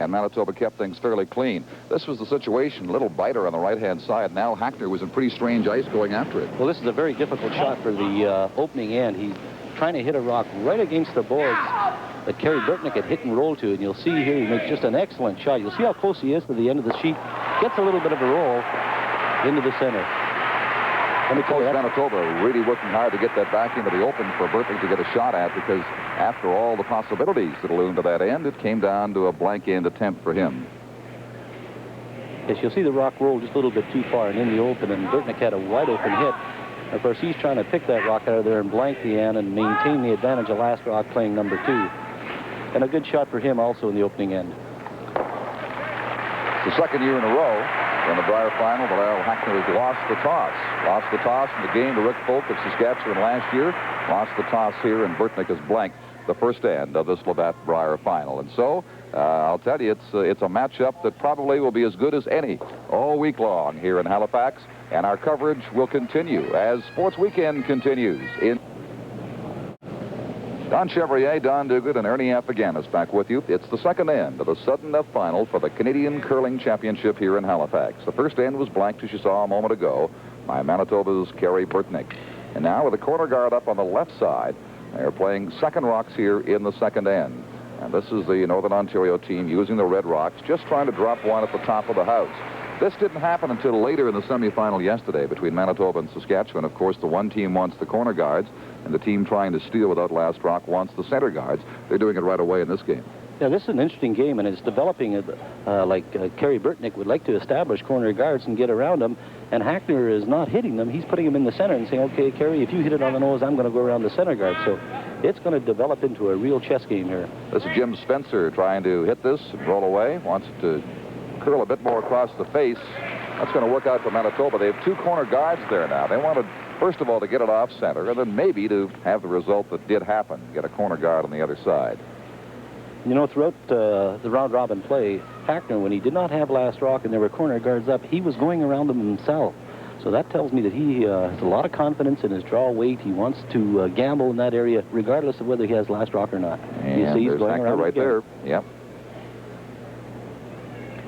and Manitoba kept things fairly clean. This was the situation, a little biter on the right-hand side. Now Hackner was in pretty strange ice going after it. Well, this is a very difficult shot for the opening end. He's trying to hit a rock right against the boards that Kerry Burtnyk had hit and rolled to, and you'll see here he makes just an excellent shot. You'll see how close he is to the end of the sheet. Gets a little bit of a roll into the center. Let me tell you, Manitoba really working hard to get that back into the open for Burtnyk to get a shot at, because after all the possibilities that loomed to that end, it came down to a blank end attempt for him. Yes, you'll see the rock roll just a little bit too far and in the open, and Burtnyk had a wide open hit. Of course, he's trying to pick that rock out of there and blank the end and maintain the advantage of last rock playing number 2. And a good shot for him also in the opening end. It's the second year in a row in the Brier final that Hackner has lost the toss. Lost the toss in the game to Rick Folk of Saskatchewan last year. Lost the toss here, and Burtnyk has blanked the first end of this Labatt Brier final. And so, I'll tell you, it's a matchup that probably will be as good as any all week long here in Halifax. And our coverage will continue as Sports Weekend continues. Don Chevrier, Don Duguid, and Ernie Afghani's back with you. It's the second end of the sudden death final for the Canadian Curling Championship here in Halifax. The first end was blanked, as you saw a moment ago, by Manitoba's Kerry Burtnyk. And now with the corner guard up on the left side, they're playing second rocks here in the second end. And this is the Northern Ontario team using the red rocks, just trying to drop one at the top of the house. This didn't happen until later in the semifinal yesterday between Manitoba and Saskatchewan. Of course, the one team wants the corner guards, and the team trying to steal without last rock wants the center guards. They're doing it right away in this game. Yeah, this is an interesting game, and it's developing like Kerry Burtnyk would like to establish corner guards and get around them, and Hackner is not hitting them. He's putting them in the center and saying, okay, Kerry, if you hit it on the nose, I'm going to go around the center guard. So it's going to develop into a real chess game here. This is Jim Spencer trying to hit this and roll away. Wants it to curl a bit more across the face. That's going to work out for Manitoba. They have two corner guards there now. They wanted, first of all, to get it off center, and then maybe to have the result that did happen, get a corner guard on the other side. You know, throughout the round-robin play, Hackner, when he did not have last rock and there were corner guards up, he was going around them himself. So that tells me that he has a lot of confidence in his draw weight. He wants to gamble in that area, regardless of whether he has last rock or not. And you see he's going Hackner around right there. Yep.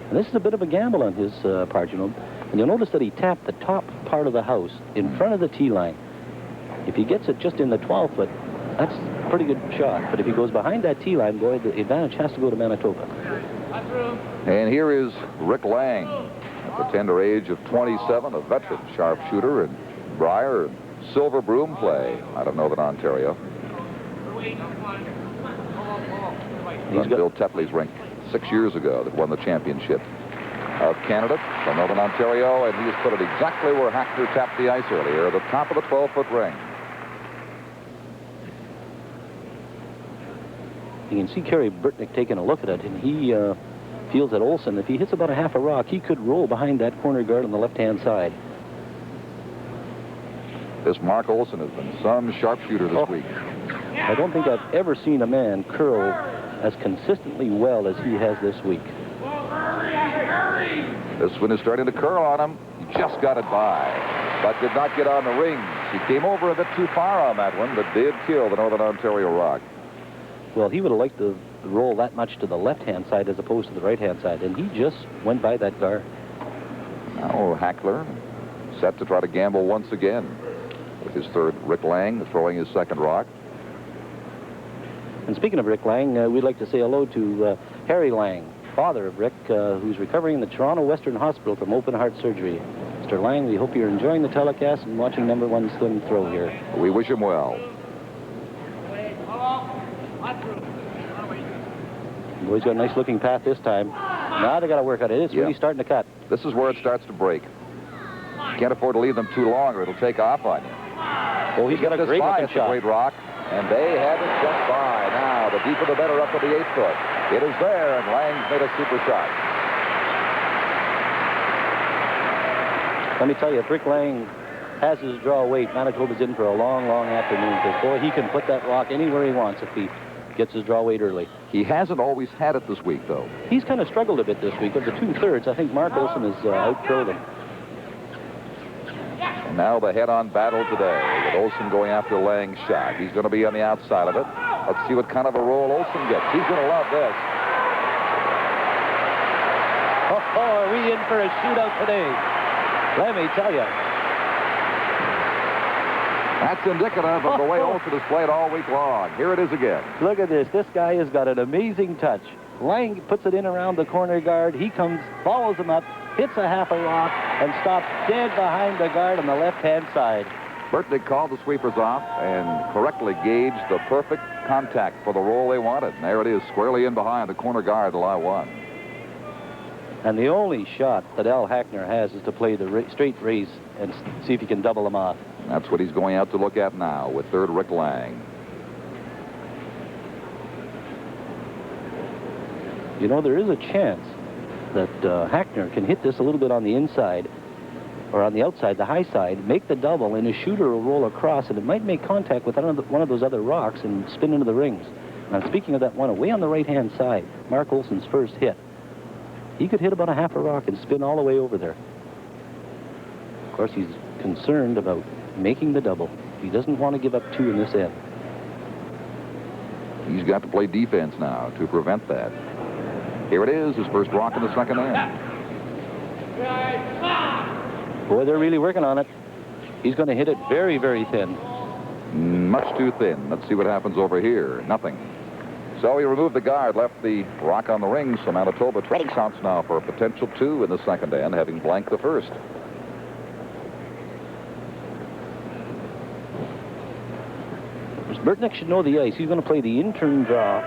And this is a bit of a gamble on his part, you know. And you'll notice that he tapped the top part of the house in front of the tee line. If he gets it just in the 12 foot, that's a pretty good shot. But if he goes behind that tee line, boy, the advantage has to go to Manitoba. And here is Rick Lang, at the tender age of 27, a veteran sharpshooter in Brier and Silver Broom play out of Northern Ontario. He's Bill Tetley's rink 6 years ago that won the championship of Canada from Northern Ontario, and he's put it exactly where Hackner tapped the ice earlier, the top of the 12-foot ring. You can see Kerry Burtnyk taking a look at it, and he feels that Olsen, if he hits about a half a rock, he could roll behind that corner guard on the left-hand side. This Mark Olsen has been some sharpshooter this week. I don't think I've ever seen a man curl as consistently well as he has this week. This one is starting to curl on him. He just got it by, but did not get on the rings. He came over a bit too far on that one, but did kill the Northern Ontario rock. Well, he would have liked to roll that much to the left-hand side as opposed to the right-hand side, and he just went by that guard. Now Hackner set to try to gamble once again with his third. Rick Lang throwing his second rock. And speaking of Rick Lang, we'd like to say hello to Harry Lang, father of Rick, who's recovering in the Toronto Western Hospital from open heart surgery. Mr. Lang, we hope you're enjoying the telecast and watching number 1 swim throw here. We wish him well. Boy's got a nice looking path this time. Now they got to work on it. It's really starting to cut. This is where it starts to break. Can't afford to leave them too long or it'll take off on you. Oh, he's got a great looking shot. A great rock, and they had it just by. Now, the deeper the better up to the 8 foot. It is there, and Lang's made a super shot. Let me tell you, if Rick Lang has his draw weight, Manitoba's in for a long, long afternoon, because, boy, he can put that rock anywhere he wants if he gets his draw weight early. He hasn't always had it this week, though. He's kind of struggled a bit this week. Of the 2/3, I think Mark Olsen has out-curled him. And now the head-on battle today, with Olsen going after Lang's shot. He's going to be on the outside of it. Let's see what kind of a roll Olsen gets. He's going to love this. really in for a shootout today. Let me tell you. That's indicative of the way Olsen has played all week long. Here it is again. Look at this. This guy has got an amazing touch. Lang puts it in around the corner guard. He comes, follows him up, hits a half a rock, and stops dead behind the guard on the left-hand side. Burtnyk called the sweepers off and correctly gauged the perfect contact for the roll they wanted. And there it is, squarely in behind the corner guard to line one. And the only shot that Al Hackner has is to play the straight race and see if he can double them off. That's what he's going out to look at now with third Rick Lang. You know, there is a chance that Hackner can hit this a little bit on the inside or on the outside, the high side, make the double, and a shooter will roll across, and it might make contact with one of those other rocks and spin into the rings. Now, speaking of that one, away on the right-hand side, Mark Olsen's first hit, he could hit about a half a rock and spin all the way over there. Of course, he's concerned about making the double. He doesn't want to give up two in this end. He's got to play defense now to prevent that. Here it is, his first rock in the second end. Boy, they're really working on it. He's going to hit it very, very thin. Much too thin. Let's see what happens over here. Nothing. So he removed the guard, left the rock on the ring, so Manitoba counts now for a potential two in the second end, having blanked the first. Burtnyk should know the ice. He's going to play the in-turn draw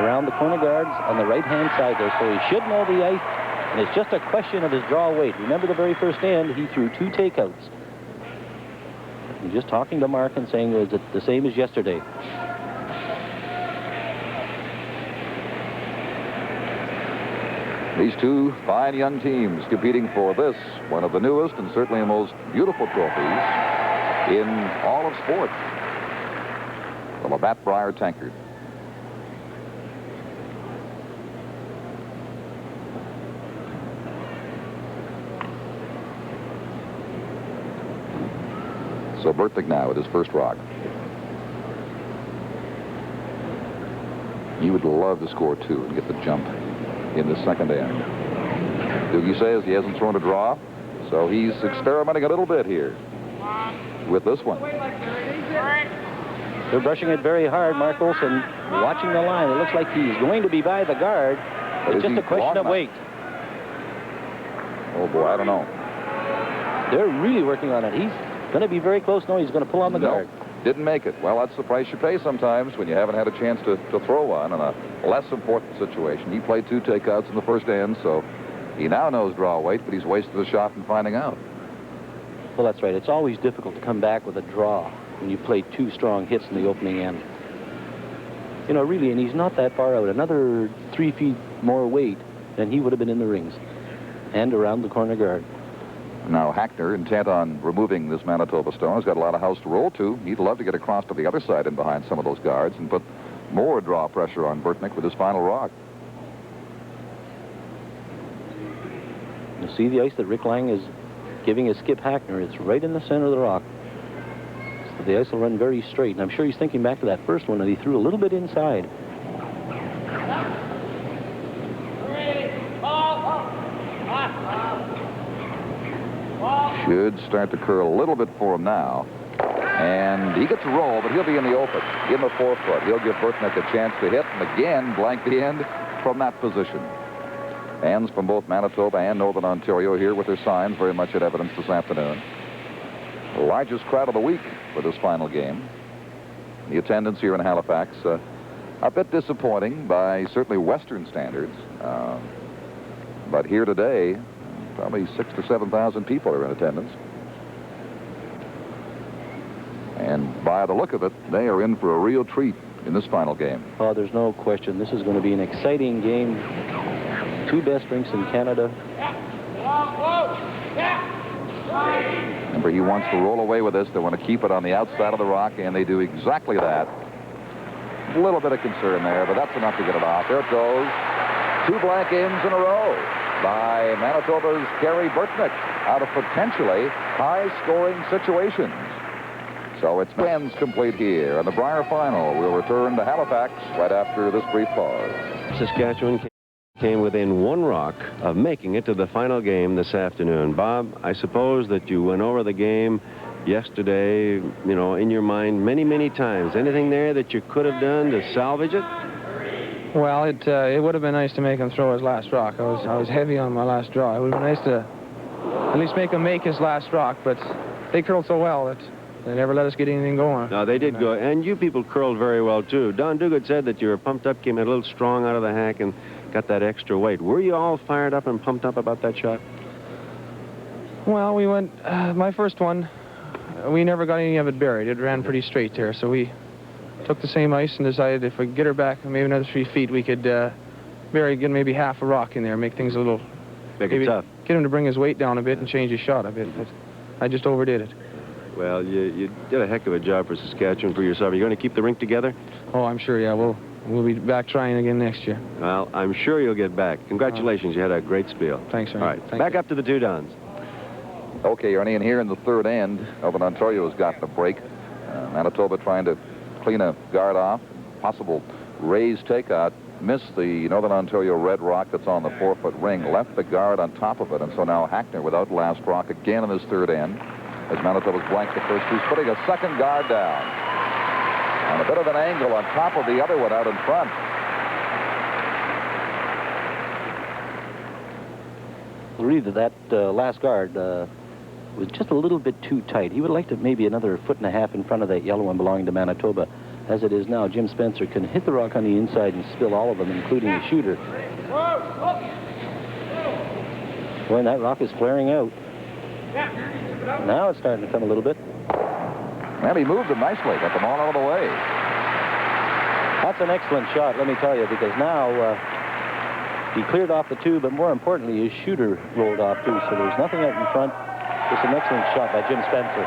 around the corner guards on the right-hand side there, so he should know the ice, and it's just a question of his draw weight. Remember the very first end, he threw two takeouts. He's just talking to Mark and saying, is it the same as yesterday? These two fine young teams competing for this, one of the newest and certainly the most beautiful trophies in all of sports. The Labatt Brier Tankard. So Burtnyk now with his first rock. He would love to score two and get the jump in the second end. Doogie says he hasn't thrown a draw, so he's experimenting a little bit here with this one. They're brushing it very hard. Mark Olsen watching the line. It looks like he's going to be by the guard. It's just a question of weight. Oh, boy, I don't know. They're really working on it. He's going to be very close. No, he's going to pull on the guard. Didn't make it. Well, that's the price you pay sometimes when you haven't had a chance to throw one in a less important situation. He played two takeouts in the first end, so he now knows draw weight, but he's wasted a shot in finding out. Well, that's right. It's always difficult to come back with a draw when you play two strong hits in the opening end. You know, really, and he's not that far out. Another 3 feet more weight, and he would have been in the rings and around the corner guard. Now, Hackner, intent on removing this Manitoba stone, has got a lot of house to roll to. He'd love to get across to the other side and behind some of those guards and put more draw pressure on Burtnyk with his final rock. You see the ice that Rick Lang is giving his skip Hackner. It's right in the center of the rock. So the ice will run very straight. And I'm sure he's thinking back to that first one that he threw a little bit inside. Should start to curl a little bit for him now. And he gets a roll, but he'll be in the open, in the forefoot. He'll give Burtnyk a chance to hit, and again, blank the end from that position. Fans from both Manitoba and Northern Ontario here with their signs, very much at evidence this afternoon. The largest crowd of the week for this final game. The attendance here in Halifax, a bit disappointing by certainly Western standards. But here today, probably 6,000 to 7,000 people are in attendance. And by the look of it, they are in for a real treat in this final game. Oh, there's no question. This is going to be an exciting game. Two best rinks in Canada. Remember, he wants to roll away with this. They want to keep it on the outside of the rock, and they do exactly that. A little bit of concern there, but that's enough to get it off. There it goes. Two blank ends in a row by Manitoba's Kerry Burtnyk out of potentially high-scoring situations. So it's ends complete here, and the Brier final will return to Halifax right after this brief pause. Saskatchewan. came within one rock of making it to the final game this afternoon. Bob, I suppose that you went over the game yesterday, you know, in your mind many, many times. Anything there that you could have done to salvage it? Well, it would have been nice to make him throw his last rock. I was heavy on my last draw. It would have been nice to at least make him make his last rock, but they curled so well that they never let us get anything going. No, they did go, and you people curled very well, too. Don Duguid said that you were pumped up, came a little strong out of the hack, and got that extra weight. Were you all fired up and pumped up about that shot? Well, we went, my first one, we never got any of it buried. It ran pretty straight there, so we took the same ice and decided if we could get her back maybe another 3 feet, we could bury, get maybe half a rock in there, make things a little... Make it tough. Get him to bring his weight down a bit and change his shot a bit, but I just overdid it. Well, you did a heck of a job for Saskatchewan, for yourself. Are you going to keep the rink together? Oh, I'm sure, yeah. We'll be back trying again next year. Well, I'm sure you'll get back. Congratulations. You had a great spiel. Thanks, Ernie. All right, Thank back you. up to the two Dons. Okay, Ernie, and here in the third end, Northern Ontario has gotten a break. Manitoba trying to clean a guard off. Possible raise takeout. Missed the Northern Ontario red rock that's on the 4-foot ring. Left the guard on top of it, and so now Hackner without last rock again in his third end. As Manitoba's blanked the first two, putting a second guard down. And a bit of an angle on top of the other one out in front. Reed, that last guard was just a little bit too tight. He would like to maybe another 1.5 feet in front of that yellow one belonging to Manitoba. As it is now, Jim Spencer can hit the rock on the inside and spill all of them, including the shooter. Boy, that rock is flaring out. Now it's starting to come a little bit. And he moved him nicely, got them all out of the way. That's an excellent shot, let me tell you, because now he cleared off the two, but more importantly, his shooter rolled off too, so there's nothing out in front. Just an excellent shot by Jim Spencer.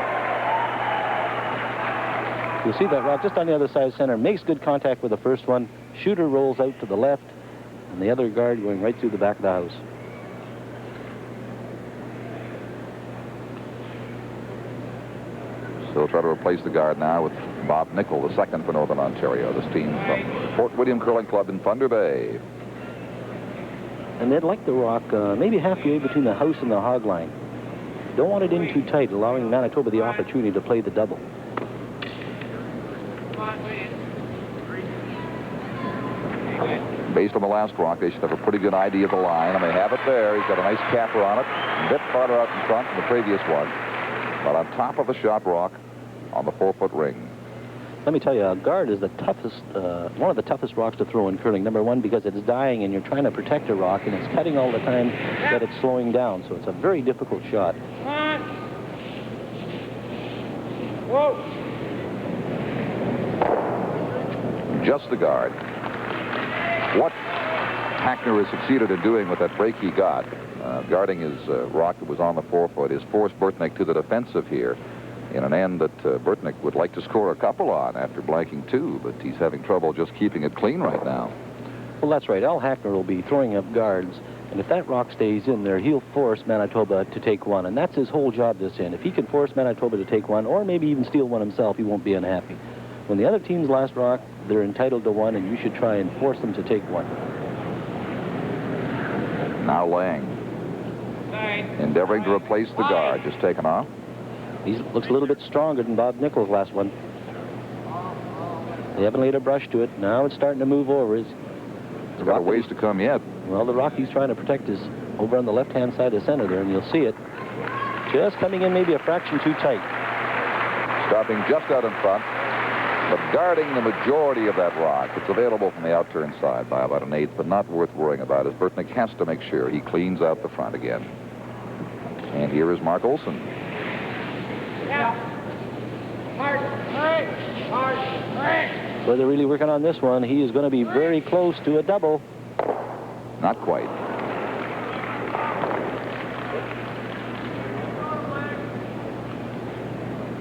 You'll see that rock just on the other side of center, makes good contact with the first one. Shooter rolls out to the left, and the other guard going right through the back of the house. So try to replace the guard now with Bob Nickel, the second for Northern Ontario. This team from Fort William Curling Club in Thunder Bay. And they'd like the rock maybe halfway between the house and the hog line. Don't want it in too tight, allowing Manitoba the opportunity to play the double. Based on the last rock, they should have a pretty good idea of the line, and they have it there. He's got a nice capper on it, a bit farther out in front than the previous one, but on top of the shot rock on the 4-foot ring. Let me tell you, a guard is the toughest, one of the toughest rocks to throw in curling. Number one, because it's dying and you're trying to protect a rock, and it's cutting all the time that it's slowing down, so it's a very difficult shot. Whoa! Just the guard. What Hackner has succeeded in doing with that break he got, guarding his rock that was on the 4-foot, is forced Burtnyk to the defensive here in an end that Burtnyk would like to score a couple on after blanking two, but he's having trouble just keeping it clean right now. Well, that's right. Al Hackner will be throwing up guards, and if that rock stays in there, he'll force Manitoba to take one, and that's his whole job this end. If he can force Manitoba to take one, or maybe even steal one himself, he won't be unhappy. When the other team's last rock, they're entitled to one, and you should try and force them to take one. Now Lang, endeavoring to replace the guard, just taken off. He looks a little bit stronger than Bob Nickel's last one. They haven't laid a brush to it. Now it's starting to move over. He's got a ways to come yet. Well, the rock he's trying to protect is over on the left-hand side of center there, and you'll see it. Just coming in maybe a fraction too tight. Stopping just out in front, but guarding the majority of that rock. It's available from the outturn side by about an eighth, but not worth worrying about, as Burtnyk has to make sure he cleans out the front again. And here is Mark Olson. Well, they're really working on this one. He is going to be very close to a double. Not quite.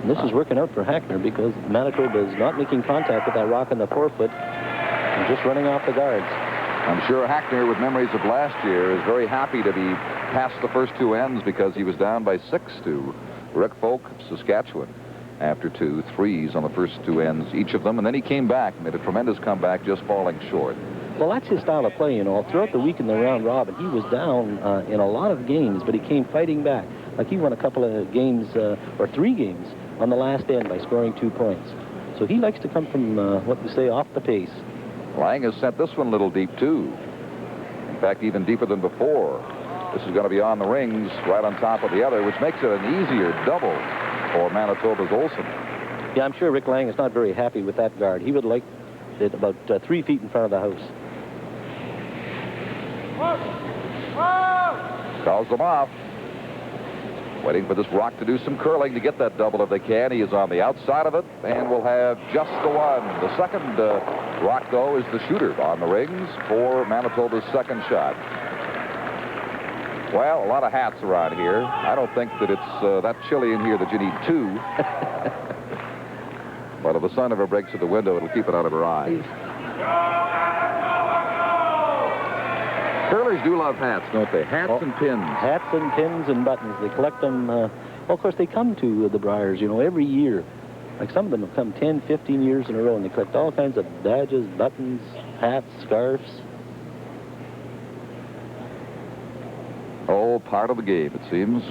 And this is working out for Hackner because Manitoba is not making contact with that rock on the 4-foot and just running off the guards. I'm sure Hackner, with memories of last year, is very happy to be past the first two ends because he was down by 6 to Rick Folk, Saskatchewan, after 2 threes on the first two ends, each of them. And then he came back, made a tremendous comeback, just falling short. Well, that's his style of play, you know. Throughout the week in the round robin, he was down in a lot of games, but he came fighting back. Like he won a couple of games, or 3 games, on the last end by scoring 2 points. So he likes to come from, what we say, off the pace. Lang has sent this one a little deep, too. In fact, even deeper than before. This is going to be on the rings, right on top of the other, which makes it an easier double for Manitoba's Olsen. Yeah, I'm sure Rick Lang is not very happy with that guard. He would like it about 3 feet in front of the house. Calls them off. Waiting for this rock to do some curling to get that double if they can. He is on the outside of it, and will have just the one. The second rock, though, is the shooter on the rings for Manitoba's second shot. Well, a lot of hats around here. I don't think that it's that chilly in here that you need 2. But if the sun ever breaks through the window, it'll keep it out of her eyes. Curlers do love hats, don't they? Hats and pins. Hats and pins and buttons. They collect them. Well, of course, they come to the Briers, you know, every year. Like some of them have come 10, 15 years in a row, and they collect all kinds of badges, buttons, hats, scarves. Oh, part of the game, it seems.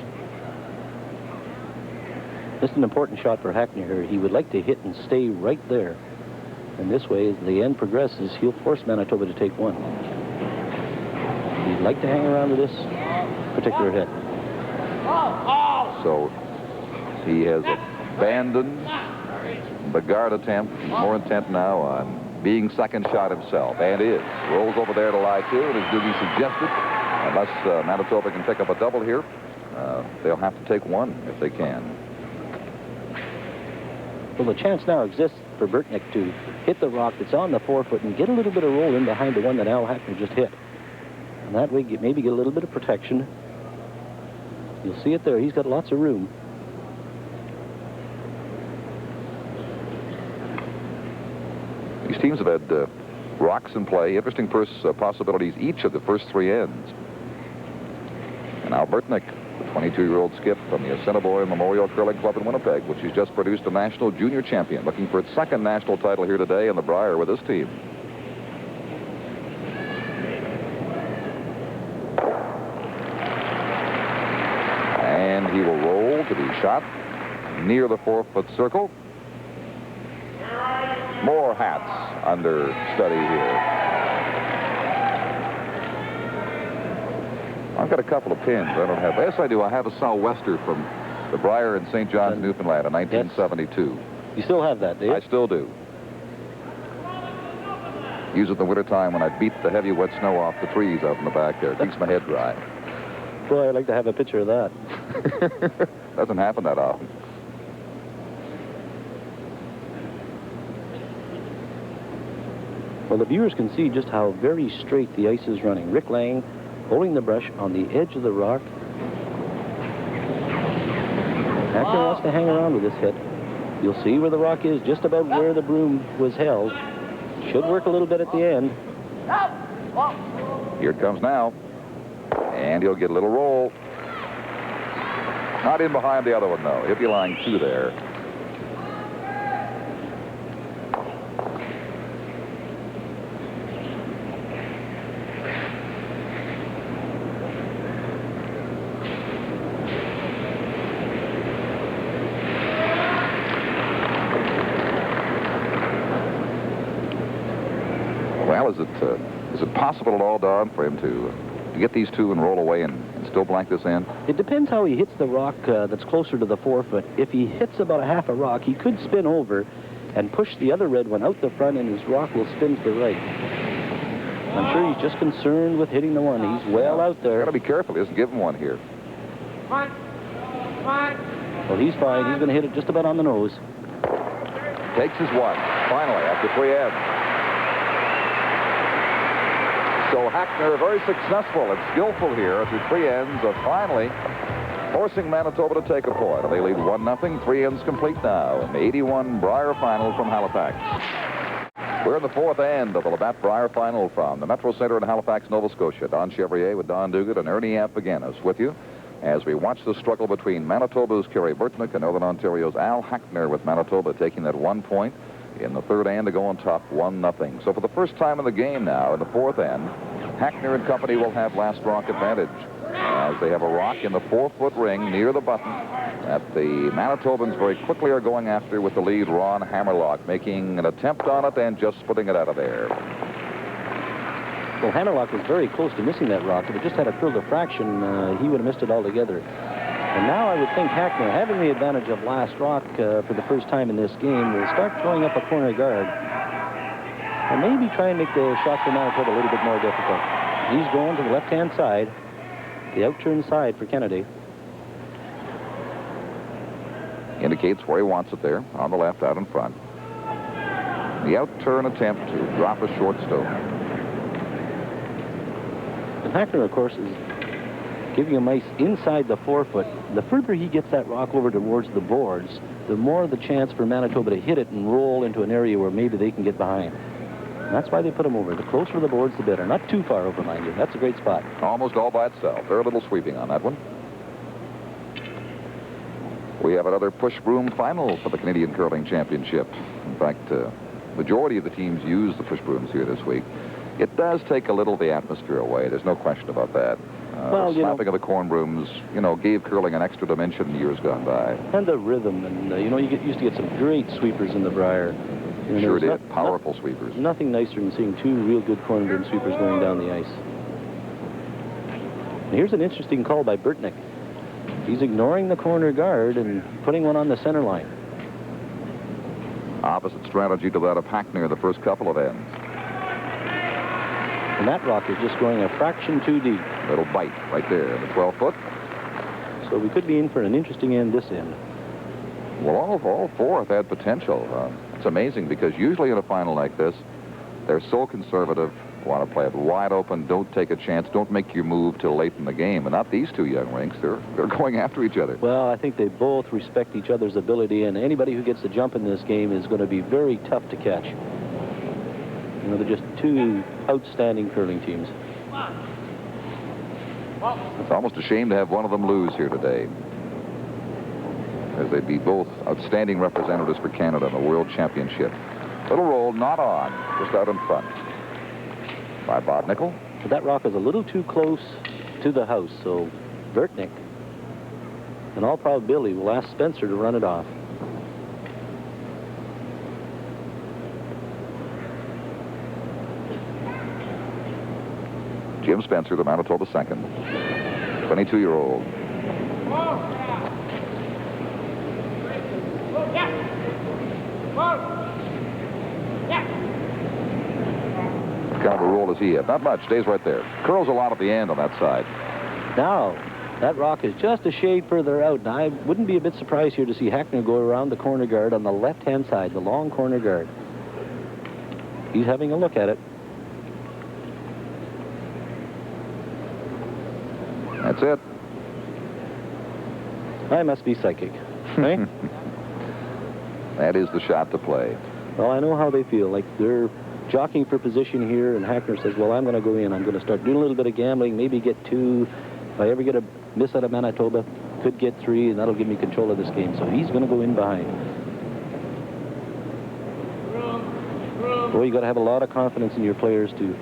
This is an important shot for Hackner here. He would like to hit and stay right there. And this way, as the end progresses, he'll force Manitoba to take one. He'd like to hang around with this particular hit. So he has abandoned the guard attempt. He's more intent now on being second shot himself, and is. Rolls over there to lie to, and as Doogie suggested, unless Manitoba can pick up a double here, they'll have to take one if they can. Well, the chance now exists for Burtnyk to hit the rock that's on the 4-foot and get a little bit of roll in behind the one that Al Hackner just hit. And that way, maybe get a little bit of protection. You'll see it there. He's got lots of room. These teams have had rocks in play, interesting possibilities each of the first 3 ends. And now Burtnyk, the 22-year-old skip from the Assiniboine Memorial Curling Club in Winnipeg, which has just produced a national junior champion, looking for its second national title here today in the Brier with this team. And he will roll to be shot near the 4-foot circle. More hats under study here. I've got a couple of pins. I don't have. Yes, I do. I have a sou'wester from the Brier in St. John's, Newfoundland in 1972. You still have that, do you? I still do. Use it in the wintertime when I beat the heavy wet snow off the trees out in the back there. It keeps my head dry. Boy, I'd like to have a picture of that. Doesn't happen that often. Well, the viewers can see just how very straight the ice is running. Rick Lang holding the brush on the edge of the rock. Hackner wants to hang around with this hit. You'll see where the rock is, just about where the broom was held. Should work a little bit at the end. Here it comes now. And he'll get a little roll. Not in behind the other one, though. He'll be lying 2 there. Well, is it possible at all, Don, for him to get these 2 and roll away and still blank this end? It depends how he hits the rock that's closer to the 4-foot. If he hits about a half a rock, he could spin over and push the other red one out the front, and his rock will spin to the right. I'm sure he's just concerned with hitting the one. He's well out there. Got to be careful. He doesn't give him one here. Fine. Well, he's fine. He's going to hit it just about on the nose. Takes his one, finally, after 3 ends. So Hackner very successful and skillful here after 3 ends of finally forcing Manitoba to take a point. They lead 1-0, 3 ends complete now in the 81 Brier final from Halifax. We're in the 4th end of the Labatt Brier final from the Metro Center in Halifax, Nova Scotia. Don Chevrier with Don Duguid and Ernie Ampiganis with you as we watch the struggle between Manitoba's Kerry Burtnyk and Northern Ontario's Al Hackner, with Manitoba taking that 1 point in the third and to go on top 1-0. So for the first time in the game now, in the fourth end, Hackner and company will have last rock advantage as they have a rock in the 4-foot ring near the button that the Manitobans very quickly are going after with the lead Ron Hammerlock making an attempt on it and just putting it out of there. Well, Hammerlock was very close to missing that rock. If it just had a curled a fraction, he would have missed it altogether. And now I would think Hackner, having the advantage of last rock for the first time in this game, will start throwing up a corner guard and maybe try and make the shot for Manitoba a little bit more difficult. He's going to the left-hand side, the out-turn side for Kennedy. Indicates where he wants it there, on the left, out in front. The out-turn attempt to drop a short stone. And Hackner, of course, is giving him ice inside the 4-foot. The further he gets that rock over towards the boards, the more the chance for Manitoba to hit it and roll into an area where maybe they can get behind. And that's why they put him over. The closer the boards, the better. Not too far over, mind you. That's a great spot. Almost all by itself. They're a little sweeping on that one. We have another push broom final for the Canadian Curling Championship. In fact, majority of the teams use the push brooms here this week. It does take a little of the atmosphere away. There's no question about that. Well, the slapping of the corn brooms, gave curling an extra dimension in years gone by. And the rhythm. And, you used to get some great sweepers in the Brier. Sure did. Powerful sweepers. Nothing nicer than seeing two real good corn broom sweepers going down the ice. And here's an interesting call by Burtnyk. He's ignoring the corner guard and putting one on the center line. Opposite strategy to that of Hackner the first couple of ends. And that rock is just going a fraction too deep. Little bite right there in the 12-foot. So we could be in for an interesting end this end. Well, all four have had potential. It's amazing because usually in a final like this, they're so conservative, want to play it wide open, don't take a chance, don't make your move till late in the game. And not these two young rinks. They're going after each other. Well, I think they both respect each other's ability, and anybody who gets the jump in this game is going to be very tough to catch. They're just two outstanding curling teams. It's almost a shame to have one of them lose here today, as they'd be both outstanding representatives for Canada in the World Championship. Little roll, not on, just out in front by Burtnyk. But that rock is a little too close to the house, so Burtnyk, in all probability, will ask Spencer to run it off. Jim Spencer, the Manitoba second, 22-year-old. What kind of a roll does he have? Not much. Stays right there. Curls a lot at the end on that side. Now, that rock is just a shade further out. Now, I wouldn't be a bit surprised here to see Hackner go around the corner guard on the left-hand side, the long corner guard. He's having a look at it. That's it. I must be psychic, right? That is the shot to play. Well, I know how they feel. Like they're jockeying for position here, and Hackner says, well, I'm going to go in. I'm going to start doing a little bit of gambling, maybe get two. If I ever get a miss out of Manitoba, could get three, and that'll give me control of this game. So he's going to go in behind. Boy, you got to have a lot of confidence in your players to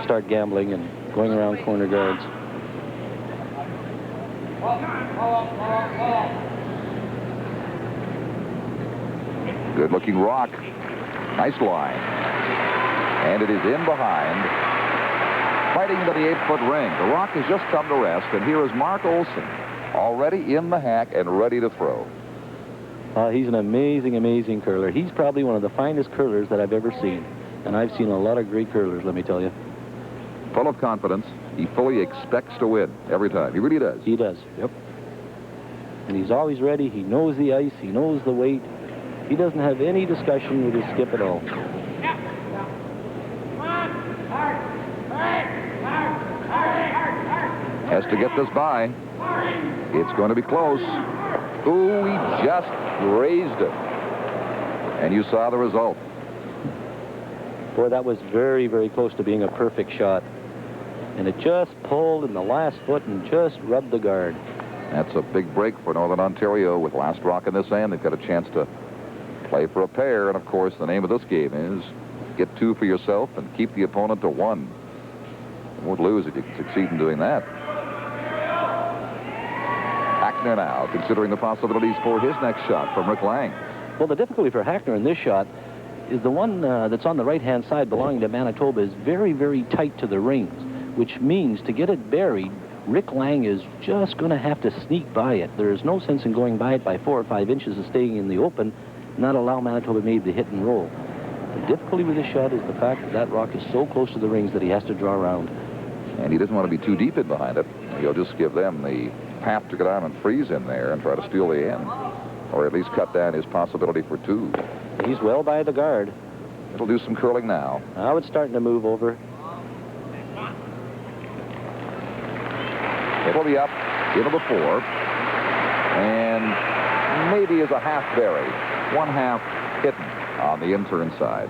start gambling and going around corner guards. Good-looking rock. Nice line. And it is in behind. Fighting into the 8-foot ring. The rock has just come to rest, and here is Mark Olson, already in the hack and ready to throw. He's an amazing, amazing curler. He's probably one of the finest curlers that I've ever seen. And I've seen a lot of great curlers, let me tell you. Full of confidence. He fully expects to win every time. He really does. He does, yep. And he's always ready. He knows the ice. He knows the weight. He doesn't have any discussion with his skip at all. Has to get this by. It's going to be close. Ooh, he just raised it. And you saw the result. Boy, that was very, very close to being a perfect shot. And it just pulled in the last foot and just rubbed the guard. That's a big break for Northern Ontario with last rock in this end. They've got a chance to Play for a pair, and of course, the name of this game is get 2 for yourself and keep the opponent to 1. You won't lose if you can succeed in doing that. Hackner now, considering the possibilities for his next shot from Rick Lang. Well, the difficulty for Hackner in this shot is the one that's on the right-hand side belonging to Manitoba is very, very tight to the rings, which means to get it buried, Rick Lang is just going to have to sneak by it. There is no sense in going by it by 4 or 5 inches and staying in the open, not allow Manitoba maybe to hit and roll. The difficulty with this shot is the fact that that rock is so close to the rings that he has to draw around. And he doesn't want to be too deep in behind it. He'll just give them the path to go down and freeze in there and try to steal the end, or at least cut down his possibility for 2. He's well by the guard. It'll do some curling now. Now it's starting to move over. It'll be up into the 4, and maybe as a half bury, 1 half hidden on the in-turn side.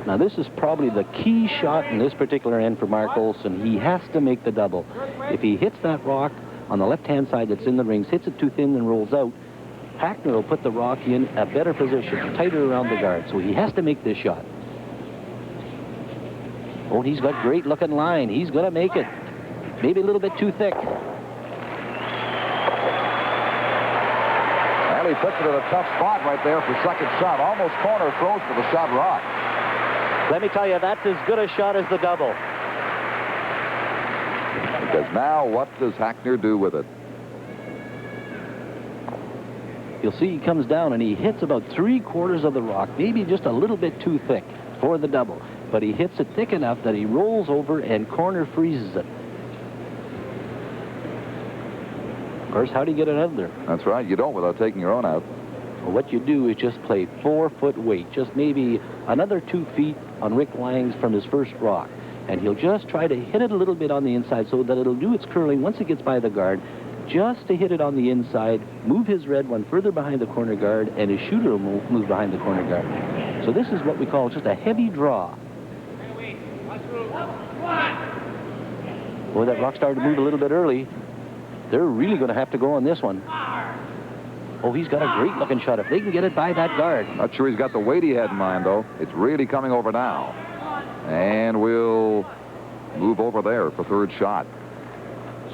Now this is probably the key shot in this particular end for Mark Olson. He has to make the double. If he hits that rock on the left-hand side that's in the rings, hits it too thin and rolls out, Hackner will put the rock in a better position, tighter around the guard. So he has to make this shot. Oh, he's got great looking line. He's going to make it. Maybe a little bit too thick. And he puts it in a tough spot right there for second shot. Almost corner throws for the shot rock. Let me tell you, that's as good a shot as the double. Because now what does Hackner do with it? You'll see he comes down and he hits about 3/4 of the rock, maybe just a little bit too thick for the double. But he hits it thick enough that he rolls over and corner freezes it. Of course, how do you get it out of there? That's right. You don't without taking your own out. Well, what you do is just play 4-foot weight, just maybe another 2 feet on Rick Lang's from his first rock. And he'll just try to hit it a little bit on the inside so that it'll do its curling once it gets by the guard, just to hit it on the inside, move his red one further behind the corner guard, and his shooter will move behind the corner guard. So this is what we call just a heavy draw. Boy, that rock started to move a little bit early. They're really going to have to go on this one. Oh, he's got a great-looking shot. If they can get it by that guard. Not sure he's got the weight he had in mind, though. It's really coming over now. And we'll move over there for third shot.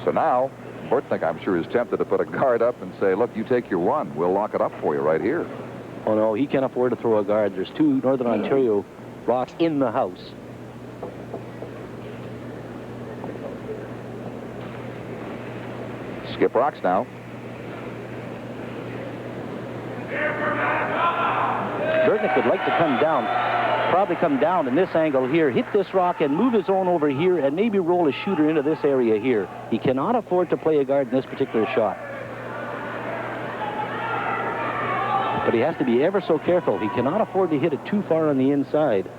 So now, Burtnyk, I'm sure, is tempted to put a guard up and say, look, you take your 1. We'll lock it up for you right here. Oh, no, he can't afford to throw a guard. There's 2 Northern Ontario rocks in the house. Skip rocks now. Burtnyk would like to come down, probably come down in this angle here, hit this rock and move his own over here and maybe roll a shooter into this area here. He cannot afford to play a guard in this particular shot. But he has to be ever so careful. He cannot afford to hit it too far on the inside.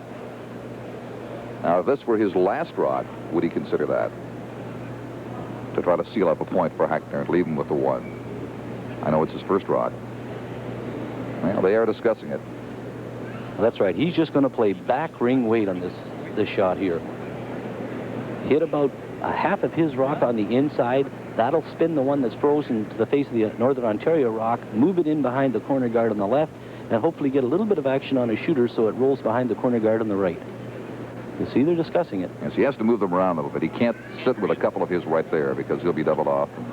Now, if this were his last rock, would he consider that? To try to seal up a point for Hackner and leave him with the 1. I know it's his first rock. Well, they are discussing it. Well, that's right. He's just going to play back ring weight on this shot here. Hit about a half of his rock on the inside. That'll spin the one that's frozen to the face of the Northern Ontario rock, move it in behind the corner guard on the left, and hopefully get a little bit of action on his shooter so it rolls behind the corner guard on the right. You see, they're discussing it. Yes, he has to move them around a little bit. He can't sit with a couple of his right there because he'll be doubled off, and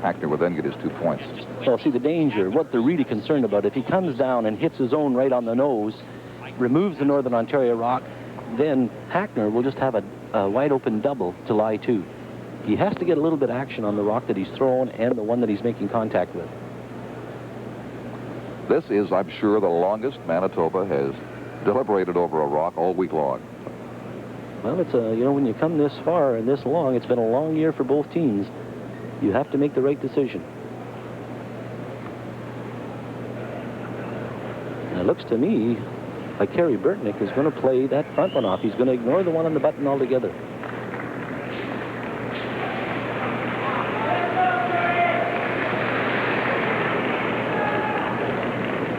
Hackner will then get his 2 points. Well, see, the danger, what they're really concerned about, if he comes down and hits his own right on the nose, removes the Northern Ontario rock, then Hackner will just have a wide-open double to lie to. He has to get a little bit of action on the rock that he's thrown and the one that he's making contact with. This is, I'm sure, the longest Manitoba has deliberated over a rock all week long. Well, it's when you come this far and this long, it's been a long year for both teams. You have to make the right decision. And it looks to me like Kerry Burtnyk is going to play that front one off. He's going to ignore the one on the button altogether.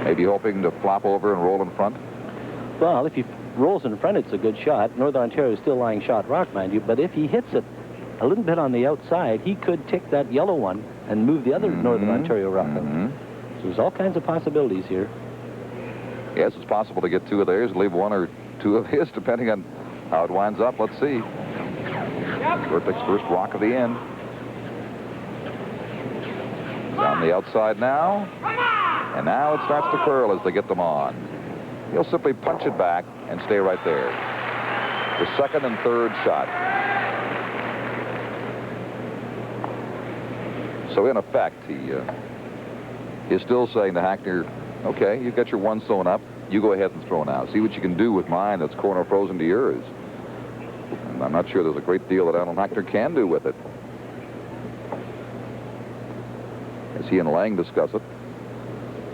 Maybe hoping to flop over and roll in front? Well, if he rolls in front, it's a good shot. Northern Ontario is still lying shot rock, mind you. But if he hits it a little bit on the outside, he could tick that yellow one and move the other Northern Ontario rock. There's all kinds of possibilities here. Yes, it's possible to get 2 of theirs, leave 1 or 2 of his, depending on how it winds up. Let's see. Burtnyk's first rock of the end. He's on the outside now. And now it starts to curl as they get them on. He'll simply punch it back and stay right there. The second and third shot. So in effect, he's still saying to Hackner, okay, you've got your 1 thrown up. You go ahead and throw now. See what you can do with mine that's corner frozen to yours. And I'm not sure there's a great deal that Alan Hackner can do with it. As he and Lang discuss it.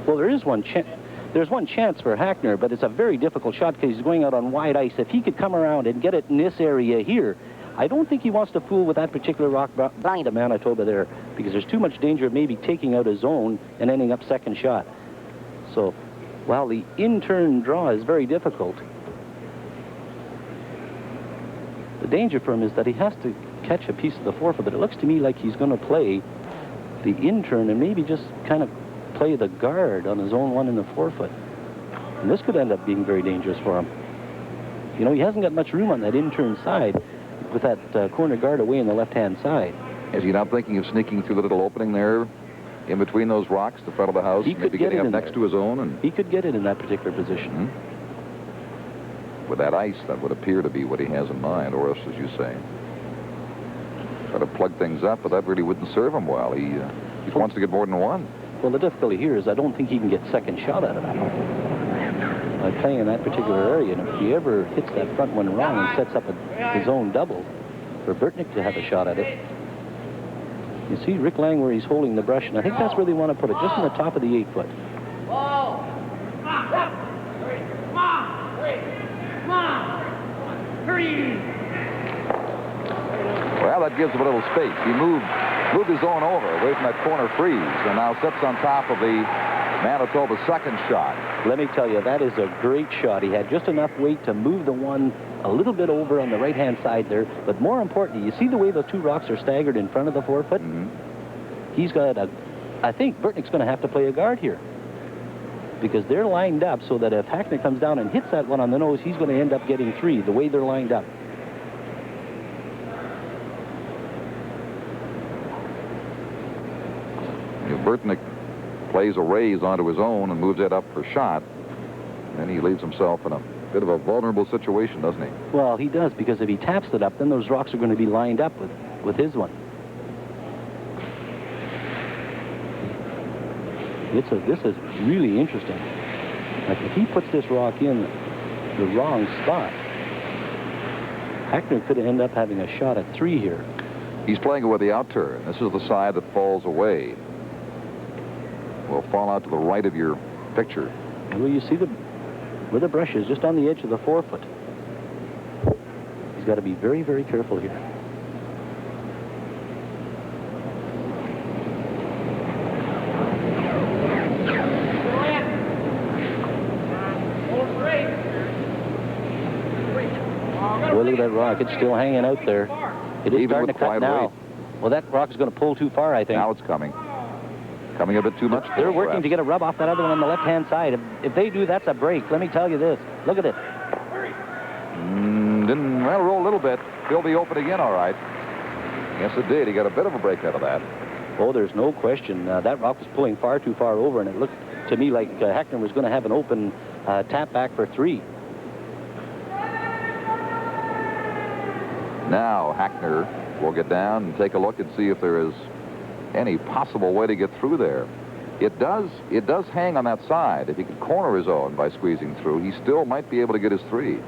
Well, there's one chance for Hackner, but it's a very difficult shot because he's going out on wide ice. If he could come around and get it in this area here, I don't think he wants to fool with that particular rock blind of Manitoba there, because there's too much danger of maybe taking out his zone and ending up second shot. So, while the in-turn draw is very difficult, the danger for him is that he has to catch a piece of the forefoot, but it looks to me like he's going to play the in-turn and maybe just kind of play the guard on his own 1 in the forefoot. And this could end up being very dangerous for him. You know, he hasn't got much room on that in-turn side with that corner guard away on the left-hand side. Is he not thinking of sneaking through the little opening there in between those rocks, the front of the house, maybe getting up next to his own? And he could get it in that particular position. With that ice, that would appear to be what he has in mind, or else, as you say, try to plug things up, but that really wouldn't serve him well. He wants to get more than 1. Well, the difficulty here is I don't think he can get second shot out of it. By playing in that particular area, and if he ever hits that front one wrong and sets up his own double for Burtnyk to have a shot at it. You see Rick Lang where he's holding the brush, and I think that's where they want to put it, just on the top of the 8-foot. Well, that gives him a little space. He moved his own over, away from that corner freeze, and now sits on top of the Manitoba second shot. Let me tell you, that is a great shot. He had just enough weight to move the 1 a little bit over on the right-hand side there, but more importantly, you see the way the 2 rocks are staggered in front of the forefoot? He's got I think Burtnyk's going to have to play a guard here, because they're lined up so that if Hackner comes down and hits that 1 on the nose, he's going to end up getting 3, the way they're lined up. If Burtnyk plays a raise onto his own and moves it up for shot, then he leaves himself in a bit of a vulnerable situation, doesn't he? Well, he does, because if he taps it up, then those rocks are going to be lined up with his one. This is really interesting. Like, if he puts this rock in the wrong spot, Hackner could end up having a shot at 3 here. He's playing it with the outturn. This is the side that falls away. Will fall out to the right of your picture. Well, you see where the brush is, just on the edge of the forefoot. He's got to be very, very careful here. Well, look at that rock. It's still hanging out there. It is starting to cut now. Weight. Well, that rock is going to pull too far, I think. Now it's coming. Coming a bit too much. They're working to get a rub off that other one on the left-hand side. If they do, that's a break. Let me tell you this. Look at it. Didn't roll a little bit. Filled the opening in all right. Yes, it did. He got a bit of a break out of that. Oh, there's no question. That rock was pulling far too far over, and it looked to me like Hackner was going to have an open tap back for 3. Now Hackner will get down and take a look and see if there is any possible way to get through there. It does hang on that side. If he could corner his own by squeezing through, he still might be able to get his 3.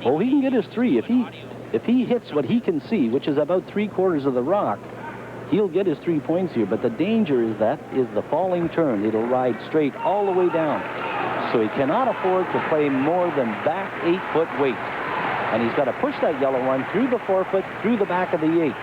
Oh, he can get his 3. If he hits what he can see, which is about 3/4 of the rock, he'll get his 3 points here. But the danger is the falling turn. It'll ride straight all the way down. So he cannot afford to play more than back 8-foot weight. And he's got to push that yellow one through the forefoot, through the back of the 8.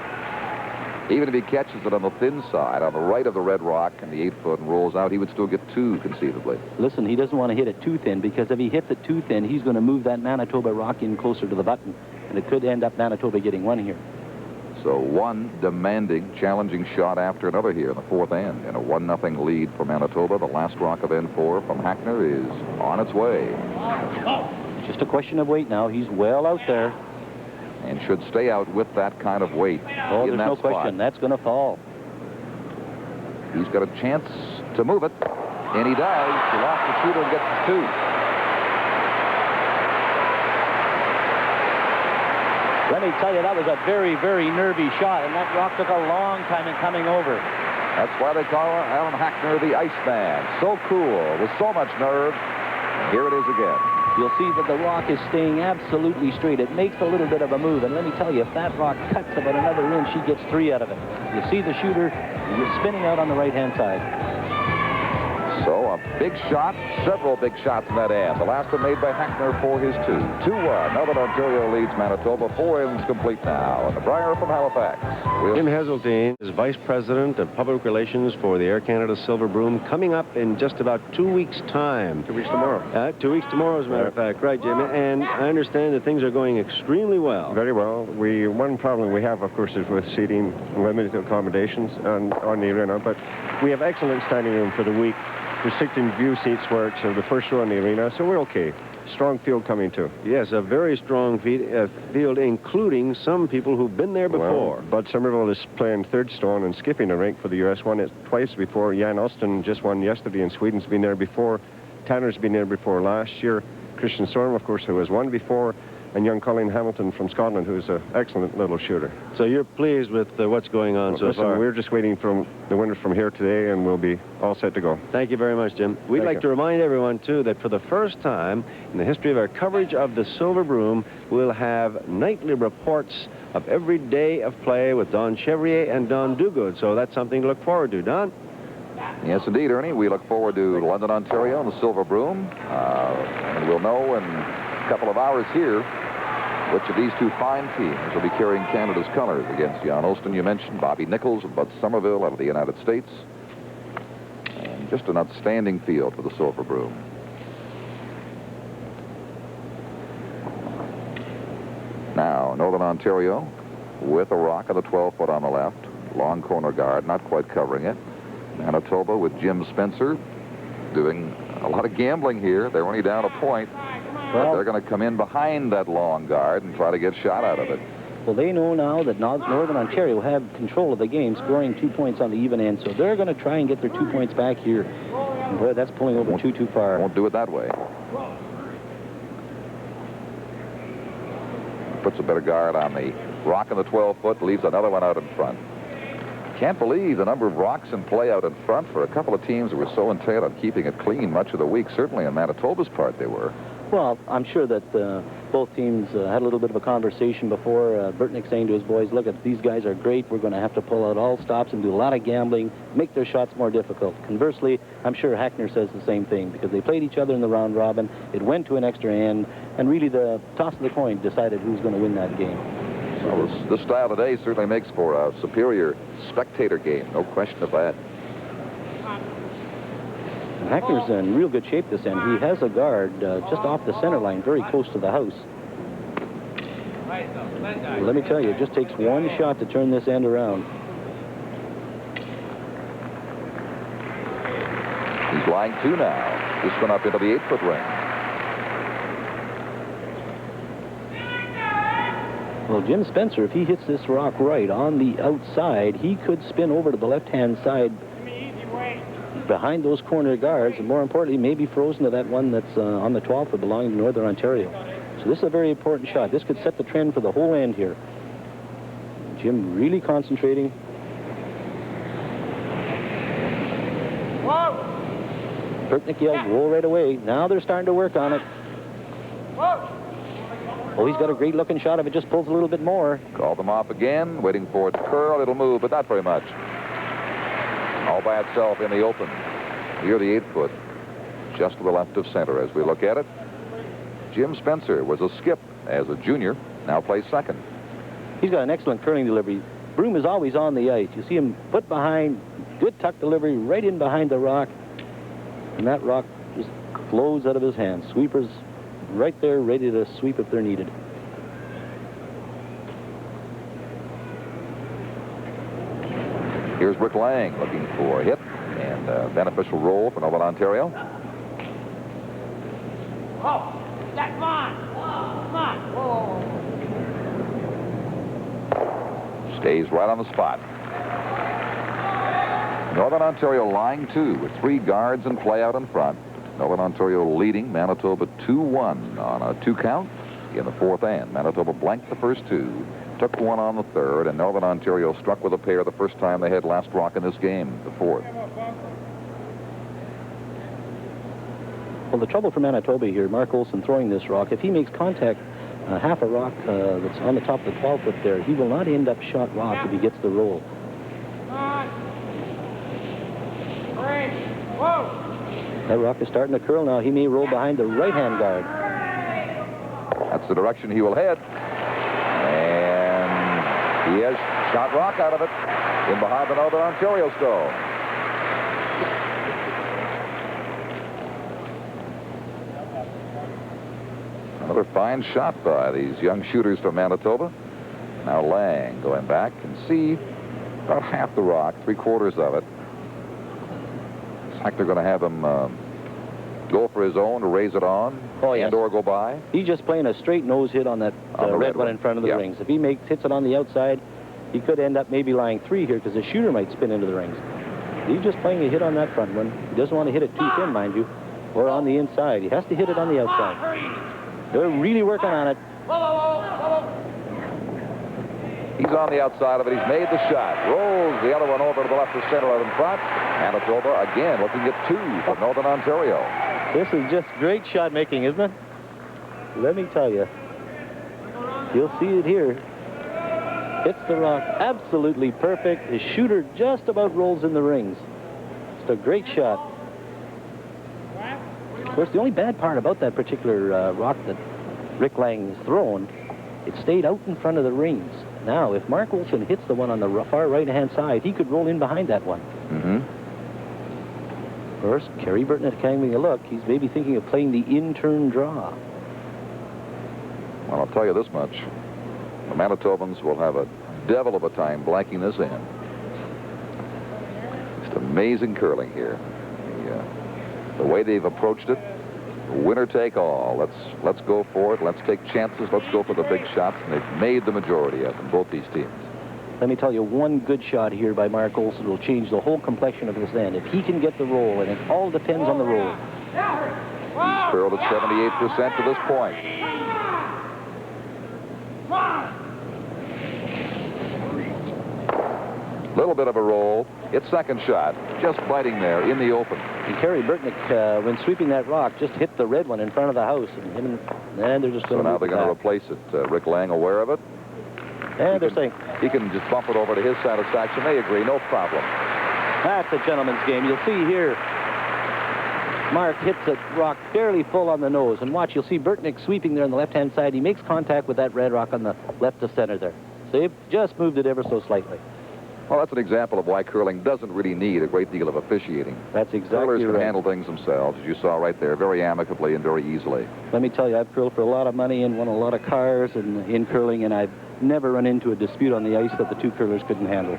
Even if he catches it on the thin side, on the right of the red rock and the 8-foot and rolls out, he would still get 2 conceivably. Listen, he doesn't want to hit it too thin, because if he hits it too thin, he's going to move that Manitoba rock in closer to the button, and it could end up Manitoba getting 1 here. So one demanding, challenging shot after another here in the fourth end. And a 1-0 lead for Manitoba. The last rock of N4 from Hackner is on its way. Just a question of weight now. He's well out there. And should stay out with that kind of weight. Oh, in there's that no spot. question. That's going to fall. He's got a chance to move it. And he does. He lost the shooter and gets the 2. Let me tell you, that was a very, very nervy shot, and that rock took a long time in coming over. That's why they call Alan Hackner the Iceman. So cool, with so much nerve. And here it is again. You'll see that the rock is staying absolutely straight. It makes a little bit of a move, and let me tell you, if that rock cuts about another inch, he gets 3 out of it. You see the shooter, he's spinning out on the right-hand side. So a big shot, several big shots in that end. The last one made by Hackner for his 2. 2-1. Northern Ontario leads Manitoba. 4 ends complete now. And the Brier from Halifax. Jim Heseltine is Vice President of Public Relations for the Air Canada Silver Broom, coming up in just about 2 weeks' time. 2 weeks tomorrow. 2 weeks tomorrow, as a matter of fact. Right, Jim. And I understand that things are going extremely well. Very well. One problem we have, of course, is with seating, limited accommodations on the arena, but we have excellent standing room for the week. Restricting view seats where it's the first row in the arena, so we're okay. Strong field coming too. Yes, a very strong field, including some people who've been there before. Well, Bud Somerville is playing third stone and skipping a rink for the U.S. Won it twice before. Jan Austin just won yesterday, and Sweden's been there before. Tanner's been there before last year. Christian Storm, of course, who has won before. And young Colin Hamilton from Scotland, who's an excellent little shooter. So you're pleased with what's going on so far? We're just waiting for the winner from here today, and we'll be all set to go. Thank you very much, Jim. We'd like to remind everyone, too, that for the first time in the history of our coverage of the Silver Broom, we'll have nightly reports of every day of play with Don Chevrier and Don Duguid. So that's something to look forward to. Don? Yes, indeed, Ernie. We look forward to London, Ontario, and the Silver Broom. And we'll know in a couple of hours here which of these 2 fine teams will be carrying Canada's colors against Jan Olsten. You mentioned Bobby Nichols and Bud Somerville out of the United States. And just an outstanding field for the Silver Broom. Now, Northern Ontario with a rock on the 12-foot on the left. Long corner guard, not quite covering it. Manitoba with Jim Spencer doing a lot of gambling here. They're only down a point. But they're going to come in behind that long guard and try to get shot out of it. Well, they know now that Northern Ontario have control of the game, scoring 2 points on the even end, so they're going to try and get their 2 points back here. And boy, that's pulling over too far. Won't do it that way. Puts a better guard on the rock on the 12-foot, leaves another one out in front. Can't believe the number of rocks in play out in front for a couple of teams that were so intent on keeping it clean much of the week. Certainly on Manitoba's part they were. Well, I'm sure that both teams had a little bit of a conversation before. Burtnyk saying to his boys, look, these guys are great. We're going to have to pull out all stops and do a lot of gambling, make their shots more difficult. Conversely, I'm sure Hackner says the same thing because they played each other in the round robin. It went to an extra end, and really the toss of the coin decided who's going to win that game. Well, this style today certainly makes for a superior spectator game. No question of that. Hackner's in real good shape this end. He has a guard just off the center line, very close to the house. Let me tell you, it just takes one shot to turn this end around. He's lying 2 now. This one up into the 8-foot ring. Well, Jim Spencer, if he hits this rock right on the outside, he could spin over to the left-hand side behind those corner guards, and more importantly, maybe frozen to that one that's on the 12th that belonging to Northern Ontario. So this is a very important shot. This could set the trend for the whole end here. Jim really concentrating. Burtnyk yelled, roll right away. Now they're starting to work on it. Oh, he's got a great-looking shot. If it just pulls a little bit more. Call them off again, waiting for it to curl. It'll move, but not very much. All by itself in the open. Near the 8-foot, just to the left of center as we look at it. Jim Spencer was a skip as a junior, now plays second. He's got an excellent curling delivery. Broom is always on the ice. You see him put behind, good tuck delivery right in behind the rock, and that rock just flows out of his hands. Sweepers right there ready to sweep if they're needed. Here's Rick Lang looking for a hit and a beneficial roll for Northern Ontario. Oh, that's mine. Come on. Whoa. Stays right on the spot. Northern Ontario lying 2 with 3 guards and play out in front. Northern Ontario leading Manitoba 2-1 on a 2 count in the 4th end. Manitoba blanked the first 2, took 1 on the 3rd, and Northern Ontario struck with a pair the first time they had last rock in this game, the 4th. Well, the trouble for Manitoba here, Mark Olson throwing this rock, if he makes contact half a rock that's on the top of the 12-foot there, he will not end up shot rock if he gets the roll. Come on. 3. Whoa. That rock is starting to curl now. He may roll behind the right-hand guard. That's the direction he will head. And he has shot rock out of it in behind the Northern Ontario stone. Another fine shot by these young shooters from Manitoba. Now Lang going back and see about half the rock, 3/4 of it. Is Hackner going to have him go for his own to raise it on? Oh, yes. And or go by? He's just playing a straight nose hit on that On the red red one one. in front of the Yeah. rings. If he hits it on the outside, he could end up maybe lying 3 here because the shooter might spin into the rings. He's just playing a hit on that front one. He doesn't want to hit it too thin, mind you, or on the inside. He has to hit it on the outside. They're really working on it. He's on the outside of it. He's made the shot. Rolls the other one over to the left of center out in front. Manitoba again looking at 2 for Northern Ontario. This is just great shot making, isn't it? Let me tell you. You'll see it here. Hits the rock absolutely perfect. His shooter just about rolls in the rings. It's a great shot. Of course, the only bad part about that particular rock that Rick Lang has thrown, it stayed out in front of the rings. Now, if Mark Olson hits the one on the far right-hand side, he could roll in behind that one. Mm-hmm. Of course, Kerry Burtnyk having a look. He's maybe thinking of playing the in-turn draw. Well, I'll tell you this much. The Manitobans will have a devil of a time blanking this in. Just amazing curling here. The way they've approached it, winner take all. Let's go for it. Let's take chances. Let's go for the big shots. And they've made the majority of them, both these teams. Let me tell you, one good shot here by Mark Olson will change the whole complexion of this end. If he can get the roll, and it all depends on the roll. He's curled at 78% to this point. Little bit of a roll. It's second shot. Just biting there in the open. And Kerry Burtnyk, when sweeping that rock, just hit the red one in front of the house. And they're just So going to now they're going to replace it. Rick Lang aware of it. And they're saying, He can just bump it over to his satisfaction. They agree, no problem. that's a gentleman's game. You'll see here, Mark hits the rock fairly full on the nose. And watch, you'll see Burtnyk sweeping there on the left-hand side. He makes contact with that red rock on the left of center there. So he just moved it ever so slightly. Well, that's an example of why curling doesn't really need a great deal of officiating. That's exactly Curlers can right. handle things themselves, as you saw right there, very amicably and very easily. Let me tell you, I've curled for a lot of money and won a lot of cars in curling, and I've never run into a dispute on the ice that the two curlers couldn't handle.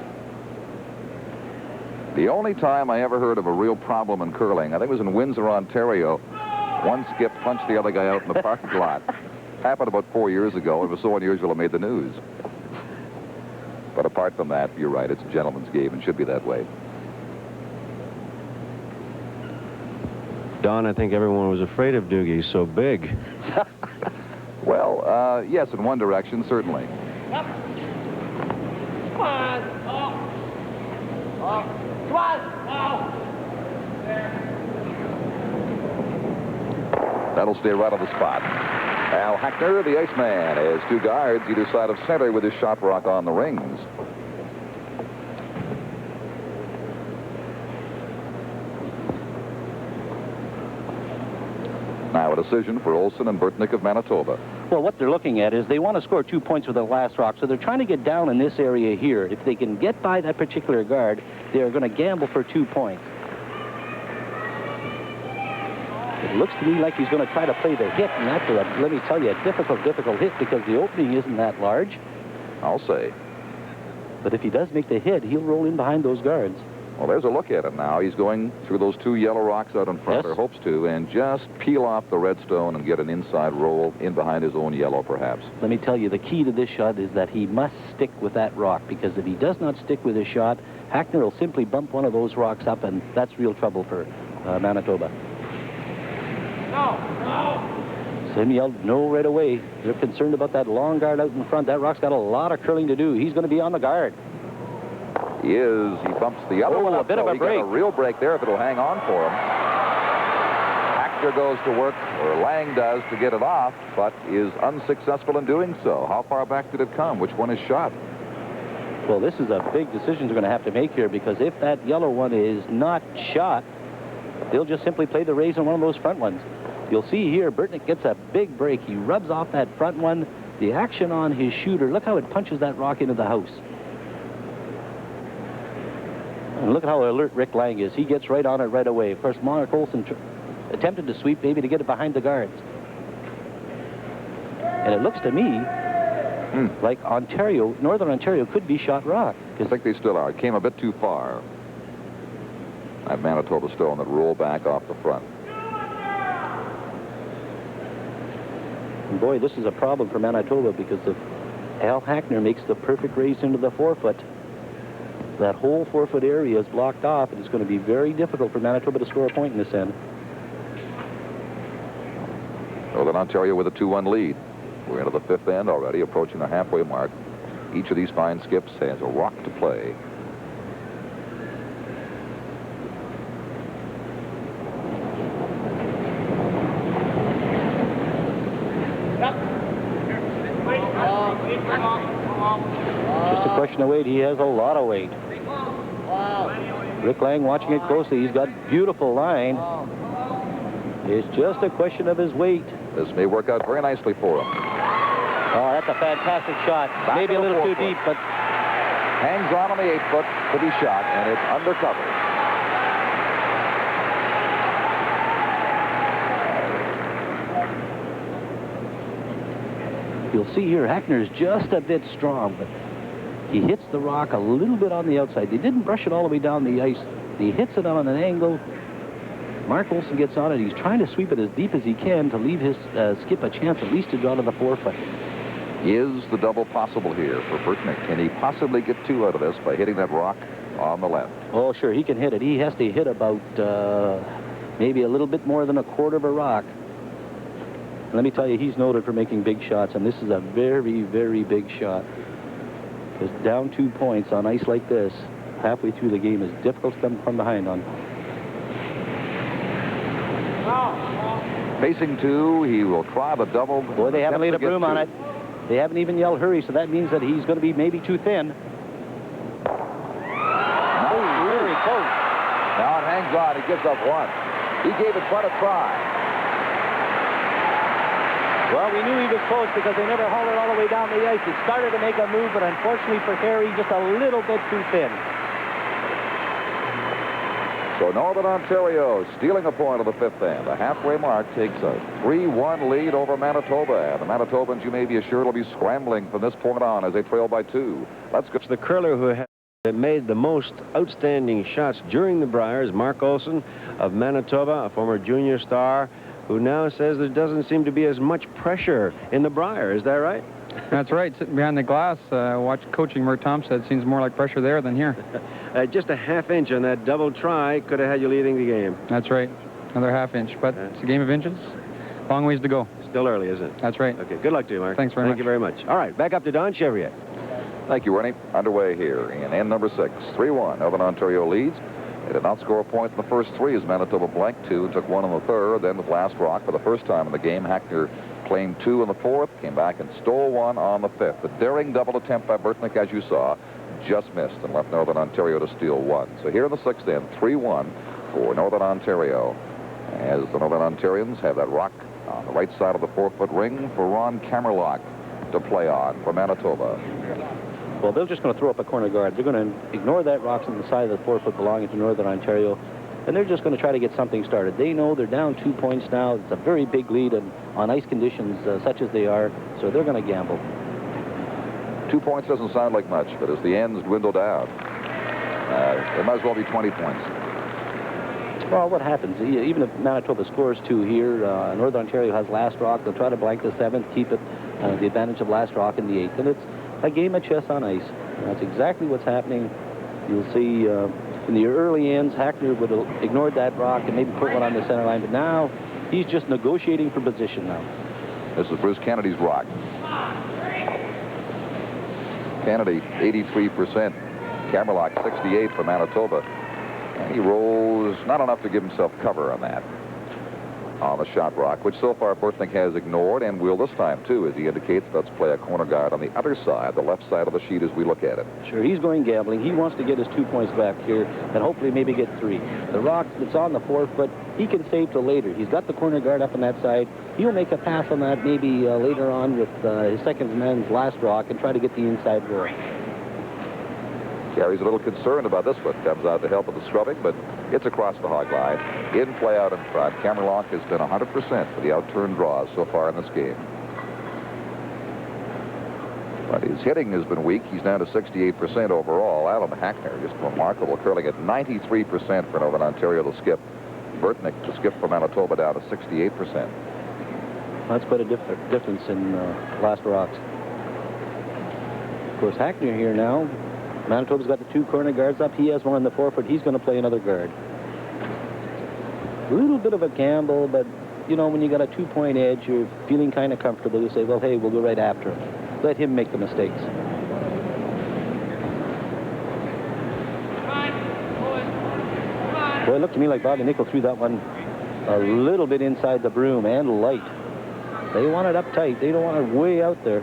The only time I ever heard of a real problem in curling, I think it was in Windsor, Ontario. One skip punched the other guy out in the parking lot. Happened about 4 years ago. It was so unusual it made the news. But apart from that, you're right, it's a gentleman's game and should be that way. Don, I think everyone was afraid of Doogie. He's so big. Well, yes, in one direction, certainly. Come on. Come on. That'll stay right on the spot. Al Hackner, the Iceman, has 2 guards either side of center with his shot rock on the rings. Now a decision for Olson and Burtnyk of Manitoba. Well, what they're looking at is they want to score 2 points with the last rock, so they're trying to get down in this area here. If they can get by that particular guard, they're going to gamble for 2 points. It looks to me like he's going to try to play the hit, and that's, let me tell you, a difficult hit because the opening isn't that large. I'll say. But if he does make the hit, he'll roll in behind those guards. Well, there's a look at it now. He's going through those 2 yellow rocks out in front, Yes. or hopes to, and just peel off the red stone and get an inside roll in behind his own yellow, perhaps. Let me tell you, the key to this shot is that he must stick with that rock, because if he does not stick with his shot, Hackner will simply bump one of those rocks up, and that's real trouble for Manitoba. Sim yelled no right away. They're concerned about that long guard out in front. That rock's got a lot of curling to do. He's going to be on the guard. He is. He bumps the other one up. A bit of a He break. got a real break there if it'll hang on for him. Hackner goes to work, or Lang does, to get it off, but is unsuccessful in doing so. How far back did it come? Which one is shot? Well, this is a big decision they're going to have to make here, because if that yellow one is not shot, they'll just simply play the raise on one of those front ones. You'll see here, Burtnyk gets a big break. He rubs off that front one. The action on his shooter, look how it punches that rock into the house. And look at how alert Rick Lang is. He gets right on it right away. Of course, Mark Olson attempted to sweep, maybe to get it behind the guards. And it looks to me like Northern Ontario could be shot rock. I think they still are. It came a bit too far. That Manitoba stone that rolled back off the front. And boy, this is a problem for Manitoba, because if Al Hackner makes the perfect raise into the 4-foot, that whole 4-foot area is blocked off, and it's going to be very difficult for Manitoba to score a point in this end. Northern Ontario with a 2-1 lead. We're into the 5th end already, approaching the halfway mark. Each of these fine skips has a rock to play. Just a question of weight. He has a lot of weight. Rick Lang watching it closely. He's got beautiful line. It's just a question of his weight. This may work out very nicely for him. Oh, that's a fantastic shot. Back Maybe a to the little too 4-foot. deep, but Hangs on the 8-foot to be shot, and it's undercover. you'll see here Hackner is just a bit strong, but he hits the rock a little bit on the outside. They didn't brush it all the way down the ice. He hits it on an angle. Mark Olson gets on it. He's trying to sweep it as deep as he can to leave his skip a chance at least to draw to the 4-foot. Is the double possible here for Burtnyk? Can he possibly get 2 out of this by hitting that rock on the left? Oh, sure, he can hit it. He has to hit about maybe a little bit more than a quarter of a rock. Let me tell you, he's noted for making big shots, and this is a very, very big shot. Because down 2 points on ice like this, halfway through the game, is difficult to come from behind on. Facing 2, he will try the double. Boy, they haven't laid a broom on it. They haven't even yelled hurry, so that means that he's going to be maybe too thin. Oh, very close. Now it hangs on. He gives up 1. He gave it quite a try. Well, we knew he was close because they never hauled it all the way down the ice. It started to make a move, but unfortunately for Kerry, just a little bit too thin. So Northern Ontario stealing a point of the 5th end. The halfway mark takes a 3-1 lead over Manitoba. And the Manitobans, you may be assured, will be scrambling from this point on as they trail by 2. Let's go. The curler who had made the most outstanding shots during the Brier is Mark Olson of Manitoba, a former junior star, who now says there doesn't seem to be as much pressure in the Brier. Is that right? That's right. Sitting behind the glass, watch coaching Mert Thompson. It seems more like pressure there than here. Just a half inch on that double try could have had you leading the game. That's right. Another half inch. But it's a game of inches. Long ways to go. Still early, isn't it? That's right. Okay, good luck to you, Mark. Thanks very much. Thank you very much. All right, back up to Don Chevrier. Thank you, Ernie. Underway here in end number 6. 3-1. Northern Ontario leads. They did not score a point in the first 3 as Manitoba blanked 2, took 1 in the 3rd. Then with last rock for the first time in the game, Hackner claimed 2 in the 4th, came back and stole 1 on the 5th. The daring double attempt by Burtnyk, as you saw, just missed and left Northern Ontario to steal 1. So here in the 6th end, 3-1 for Northern Ontario, as the Northern Ontarians have that rock on the right side of the 4-foot ring for Ron Camerlock to play on for Manitoba. Well, they're just going to throw up a corner guard. They're going to ignore that rock's on the side of the 4-foot belonging to Northern Ontario, and they're just going to try to get something started. They know they're down 2 points now. It's a very big lead on ice conditions such as they are, so they're going to gamble. 2 points doesn't sound like much, but as the ends dwindle down, it might as well be 20 points. Well, what happens, even if Manitoba scores 2 here, Northern Ontario has last rock. They'll try to blank the 7th, keep it the advantage of last rock in the 8th. And it's a game of chess on ice. And that's exactly what's happening. You'll see in the early ends, Hackner would have ignored that rock and maybe put one on the center line. But now he's just negotiating for position now. This is Bruce Kennedy's rock. Kennedy, 83%. Camerlock, 68 for Manitoba. And he rolls not enough to give himself cover on that. On the shot rock, which so far Burtnyk has ignored and will this time, too, as he indicates. Let's play a corner guard on the other side, the left side of the sheet as we look at it. Sure, he's going gambling. He wants to get his 2 points back here and hopefully maybe get 3. The rock, it's on the 4th, but he can save till later. He's got the corner guard up on that side. He'll make a pass on that maybe later on with his second man's last rock and try to get the inside roll. Kerry's a little concerned about this one. Comes out to help with the scrubbing, but it's across the hog line. In play out in front. Camerlock has been 100% for the outturned draws so far in this game. But his hitting has been weak. He's down to 68% overall. Alan Hackner, just remarkable, curling at 93% for Northern Ontario to skip. Burtnyk to skip for Manitoba down to 68%. That's quite a difference in last rocks. Of course, Hackner here now. Manitoba's got the 2 corner guards up. He has one on the 4-foot. He's going to play another guard. A little bit of a gamble, but, you know, when you got a 2-point edge, you're feeling kind of comfortable. You say, well, hey, we'll go right after him. Let him make the mistakes. Boy, it looked to me like Bobby Nickel threw that one a little bit inside the broom and light. They want it up tight. They don't want it way out there.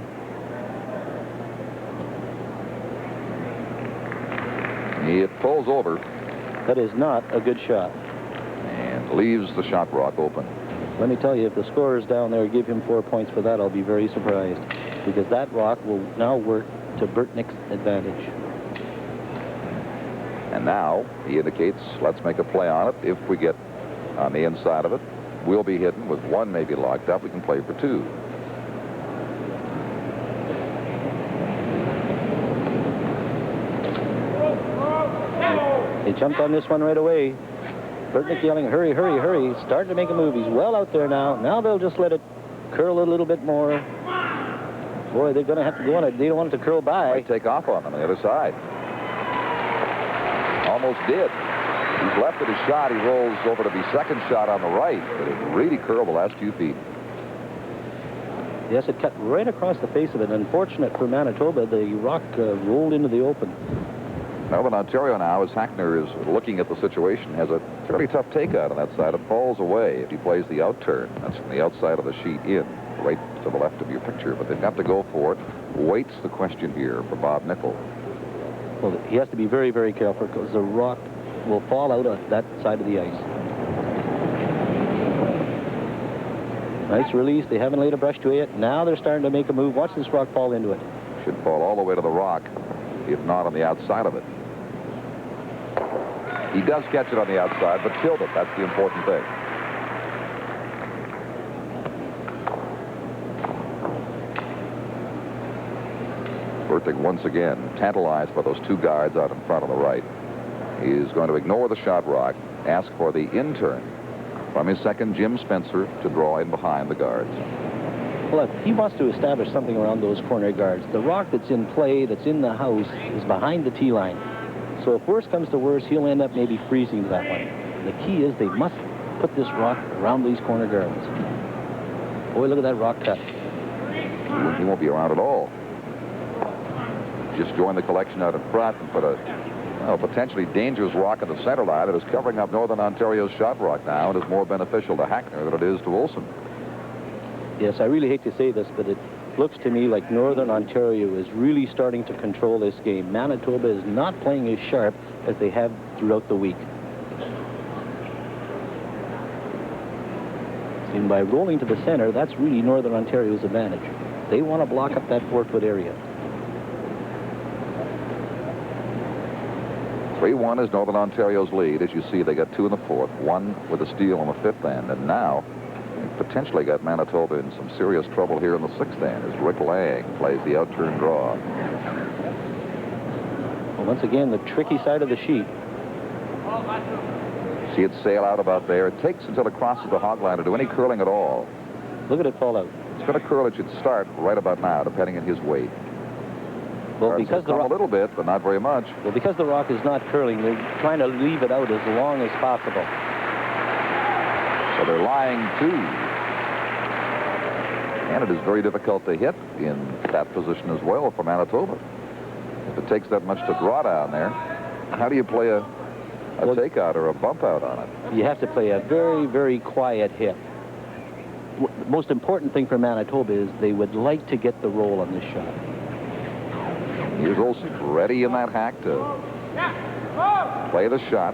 It pulls over. That is not a good shot. And leaves the shot rock open. Let me tell you, if the scorers down there give him 4 points for that, I'll be very surprised. Because that rock will now work to Burtnyk's advantage. And now, he indicates, let's make a play on it. If we get on the inside of it, we'll be hidden. With 1 maybe locked up, we can play for 2. They jumped on this one right away. Burtnyk yelling, hurry, hurry, hurry. Starting to make a move. He's well out there now. Now they'll just let it curl a little bit more. Boy, they're going to have to go on it. They don't want it to curl by. Might take off on them on the other side. Almost did. He's left at his shot. He rolls over to the second shot on the right. But it really curled the last few feet. Yes, it cut right across the face of it. Unfortunate for Manitoba, the rock rolled into the open. Northern Ontario now, as Hackner is looking at the situation, has a fairly tough takeout on that side. It falls away if he plays the outturn. That's from the outside of the sheet in, right to the left of your picture. But they've got to go for it. Wait's the question here for Bob Nickel. Well, he has to be very, very careful because the rock will fall out on that side of the ice. Nice release. They haven't laid a brush to it. Now they're starting to make a move. Watch this rock fall into it. Should fall all the way to the rock, if not on the outside of it. He does catch it on the outside, but killed it. That's the important thing. Burtnyk once again tantalized by those 2 guards out in front on the right. He is going to ignore the shot rock, ask for the in-turn from his second, Jim Spencer, to draw in behind the guards. Well, he wants to establish something around those corner guards. The rock that's in play, that's in the house, is behind the tee line. So if worse comes to worse, he'll end up maybe freezing that one. The key is they must put this rock around these corner guards. Boy, look at that rock cut. He won't be around at all. Just join the collection out in front and put a potentially dangerous rock in the center line that is covering up Northern Ontario's shot rock now and is more beneficial to Hackner than it is to Olsen. Yes, I really hate to say this, but it looks to me like Northern Ontario is really starting to control this game. Manitoba is not playing as sharp as they have throughout the week. And by rolling to the center, that's really Northern Ontario's advantage. They want to block up that 4-foot area. 3-1 is Northern Ontario's lead. As you see, they got 2 in the 4th, 1 with a steal on the 5th end, and now potentially got Manitoba in some serious trouble here in the 6th end as Rick Lang plays the outturn draw. once again, the tricky side of the sheet. See it sail out about there. It takes until it crosses the hog line to do any curling at all. Look at it fall out. It's going to curl. It should start right about now, depending on his weight. Well, because the rock, a little bit, but not very much. well, because the rock is not curling, they're trying to leave it out as long as possible. So they're lying too. And it is very difficult to hit in that position as well for Manitoba. If it takes that much to draw down there, how do you play a takeout or a bump out on it? You have to play a very, very quiet hit. The most important thing for Manitoba is they would like to get the roll on this shot. Here's Olsen ready in that hack to play the shot.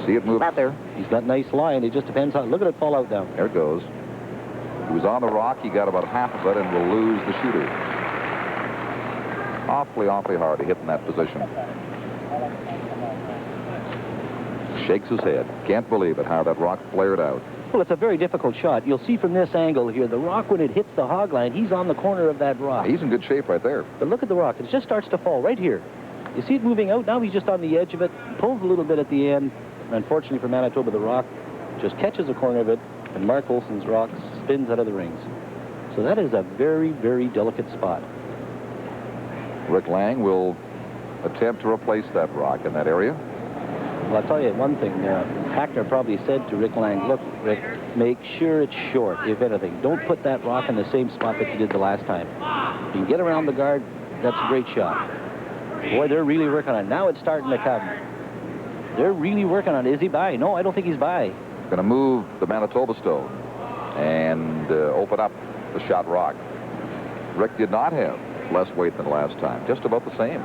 See it move out there. He's got nice line. It just depends on. Look at it fall out down. There it goes. He was on the rock. He got about half of it and will lose the shooter. Awfully, awfully hard to hit in that position. Shakes his head. Can't believe it, how that rock flared out. Well, it's a very difficult shot. You'll see from this angle here, the rock, when it hits the hog line, he's on the corner of that rock. He's in good shape right there. But look at the rock. It just starts to fall right here. You see it moving out. Now he's just on the edge of it. Pulls a little bit at the end. Unfortunately for Manitoba, the rock just catches a corner of it, and Mark Olsen's rock spins out of the rings. So that is a very, very delicate spot. Rick Lang will attempt to replace that rock in that area. Well, I'll tell you one thing. Hackner probably said to Rick Lang, look, Rick, make sure it's short, if anything. Don't put that rock in the same spot that you did the last time. If you can get around the guard, that's a great shot. Boy, they're really working on it. Now it's starting to come. They're really working on it. Is he by? No, I don't think he's by. Going to move the Manitoba stone and open up the shot rock. Rick did not have less weight than last time. Just about the same.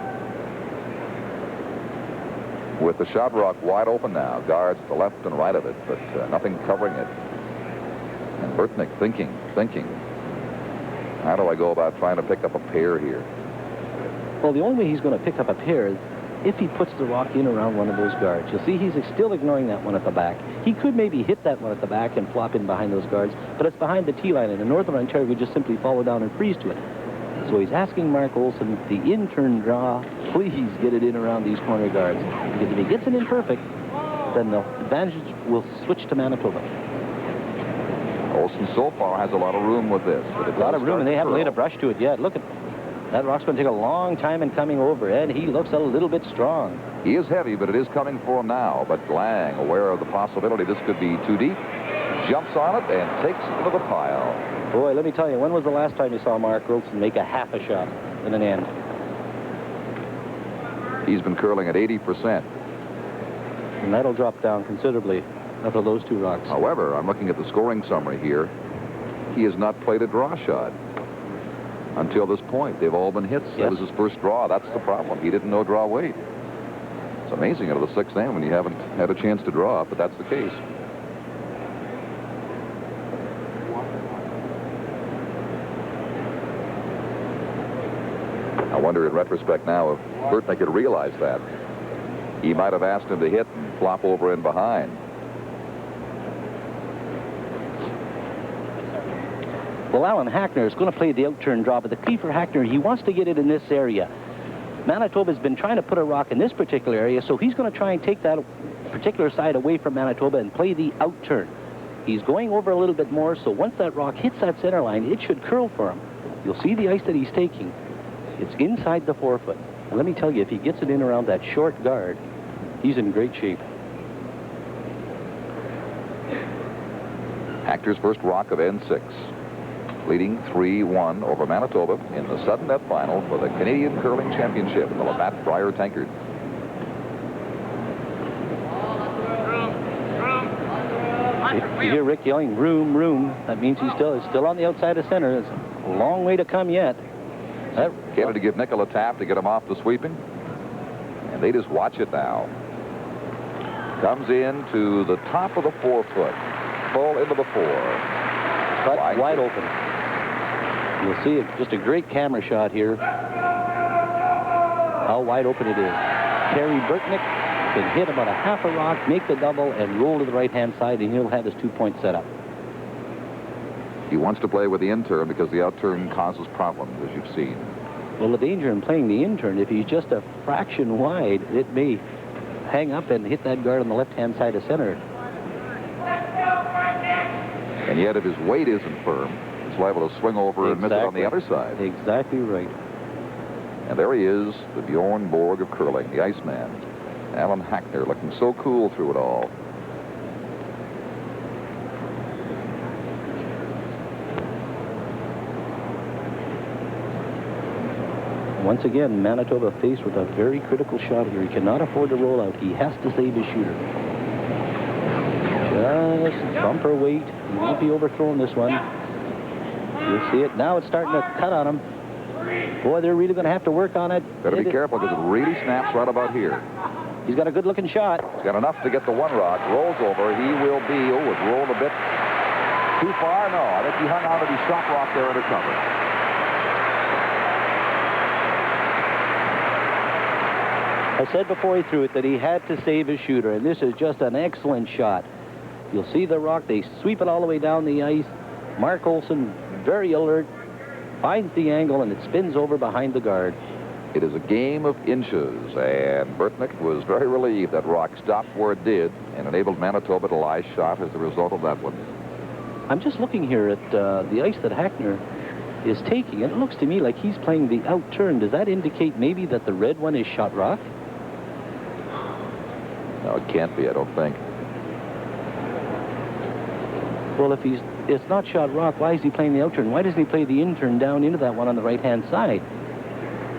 With the shot rock wide open now. Guards to the left and right of it, but nothing covering it. And Burtnyk thinking. How do I go about trying to pick up a pair here? Well, the only way he's going to pick up a pair is if he puts the rock in around one of those guards. You'll see he's still ignoring that one at the back. He could maybe hit that one at the back and flop in behind those guards, but it's behind the tee line, and in Northern Ontario, we just simply follow down and freeze to it. So he's asking Mark Olsen, the in-turn draw, please get it in around these corner guards. Because if he gets it in perfect, then the advantage will switch to Manitoba. Olsen so far has a lot of room with this. But a lot of room, and they haven't laid a brush to it yet. Look at that rock's going to take a long time in coming over, and he looks a little bit strong. He is heavy, but it is coming for him now. But Lang, aware of the possibility this could be too deep, jumps on it and takes it into the pile. Boy, let me tell you, when was the last time you saw Mark Olsen make a half a shot in an end? He's been curling at 80%. And that'll drop down considerably after those two rocks. However, I'm looking at the scoring summary here. He has not played a draw shot until this point. They've all been hits. Yes. That was his first draw. That's the problem. He didn't know draw weight. It's amazing out of the sixth inning when you haven't had a chance to draw, but that's the case. I wonder in retrospect now if Burtnyk had realized that. He might have asked him to hit and flop over in behind. Well, Alan Hackner is going to play the out-turn draw, but the key for Hackner, he wants to get it in this area. Manitoba's been trying to put a rock in this particular area, so he's going to try and take that particular side away from Manitoba and play the out-turn. He's going over a little bit more, so once that rock hits that center line, it should curl for him. You'll see the ice that he's taking. It's inside the 4 foot. And let me tell you, if he gets it in around that short guard, he's in great shape. Hackner's first rock of N6. Leading 3-1 over Manitoba in the sudden death final for the Canadian Curling Championship in the Labatt Brier Tankard. You hear Rick yelling, room, room. That means he's still on the outside of center. It's a long way to come yet. Kennedy to give Nickel a tap to get him off the sweeping. And they just watch it now. Comes in to the top of the 4 foot. Full into the 4. Cut wide open. You'll see just a great camera shot here. How wide open it is. Kerry Burtnyk can hit about a half a rock, make the double, and roll to the right-hand side, and he'll have his 2-point setup. He wants to play with the in-turn because the out-turn causes problems, as you've seen. Well, the danger in playing the intern, if he's just a fraction wide, it may hang up and hit that guard on the left-hand side of center. And yet, if his weight isn't firm, it's liable to swing over and miss it on the other side. Exactly right. And there he is, the Bjorn Borg of curling, the Iceman. Alan Hackner looking so cool through it all. Once again, Manitoba faced with a very critical shot here. He cannot afford to roll out. He has to save his shooter. Just bumper weight. He won't be overthrown this one. You'll see it. Now it's starting to cut on him. Boy, they're really going to have to work on it. Better be careful because it really snaps right about here. He's got a good-looking shot. He's got enough to get the one rock. Rolls over. He will be, it rolled a bit too far. No, I think he hung out of his shot rock there under cover. I said before he threw it that he had to save his shooter, and this is just an excellent shot. You'll see the rock. They sweep it all the way down the ice. Mark Olson, very alert, finds the angle, and it spins over behind the guard. It is a game of inches, and Burtnyk was very relieved that rock stopped where it did and enabled Manitoba to lie shot as a result of that one. I'm just looking here at the ice that Hackner is taking, and it looks to me like he's playing the out turn. Does that indicate maybe that the red one is shot rock? No, it can't be, I don't think. Well, if it's not shot rock, why is he playing the out turn? Why doesn't he play the in turn down into that one on the right-hand side?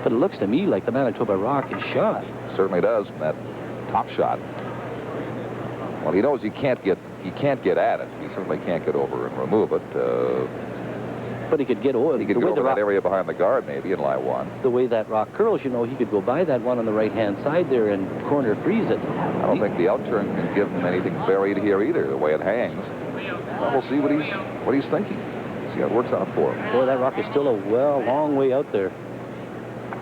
But it looks to me like the Manitoba rock is shot. Certainly does, that top shot. Well, he knows he can't get at it. He certainly can't get over and remove it. But he could get over. He could go over that area behind the guard, maybe, and lie one. The way that rock curls, you know, he could go by that one on the right-hand side there and corner freeze it. I don't think the out turn can give him anything buried here either, the way it hangs. Well, we'll see what he's thinking. See how it works out for him. Boy, that rock is still a long way out there.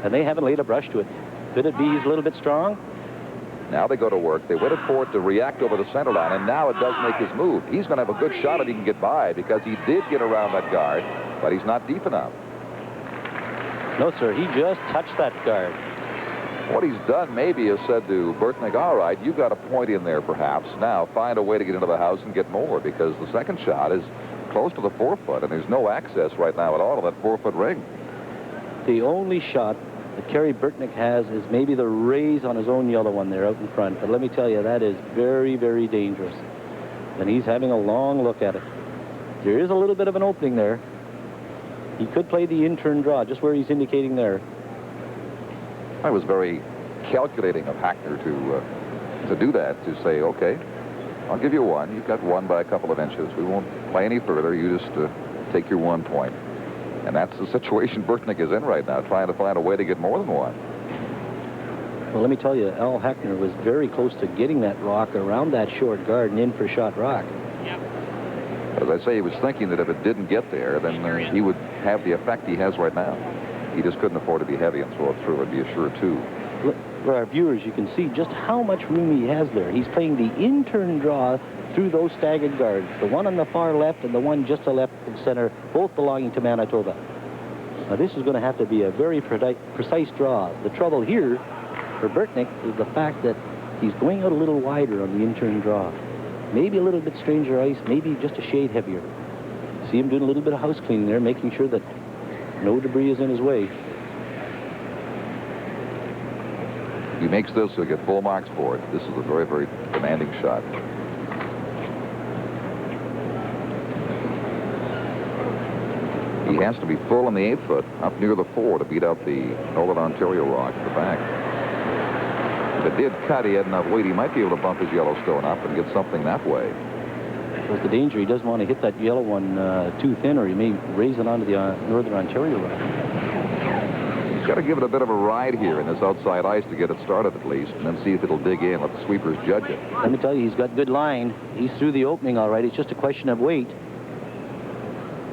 And they haven't laid a brush to it. Could it be he's a little bit strong? Now they go to work. They waited for it to react over the center line, and now it does make his move. He's going to have a good shot if he can get by, because he did get around that guard, but he's not deep enough. No, sir. He just touched that guard. What he's done maybe is said to Burtnyk, all right, you've got a point in there perhaps. Now find a way to get into the house and get more, because the second shot is close to the 4-foot, and there's no access right now at all to that 4-foot ring. The only shot that Kerry Burtnyk has is maybe the raise on his own yellow one there out in front. But let me tell you, that is very, very dangerous. And he's having a long look at it. There is a little bit of an opening there. He could play the in-turn draw, just where he's indicating there. I was very calculating of Hackner to do that, to say, okay, I'll give you one. You've got one by a couple of inches. We won't play any further. You just take your 1 point. And that's the situation Burtnyk is in right now, trying to find a way to get more than one. Well, let me tell you, Al Hackner was very close to getting that rock around that short guard and in for shot rock. As I say, he was thinking that if it didn't get there, then he would have the effect he has right now. He just couldn't afford to be heavy and throw it through. It'd be a sure two. Look, for our viewers, you can see just how much room he has there. He's playing the in-turn draw through those staggered guards. The one on the far left and the one just to left of center, both belonging to Manitoba. Now, this is going to have to be a very precise draw. The trouble here for Burtnyk is the fact that he's going out a little wider on the in-turn draw. Maybe a little bit stranger ice, maybe just a shade heavier. See him doing a little bit of house cleaning there, making sure that no debris is in his way. If he makes this, he'll get full marks for it. This is a very, very demanding shot. He has to be full in the 8-foot, up near the 4, to beat out the Northern Ontario rock at the back. If it did cut, he had enough weight, he might be able to bump his Yellowstone up and get something that way. That's the danger. He doesn't want to hit that yellow one too thin, or he may raise it onto the Northern Ontario rock. He's got to give it a bit of a ride here in this outside ice to get it started at least, and then see if it'll dig in. Let the sweepers judge it. Let me tell you, he's got good line. He's through the opening all right. It's just a question of weight.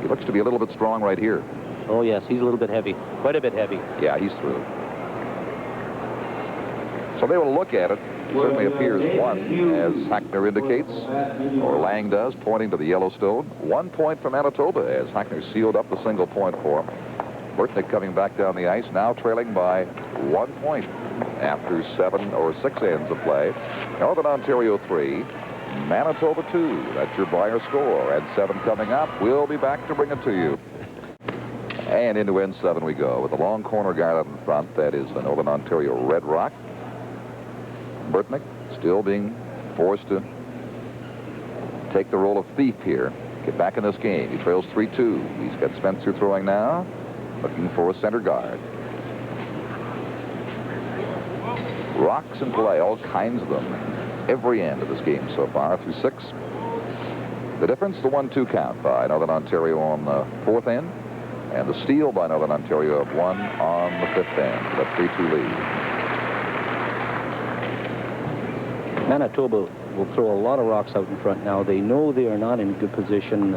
He looks to be a little bit strong right here. Oh, yes, he's a little bit heavy. Quite a bit heavy. Yeah, he's through. So they will look at it. It certainly appears one, as Hackner indicates, or Lang does, pointing to the Yellowstone. 1 point for Manitoba, as Hackner sealed up the single point for him. Burtnyk coming back down the ice, now trailing by 1 point after 7 or 6 ends of play. Northern Ontario 3, Manitoba 2. That's your Brier score. And 7 coming up. We'll be back to bring it to you. And into end 7 we go with the long corner guard out in front. That is the Northern Ontario Red Rock. Burtnyk still being forced to take the role of thief here. Get back in this game. He trails 3-2. He's got Spencer throwing now, looking for a center guard. Rocks in play, all kinds of them. Every end of this game so far through 6. The difference, the 1-2 count by Northern Ontario on the 4th end, and the steal by Northern Ontario of 1 on the 5th end. The 3-2 lead. Manitoba will throw a lot of rocks out in front now. They know they are not in good position.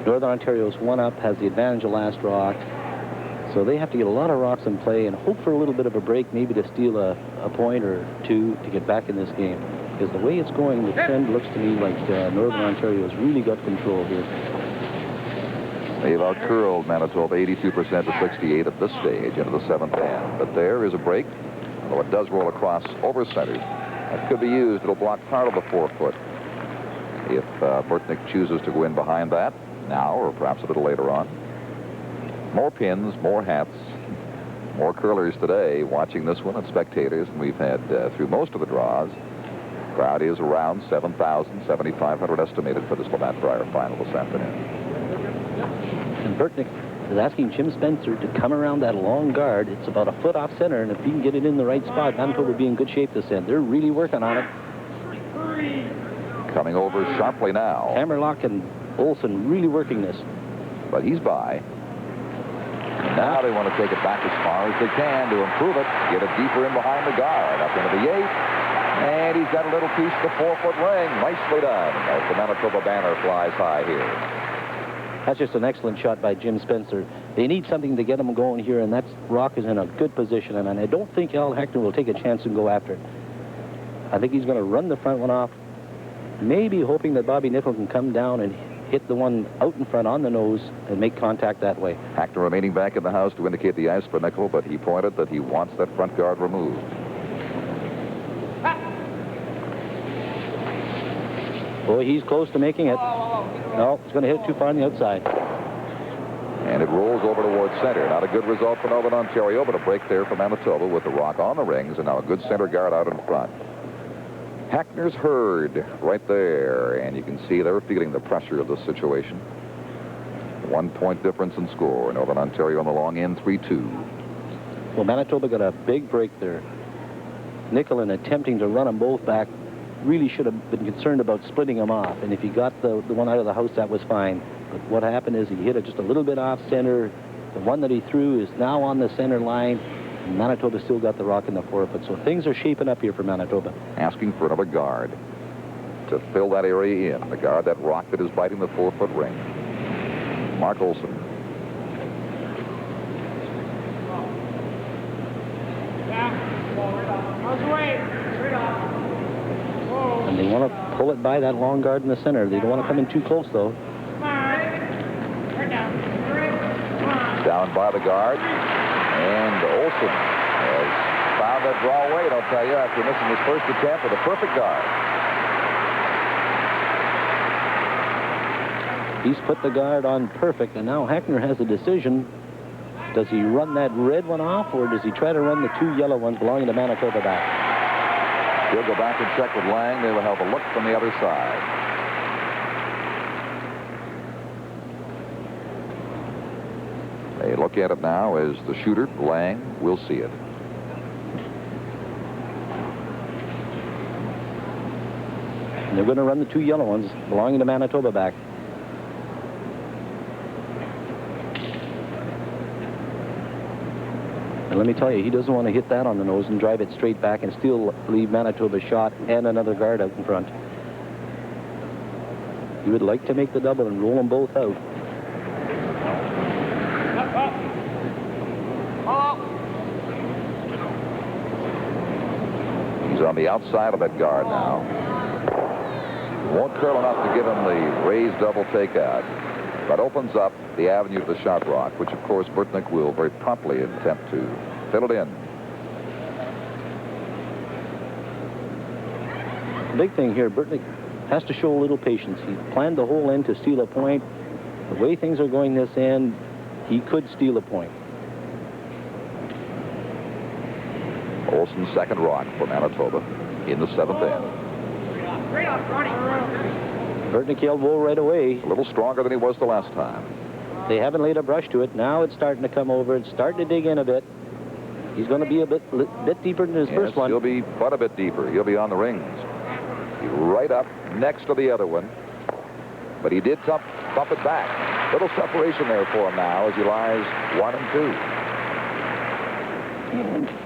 Northern Ontario's 1 up, has the advantage of last rock. So they have to get a lot of rocks in play and hope for a little bit of a break, maybe to steal a point or 2 to get back in this game. Because the way it's going, the trend looks to me like Northern Ontario has really got control here. They've outcurled Manitoba 82% to 68 at this stage into the 7th end. But there is a break, although it does roll across over center. That could be used. It'll block part of the 4-foot. If Burtnyk chooses to go in behind that now or perhaps a little later on. More pins, more hats, more curlers today watching this one and spectators than we've had through most of the draws. Crowd is around 7,000, 7,500 estimated for this Labatt Brier final this afternoon. And Burtnyk is asking Jim Spencer to come around that long guard. It's about a foot off center, and if he can get it in the right spot, Manitoba will be in good shape this end. They're really working on it. Coming over sharply now. Hammerlock and Olsen really working this. But he's by. Now they want to take it back as far as they can to improve it. Get it deeper in behind the guard. Up into the 8. And he's got a little piece of the 4-foot ring. Nicely done. As the Manitoba banner flies high here. That's just an excellent shot by Jim Spencer. They need something to get them going here, and that rock is in a good position. And I don't think Al Hackner will take a chance and go after it. I think he's going to run the front one off, maybe hoping that Bobby Nickel can come down and hit the one out in front on the nose and make contact that way. Hackner remaining back in the house to indicate the ice for Nickel, but he pointed that he wants that front guard removed. Boy, he's close to making it. No, he's going to hit it too far on the outside. And it rolls over towards center. Not a good result for Northern Ontario, but a break there for Manitoba with the rock on the rings, and now a good center guard out in front. Hackner's heard right there, and you can see they're feeling the pressure of the situation. 1 point difference in score. Northern Ontario on the long end, 3-2. Well, Manitoba got a big break there. Nickel, in attempting to run them both back, really should have been concerned about splitting them off. And if he got the one out of the house, that was fine. But what happened is he hit it just a little bit off center. The one that he threw is now on the center line. And Manitoba still got the rock in the 4-foot. So things are shaping up here for Manitoba. Asking for another guard to fill that area in. The guard, that rock that is biting the 4-foot ring. Mark Olsen. And they want to pull it by that long guard in the center. They don't want to come in too close, though. Down by the guard. And Olsen has found that draw weight, I'll tell you, after missing his first attempt with a perfect guard. He's put the guard on perfect, and now Hackner has a decision. Does he run that red one off, or does he try to run the 2 yellow ones belonging to Manitoba back? He'll go back and check with Lang. They will have a look from the other side. They look at it now as the shooter, Lang, will see it. And they're going to run the 2 yellow ones belonging to Manitoba back. And let me tell you, he doesn't want to hit that on the nose and drive it straight back and still leave Manitoba shot and another guard out in front. He would like to make the double and roll them both out. He's on the outside of that guard now. Won't curl enough to give him the raised double takeout. That opens up the avenue to the shot rock, which, of course, Burtnyk will very promptly attempt to fill it in. The big thing here, Burtnyk has to show a little patience. He planned the whole end to steal a point. The way things are going this end, he could steal a point. Olsen's second rock for Manitoba in the 7th end. Burtnyk elbow right away. A little stronger than he was the last time. They haven't laid a brush to it. Now it's starting to come over. It's starting to dig in a bit. He's going to be a bit deeper than his first one. He'll be quite a bit deeper. He'll be on the rings. He's right up next to the other one. But he did bump it back. Little separation there for him now as he lies 1 and 2.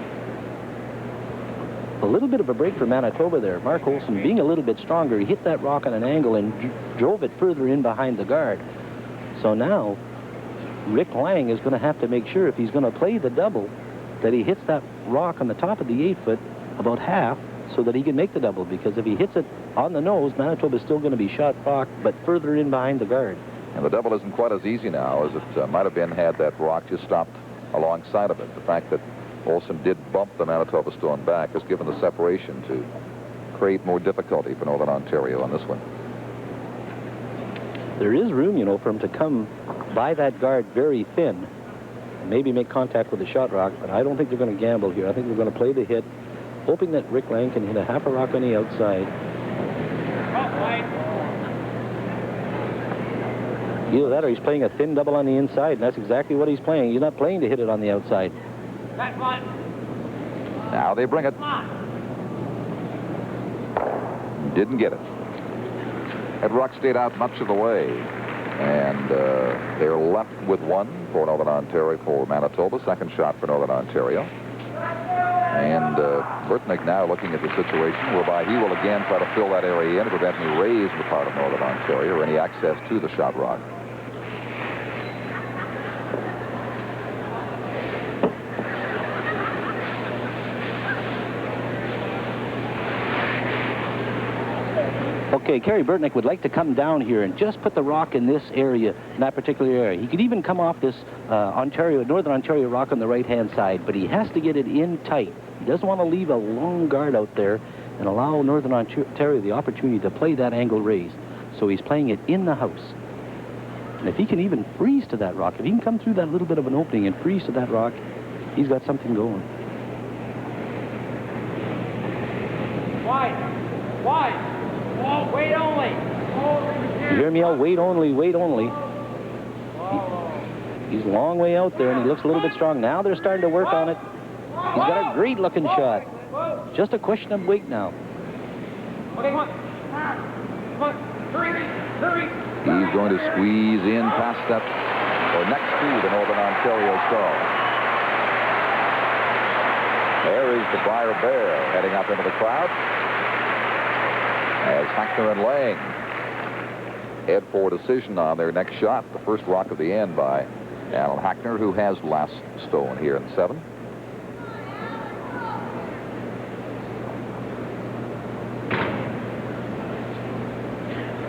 A little bit of a break for Manitoba there. Mark Olsen being a little bit stronger. He hit that rock on an angle and drove it further in behind the guard. So now Rick Lang is going to have to make sure if he's going to play the double that he hits that rock on the top of the 8-foot about half so that he can make the double, because if he hits it on the nose, Manitoba is still going to be shot rock but further in behind the guard. And the double isn't quite as easy now as it might have been had that rock just stopped alongside of it. The fact that Olsen did bump the Manitoba stone back has given the separation to create more difficulty for Northern Ontario on this one. There is room, you know, for him to come by that guard very thin and maybe make contact with the shot rock, but I don't think they're going to gamble here. I think they're going to play the hit, hoping that Rick Lang can hit a half a rock on the outside. Either that or he's playing a thin double on the inside, and that's exactly what he's playing. He's not playing to hit it on the outside. Now they bring it. Didn't get it. That rock stayed out much of the way. And they're left with 1 for Northern Ontario, for Manitoba. Second shot for Northern Ontario. And Burtnyk now looking at the situation whereby he will again try to fill that area in to prevent any raise on the part of Northern Ontario or any access to the shot rock. Okay, Kerry Burtnyk would like to come down here and just put the rock in this area, in that particular area. He could even come off this Northern Ontario rock on the right-hand side, but he has to get it in tight. He doesn't want to leave a long guard out there and allow Northern Ontario the opportunity to play that angle raise. So he's playing it in the house. And if he can even freeze to that rock, if he can come through that little bit of an opening and freeze to that rock, he's got something going. Wide. Oh, wait only. You hear me yell, wait only, wait only. He's a long way out there, and he looks a little bit strong. Now they're starting to work on it. He's got a great-looking shot. Just a question of weight now. He's going to squeeze in past that, or next to the Northern Ontario stall. There is the Brier Bear heading up into the crowd as Hackner and Lang head for a decision on their next shot. The first rock of the end by Alan Hackner, who has last stone here in 7.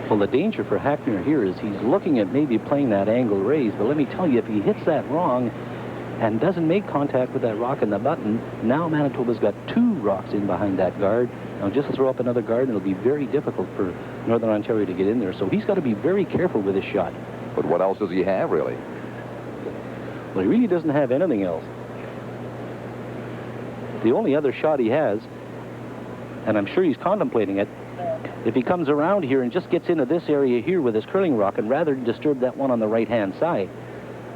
Well, the danger for Hackner here is he's looking at maybe playing that angle raise, but let me tell you, if he hits that wrong and doesn't make contact with that rock in the button, now Manitoba's got 2 rocks in behind that guard. Now just throw up another guard, and it'll be very difficult for Northern Ontario to get in there. So he's got to be very careful with his shot. But what else does he have, really? Well, he really doesn't have anything else. The only other shot he has, and I'm sure he's contemplating it, if he comes around here and just gets into this area here with his curling rock, and rather than disturb that one on the right-hand side,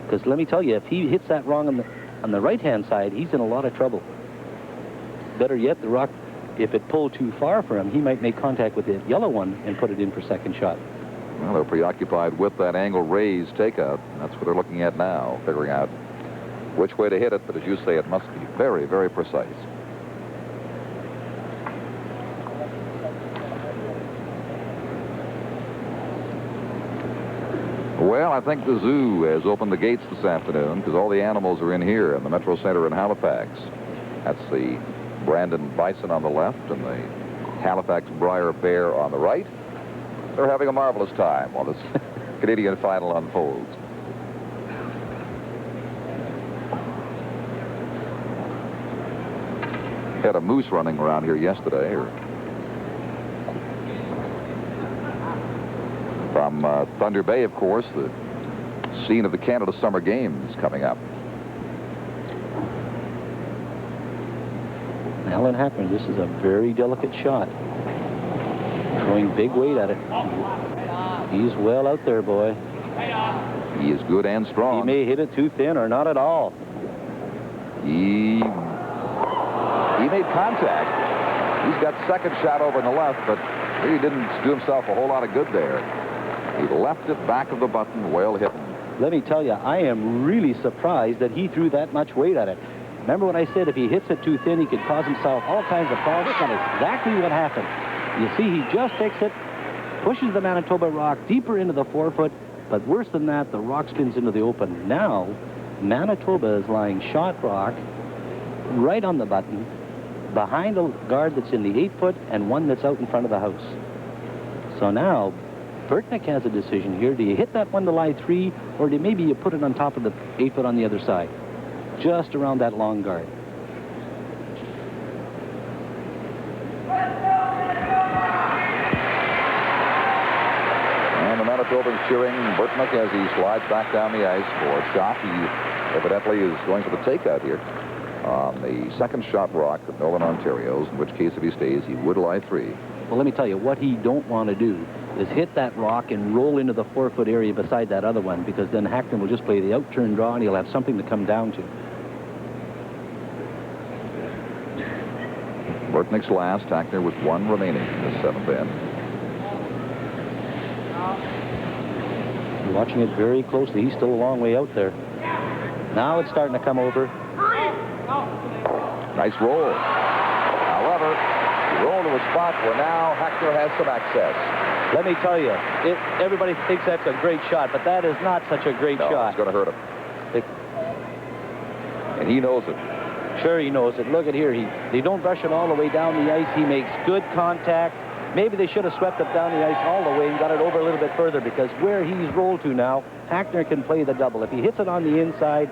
because let me tell you, if he hits that wrong on the right-hand side, he's in a lot of trouble. Better yet, the rock, if it pulled too far for him, he might make contact with the yellow one and put it in for second shot. Well, they're preoccupied with that angle raise takeout. That's what they're looking at now, figuring out which way to hit it. But as you say, it must be very, very precise. Well, I think the zoo has opened the gates this afternoon because all the animals are in here in the Metro Center in Halifax. That's the Brandon Bison on the left and the Halifax Brier Bear on the right. They're having a marvelous time while this Canadian final unfolds. Had a moose running around here yesterday. From Thunder Bay, of course, the scene of the Canada Summer Games coming up. Alan Hackner, this is a very delicate shot. Throwing big weight at it. He's well out there, boy. He is good and strong. He may hit it too thin or not at all. He made contact. He's got second shot over in the left, but really didn't do himself a whole lot of good there. He left it back of the button, well hit. Let me tell you, I am really surprised that he threw that much weight at it. Remember what I said, if he hits it too thin, he could cause himself all kinds of problems. That's exactly what happened. You see, he just takes it, pushes the Manitoba rock deeper into the 4-foot, but worse than that, the rock spins into the open. Now, Manitoba is lying shot rock right on the button, behind a guard that's in the 8-foot and one that's out in front of the house. So now, Burtnyk has a decision here. Do you hit that one to lie 3, or do maybe you put it on top of the 8-foot on the other side? Just around that long guard. And the Manitobans cheering Burtnyk as he slides back down the ice for a shot. He evidently is going for the takeout here on the second shot rock of Northern Ontario's, in which case if he stays, he would lie 3. Well, let me tell you, what he don't want to do is hit that rock and roll into the 4-foot area beside that other one, because then Hackner will just play the out-turn draw and he'll have something to come down to. Burtnyk's last. Hackner with 1 remaining in the 7th end. You're watching it very closely. He's still a long way out there. Now it's starting to come over. Nice roll. However, he rolled to a spot where now Hackner has some access. Let me tell you, everybody thinks that's a great shot, but that is not such a great shot. It's going to hurt him. And he knows it. Sure, he knows it. Look at here. They don't brush it all the way down the ice. He makes good contact. Maybe they should have swept it down the ice all the way and got it over a little bit further, because where he's rolled to now, Hackner can play the double. If he hits it on the inside,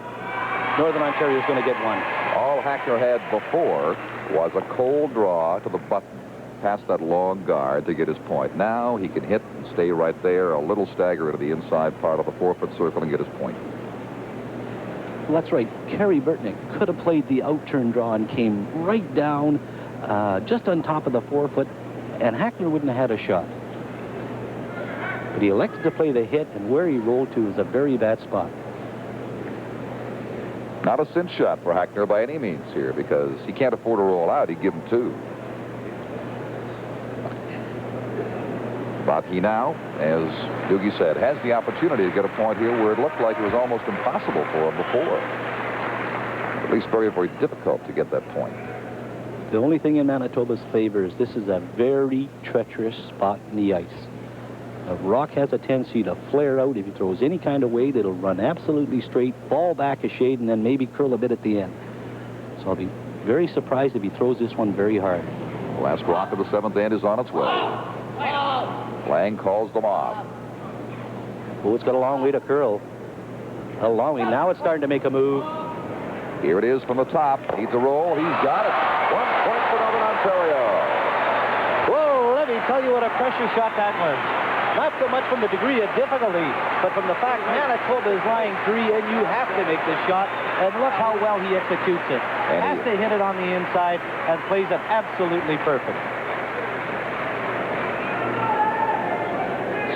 Northern Ontario is going to get one. All Hackner had before was a cold draw to the button past that long guard to get his point. Now he can hit and stay right there, a little stagger to the inside part of the 4-foot circle and get his point. Well, that's right. Kerry Burtnyk could have played the out-turn draw and came right down just on top of the 4-foot, and Hackner wouldn't have had a shot. But he elected to play the hit, and where he rolled to is a very bad spot. Not a cinch shot for Hackner by any means here, because he can't afford to roll out. He'd give him 2. But he now, as Doogie said, has the opportunity to get a point here where it looked like it was almost impossible for him before. At least very, very difficult to get that point. The only thing in Manitoba's favor is this is a very treacherous spot in the ice. A rock has a tendency to flare out. If he throws any kind of weight, it'll run absolutely straight, fall back a shade, and then maybe curl a bit at the end. So I'll be very surprised if he throws this one very hard. The last rock of the 7th end is on its way. Lang calls them off. Oh, it's got a long way to curl. A long way. Now it's starting to make a move. Here it is from the top. Needs a roll. He's got it. 1 point for Northern Ontario. Whoa, let me tell you what a pressure shot that was. Not so much from the degree of difficulty, but from the fact Manitoba is lying 3 and you have to make this shot. And look how well he executes it. Has to hit it on the inside and plays it absolutely perfect.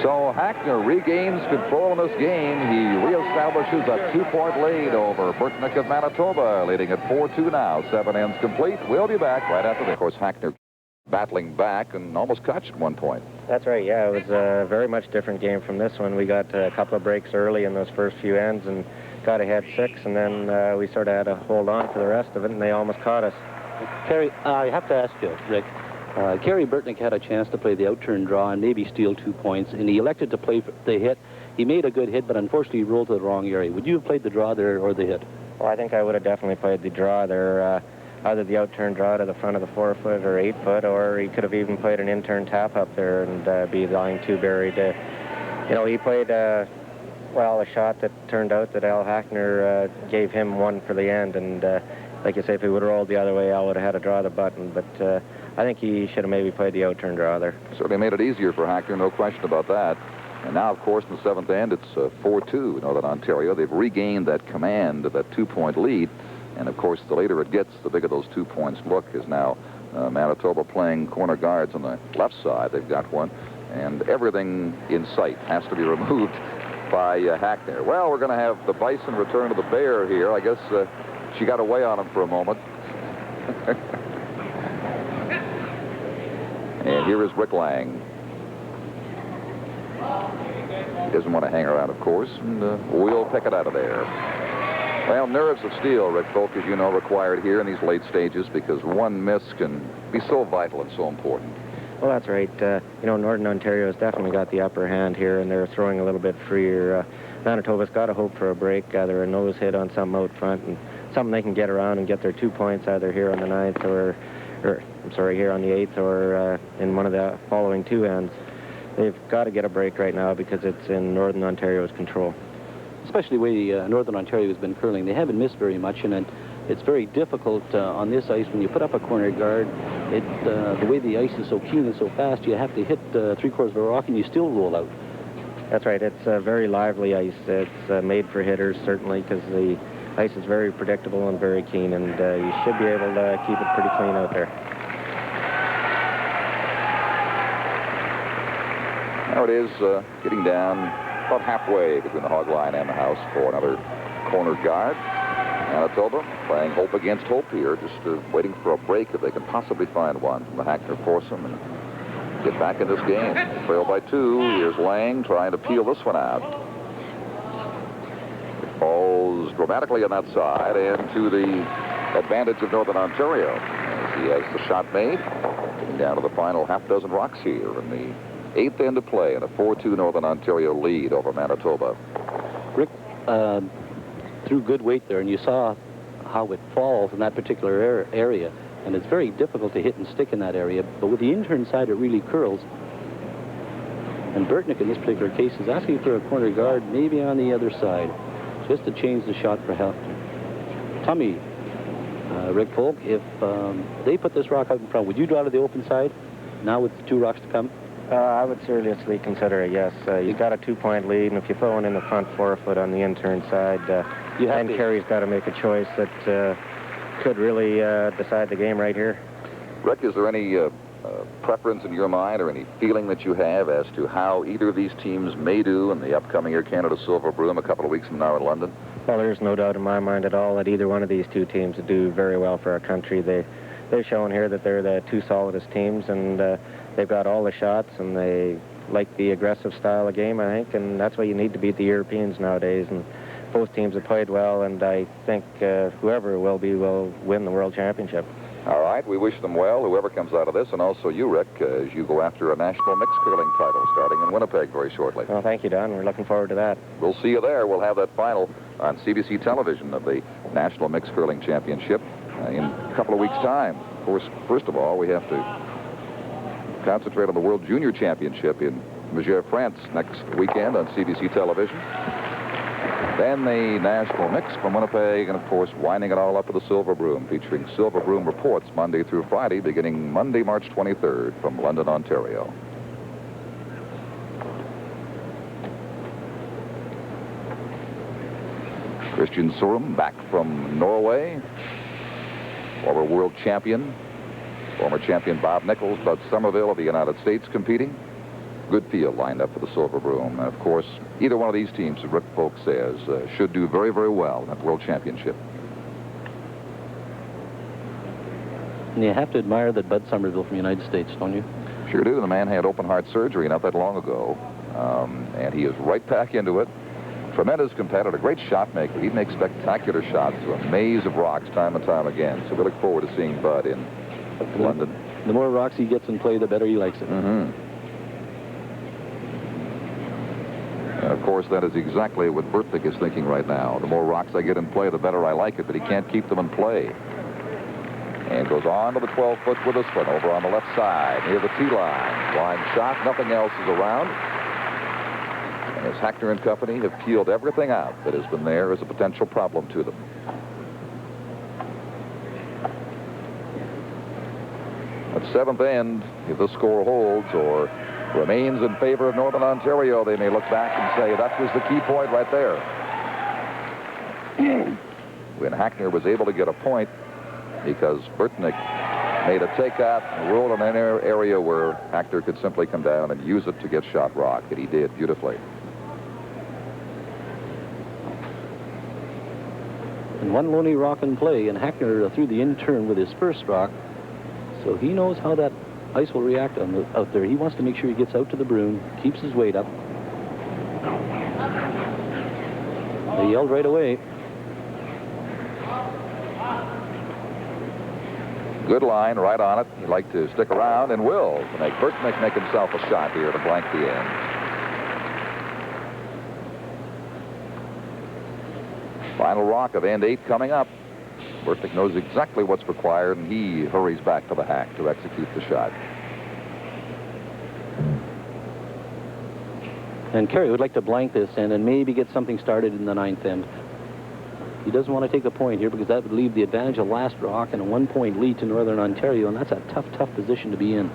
So Hackner regains control in this game. He reestablishes a 2-point lead over Burtnyk of Manitoba, leading at 4-2 now. 7 ends complete. We'll be back right after this. Of course, Hackner battling back and almost caught at one point. That's right, yeah. It was a very much different game from this one. We got a couple of breaks early in those first few ends and got ahead 6, and then we sort of had to hold on for the rest of it, and they almost caught us. Kerry, I have to ask you, Rick. Kerry Burtnyk had a chance to play the out-turn draw and maybe steal 2 points, and he elected to play the hit. He made a good hit, but unfortunately he rolled to the wrong area. Would you have played the draw there or the hit? Well, I think I would have definitely played the draw there, either the out-turn draw to the front of the 4-foot or 8-foot, or he could have even played an in-turn tap up there and be lying 2 buried. You know, he played, well, a shot that turned out that Al Hackner gave him one for the end. And like you say, if he would have rolled the other way, Al would have had to draw the button. But I think he should have maybe played the out-turn draw there. Certainly made it easier for Hackner, no question about that. And now, of course, in the seventh end, it's 4-2 Northern Ontario. They've regained that command of that 2-point lead. And, of course, the later it gets, the bigger those 2 points look, is now Manitoba playing corner guards on the left side. They've got one. And everything in sight has to be removed by Hackner. Well, we're going to have the Bison return to the Bear here. I guess she got away on him for a moment. And here is Rick Lang. He doesn't want to hang around, of course, and we'll pick it out of there. Well, nerves of steel, Rick Folk, as you know, required here in these late stages, because one miss can be so vital and so important. Well, that's right. You know, Northern Ontario has definitely got the upper hand here, and they're throwing a little bit freer. Manitoba's got to hope for a break, either a nose hit on something out front, and something they can get around and get their 2 points either here on the 9th or I'm sorry, here on the 8th or in one of the following two ends. They've got to get a break right now because it's in Northern Ontario's control. Especially the way Northern Ontario has been curling. They haven't missed very much, and it's very difficult on this ice when you put up a corner guard. The way the ice is so keen and so fast, you have to hit 3/4 of a rock and you still roll out. That's right. It's a very lively ice. It's made for hitters, certainly, because the ice is very predictable and very keen, and you should be able to keep it pretty clean out there. There it is, getting down about halfway between the hog line and the house for another corner guard. Manitoba playing hope against hope here, just waiting for a break if they can possibly find one from the Hackner foursome and get back in this game. Trail by 2. Here's Lang trying to peel this one out. It falls dramatically on that side and to the advantage of Northern Ontario as he has the shot made. Getting down to the final half dozen rocks here in the 8th end of play and a 4-2 Northern Ontario lead over Manitoba. Rick threw good weight there, and you saw how it falls in that particular area, and it's very difficult to hit and stick in that area, but with the in-turn side it really curls. And Burtnyk in this particular case is asking for a corner guard maybe on the other side, just to change the shot for Hackner. Tommy, Rick Folk, if they put this rock out in front, would you draw to the open side now with the 2 rocks to come? I would seriously consider it, yes. You've got a 2-point lead, and if you throw one in the front 4-foot on the in-turn side, then Kerry's got to make a choice that could really decide the game right here. Rick, is there any preference in your mind or any feeling that you have as to how either of these teams may do in the upcoming Air Canada Silver Broom a couple of weeks from now in London? Well, there's no doubt in my mind at all that either one of these two teams would do very well for our country. They've shown here that they're the 2 solidest teams, and they've got all the shots, and they like the aggressive style of game, I think, and that's what you need to beat the Europeans nowadays. And both teams have played well, and I think whoever it will be will win the World Championship. All right, we wish them well, whoever comes out of this, and also you, Rick, as you go after a national mixed curling title starting in Winnipeg very shortly. Well, thank you, Don. We're looking forward to that. We'll see you there. We'll have that final on CBC television of the National Mixed Curling Championship in a couple of weeks' time. Of course, first of all, we have to concentrate on the World Junior Championship in Brier, France next weekend on CBC television. Then the National Mix from Winnipeg, and of course winding it all up with the Silver Broom, featuring Silver Broom reports Monday through Friday, beginning Monday, March 23rd from London, Ontario. Christian Sorum back from Norway, former world champion, former champion Bob Nichols, Bud Somerville of the United States competing. Good field lined up for the Silver Broom. And of course, either one of these teams, as Rick Folk says, should do very, very well in that World Championship. And you have to admire that Bud Somerville from the United States, don't you? Sure do. The man had open heart surgery not that long ago, and he is right back into it. Tremendous competitor, great shot maker. He makes spectacular shots to a maze of rocks time and time again. So we look forward to seeing Bud in London. The more rocks he gets in play, the better he likes it. Mm-hmm. And of course, that is exactly what Burtnyk is thinking right now. The more rocks I get in play, the better I like it, but he can't keep them in play. And goes on to the 12-foot with this one over on the left side, near the tee line. Line shot, nothing else is around. as Hackner and company have peeled everything out that has been there as a potential problem to them. At seventh end, if the score holds or remains in favor of Northern Ontario, they may look back and say that was the key point right there. When Hackner was able to get a point because Burtnyk made a takeout and rolled in an area where Hackner could simply come down and use it to get shot rock, and he did beautifully. And one lonely rock in play, and Hackner threw the in-turn with his first rock, so he knows how that ice will react out there. He wants to make sure he gets out to the broom, keeps his weight up. They yelled right away. Good line, right on it. He'd like to stick around and will to make Burtnyk make himself a shot here to blank the end. Final rock of end 8 coming up. Burtnyk knows exactly what's required, and he hurries back to the hack to execute the shot. And Kerry would like to blank this end and maybe get something started in the ninth end. He doesn't want to take a point here because that would leave the advantage of last rock and a 1-point lead to Northern Ontario, and that's a tough, tough position to be in.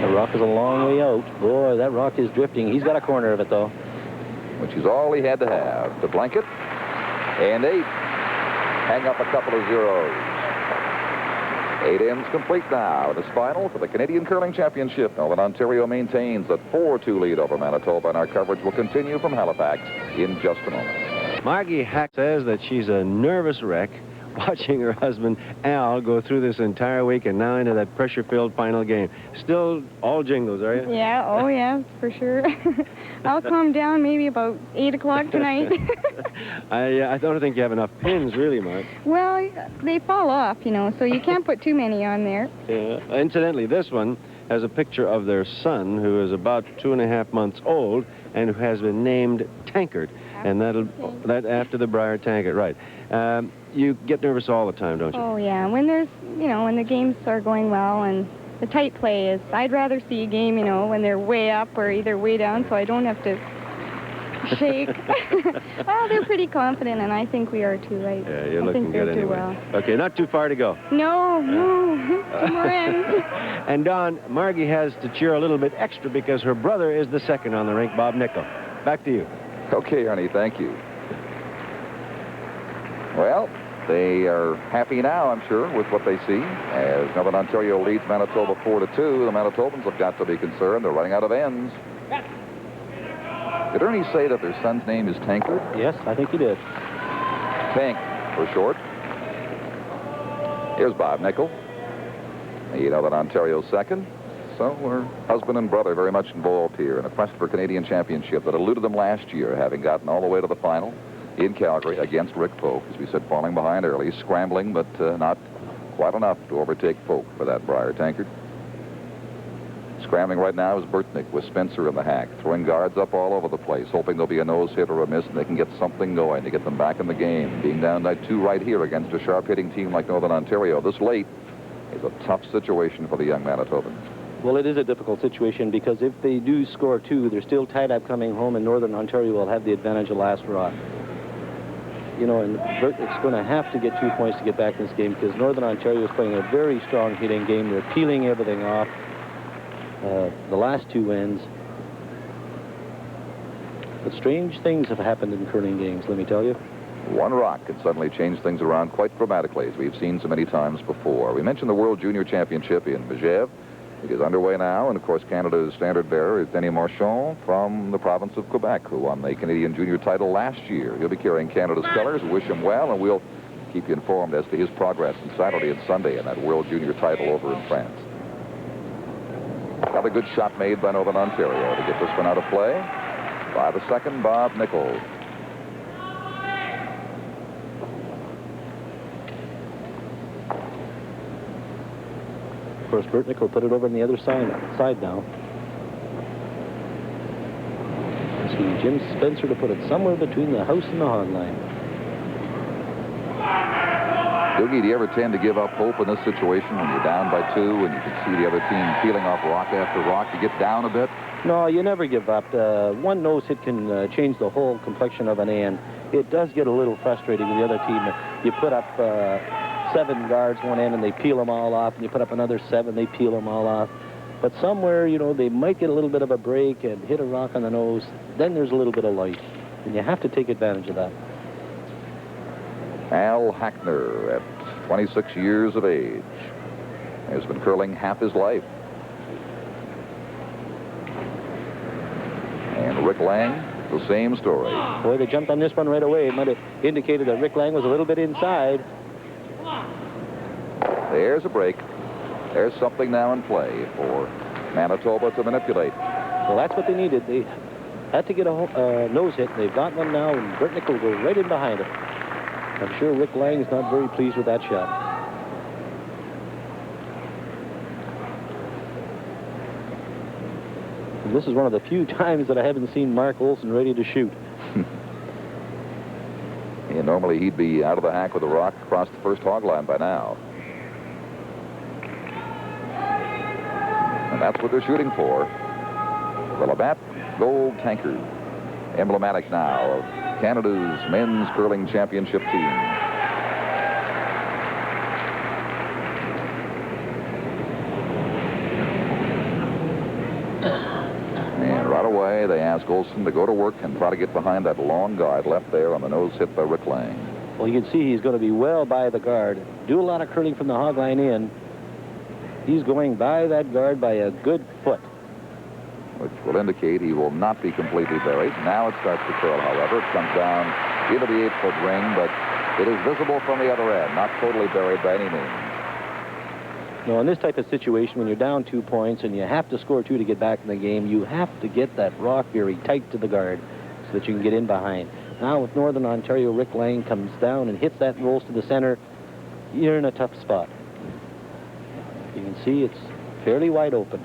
The rock is a long way out. Boy, that rock is drifting. He's got a corner of it, though. Which is all he had to have to blank it. And 8. Hang up a couple of zeros. 8 ends complete now. This final for the Canadian Curling Championship. Northern Ontario maintains a 4-2 lead over Manitoba, and our coverage will continue from Halifax in just a moment. Margie Hack says that she's a nervous wreck watching her husband Al go through this entire week and now into that pressure-filled final game. Still all jingles, are you? Yeah, oh yeah, for sure. I'll calm down maybe about 8 o'clock tonight. I don't think you have enough pins, really, Mark. Well, they fall off, you know, so you can't put too many on there. Yeah. Incidentally, this one has a picture of their son, who is about 2.5 months old and who has been named Tankard. And that after the Brier Tankard, right. You get nervous all the time, don't you? Oh, yeah. When there's, you know, when the games are going well and the tight play is, I'd rather see a game, you know, when they're way up or either way down, so I don't have to shake. Well, they're pretty confident, and I think we are too, right? Yeah, you're looking good anyway. Well. Okay, not too far to go. No, two more ends. And Don, Margie has to cheer a little bit extra because her brother is the second on the rink, Bob Nickel. Back to you. Okay, Ernie, thank you. Well, they are happy now, I'm sure, with what they see. As Northern Ontario leads Manitoba 4-2, the Manitobans have got to be concerned. They're running out of ends. Did Ernie say that their son's name is Tankard? Yes, I think he did. Tank, for short. Here's Bob Nickel. You know that Ontario's second. So we're husband and brother very much involved here in a quest for Canadian championship that eluded them last year, having gotten all the way to the final in Calgary against Rick Polk. As we said, falling behind early, scrambling, but not quite enough to overtake Polk for that Brier Tankard. Scrambling right now is Burtnyk with Spencer in the hack, throwing guards up all over the place, hoping there'll be a nose hit or a miss and they can get something going to get them back in the game. Being down by 2 right here against a sharp-hitting team like Northern Ontario this late is a tough situation for the young Manitobans. Well, it is a difficult situation because if they do score 2, they're still tied up coming home, and Northern Ontario will have the advantage of last rock. You know, and Burtnyk's going to have to get 2 points to get back in this game because Northern Ontario is playing a very strong hitting game. They're peeling everything off. The last 2 ends. But strange things have happened in curling games, let me tell you. One rock can suddenly change things around quite dramatically, as we've seen so many times before. We mentioned the World Junior Championship in Megève. It is underway now, and of course Canada's standard bearer is Denis Marchand from the province of Quebec, who won the Canadian Junior title last year. He'll be carrying Canada's colors. Wish him well, and we'll keep you informed as to his progress on Saturday and Sunday in that World Junior title over in France. Another good shot made by Northern Ontario to get this one out of play by the second, Bob Nickel. Of course, Burtnyk will put it over on the other side now. See Jim Spencer to put it somewhere between the house and the hog line. Doogie, do you ever tend to give up hope in this situation when you're down by 2 and you can see the other team peeling off rock after rock? You get down a bit? No, you never give up. One nose hit can change the whole complexion of an end. It does get a little frustrating with the other team. You put up 7 guards one end and they peel them all off, and you put up another 7, they peel them all off. But somewhere, you know, they might get a little bit of a break and hit a rock on the nose. Then there's a little bit of light, and you have to take advantage of that. Al Hackner, at 26 years of age, has been curling half his life. And Rick Lang, the same story. Boy, they jumped on this one right away. It might have indicated that Rick Lang was a little bit inside. There's a break. There's something now in play for Manitoba to manipulate. Well, that's what they needed. They had to get a nose hit. They've got one now, and Burtnyk will go right in behind it. I'm sure Rick Lang is not very pleased with that shot. And this is one of the few times that I haven't seen Mark Olson ready to shoot. Yeah, normally he'd be out of the hack with a rock across the first hog line by now. And that's what they're shooting for. The Labatt Gold Tankard, emblematic now of Canada's men's curling championship team. And right away, they ask Olson to go to work and try to get behind that long guard left there on the nose hit by Rick Lang. Well, you can see he's going to be well by the guard. Do a lot of curling from the hog line in. He's going by that guard by a good foot. Which will indicate he will not be completely buried. Now it starts to curl, however. It comes down into the 8-foot ring, but it is visible from the other end, not totally buried by any means. No, in this type of situation, when you're down 2 points and you have to score 2 to get back in the game, you have to get that rock very tight to the guard so that you can get in behind. Now with Northern Ontario, Rick Lang comes down and hits that and rolls to the center. You're in a tough spot. You can see it's fairly wide open.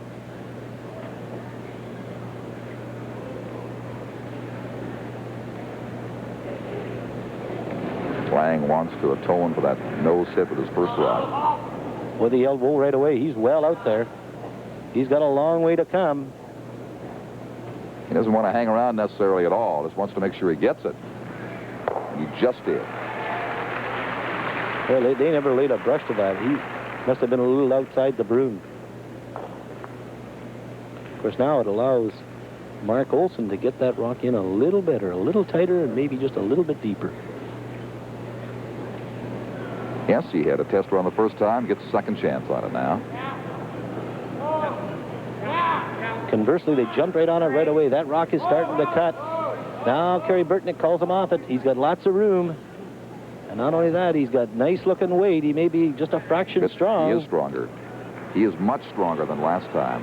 Lang wants to atone for that nose hit with his first rock. With the elbow right away, he's well out there. He's got a long way to come. He doesn't want to hang around necessarily at all. Just wants to make sure he gets it. He just did. Well, they never laid a brush to that. He must have been a little outside the broom. Of course, now it allows Mark Olson to get that rock in a little better, a little tighter, and maybe just a little bit deeper. Yes, he had a test run the first time. Gets a second chance on it now. Conversely, they jumped right on it right away. That rock is starting to cut. Now Kerry Burtnyk calls him off it. He's got lots of room. And not only that, he's got nice-looking weight. He may be just a fraction strong. He is stronger. He is much stronger than last time.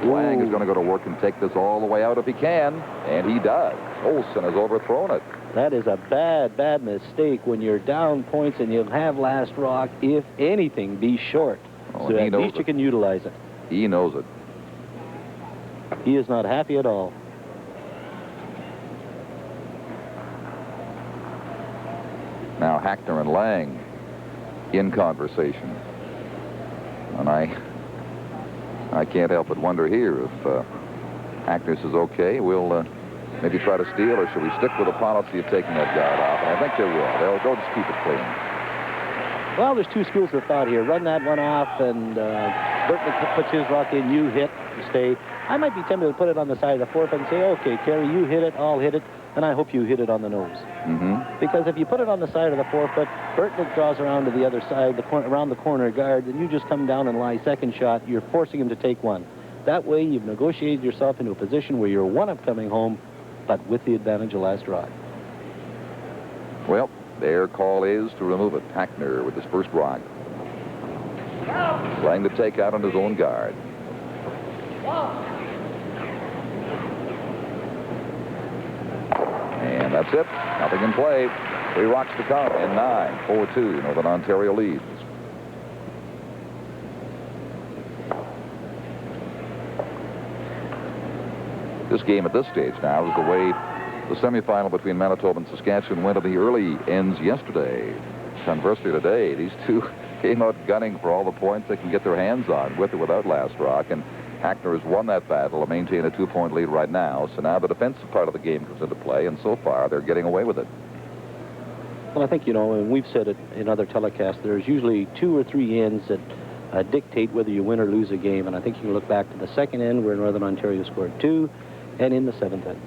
Lang is going to go to work and take this all the way out if he can. And he does. Olson has overthrown it. That is a bad, bad mistake when you're down points and you have last rock. If anything, be short. Oh, so at least you can utilize it. He knows it. He is not happy at all. Now Hackner and Lang in conversation. And I can't help but wonder here if Hackner says, okay, we'll maybe try to steal, or should we stick with the policy of taking that guard off? And I think they will. They'll just keep it clean. Well, there's two schools of thought here. Run that one off, and Burtnyk puts his rock in, you hit, you stay. I might be tempted to put it on the side of the forefoot and say, okay, Kerry, you hit it, I'll hit it, and I hope you hit it on the nose. Mm-hmm. Because if you put it on the side of the forefoot, Burtnyk draws around to the other side, around the corner guard, and you just come down and lie second shot. You're forcing him to take one. That way, you've negotiated yourself into a position where you're one up coming home, but with the advantage of last rock. Well, their call is to remove it. Hackner with his first rock. Lang to take out on his own guard. And that's it. Nothing in play. 3 rocks to come in 9. 4-2. Northern Ontario leads. This game at this stage now is the way the semifinal between Manitoba and Saskatchewan went to the early ends yesterday. conversely today, these two came out gunning for all the points they can get their hands on, with or without last rock. And Hackner has won that battle to maintain a 2-point lead right now. So now the defensive part of the game comes into play, and so far they're getting away with it. Well, I think, and we've said it in other telecasts, there's usually 2 or 3 ends that dictate whether you win or lose a game. And I think you can look back to the second end where Northern Ontario scored 2, and in the 7th end.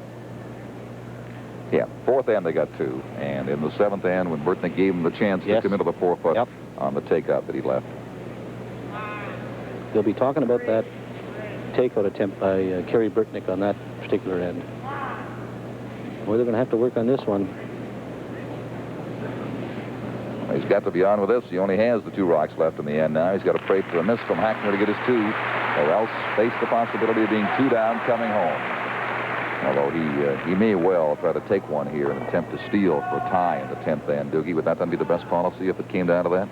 Yeah, 4th end they got 2. And in the 7th end, when Burtnyk gave him the chance to come into the 4-foot on the take-up that he left. They'll be talking about that takeout attempt by Kerry Burtnyk on that particular end. Well, they're going to have to work on this one. He's got to be on with this. He only has the 2 rocks left in the end now. He's got to pray for a miss from Hackner to get his 2, or else face the possibility of being 2 down coming home. Although he may well try to take one here and attempt to steal for a tie in the 10th end. Doogie, would that then be the best policy if it came down to that?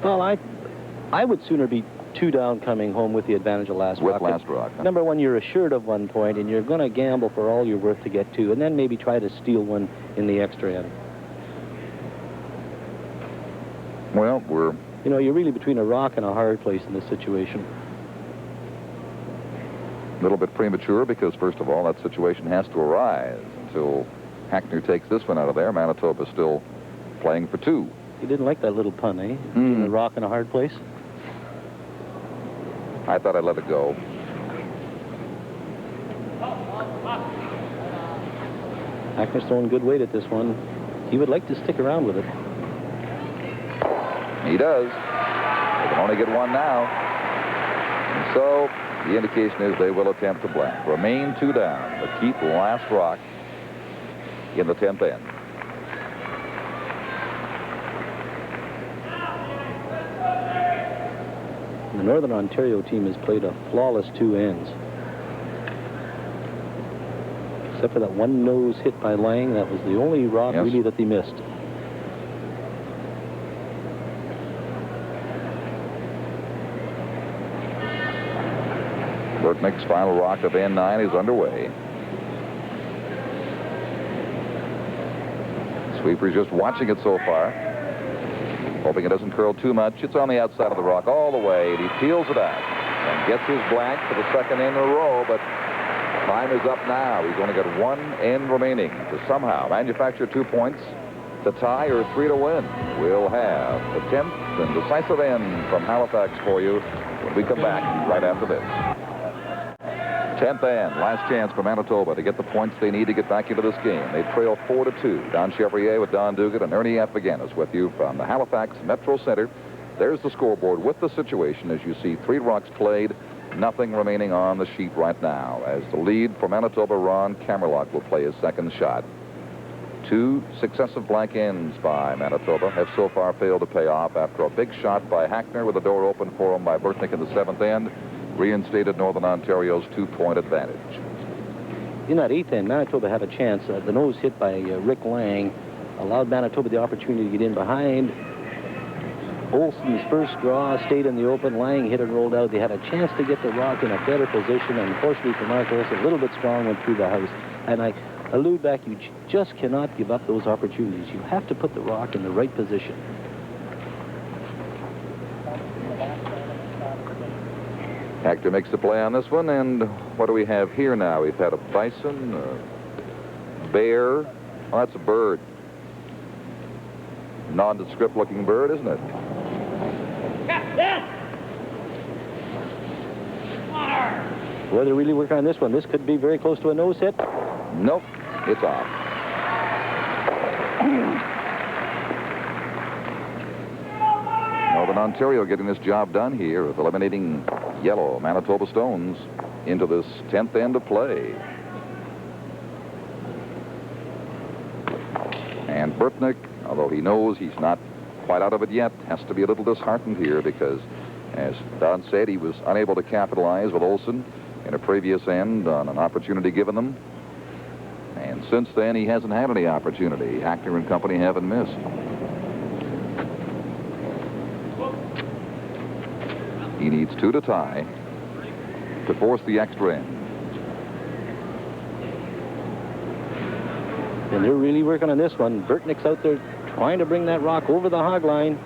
Well, I would sooner be 2 down coming home with the advantage of last rock. With last rock. Huh? Number 1, you're assured of 1 point, and you're going to gamble for all you're worth to get 2, and then maybe try to steal one in the extra end. Well, we're... you're really between a rock and a hard place in this situation. A little bit premature because, first of all, that situation has to arise until Hackner takes this one out of there. Manitoba's still playing for 2. You didn't like that little pun, eh? Between a rock and a hard place? I thought I'd let it go. Hackner's throwing good weight at this one. He would like to stick around with it. He does. They can only get 1 now. And so the indication is they will attempt to blank. Remain 2 down, but keep last rock in the 10th end. The Northern Ontario team has played a flawless 2 ends. Except for that one nose hit by Lang, that was the only rock really that they missed. Burtnyk's final rock of end 9 is underway. Sweeper's just watching it so far, hoping it doesn't curl too much. It's on the outside of the rock all the way, and he peels it out and gets his blank for the 2nd end in a row, but time is up now. He's only got 1 end remaining to somehow manufacture 2 points to tie or 3 to win. We'll have the 10th and decisive end from Halifax for you when we come back right after this. 10th end, last chance for Manitoba to get the points they need to get back into this game. They trail 4-2. Don Chevrier with Don Duguid and Ernie F. Aganis with you from the Halifax Metro Center. There's the scoreboard with the situation as you see 3 rocks played, nothing remaining on the sheet right now. As the lead for Manitoba, Ron Camerlock will play his 2nd shot. 2 successive blank ends by Manitoba have so far failed to pay off after a big shot by Hackner with the door open for him by Burtnyk in the 7th end. Reinstated Northern Ontario's 2-point advantage. In that 8th end, Manitoba had a chance. The nose hit by Rick Lang allowed Manitoba the opportunity to get in behind. Olsen's first draw stayed in the open. Lang hit and rolled out. They had a chance to get the rock in a better position, and unfortunately for Mark Olsen, a little bit strong, went through the house. And I allude back, you just cannot give up those opportunities. You have to put the rock in the right position. Hackner makes the play on this one, and what do we have here now? We've had a bison, a bear. Oh, that's a bird. Nondescript looking bird, isn't it? Well, they're really working on this one. This could be very close to a nose hit. Nope, it's off. Northern Ontario getting this job done here with eliminating yellow Manitoba Stones into this 10th end of play. And Burtnyk, although he knows he's not quite out of it yet, has to be a little disheartened here because, as Don said, he was unable to capitalize with Olsen in a previous end on an opportunity given them. And since then, he hasn't had any opportunity. Hackner and company haven't missed. He needs 2 to tie to force the extra end. And they're really working on this one. Burtnyk's out there trying to bring that rock over the hog line.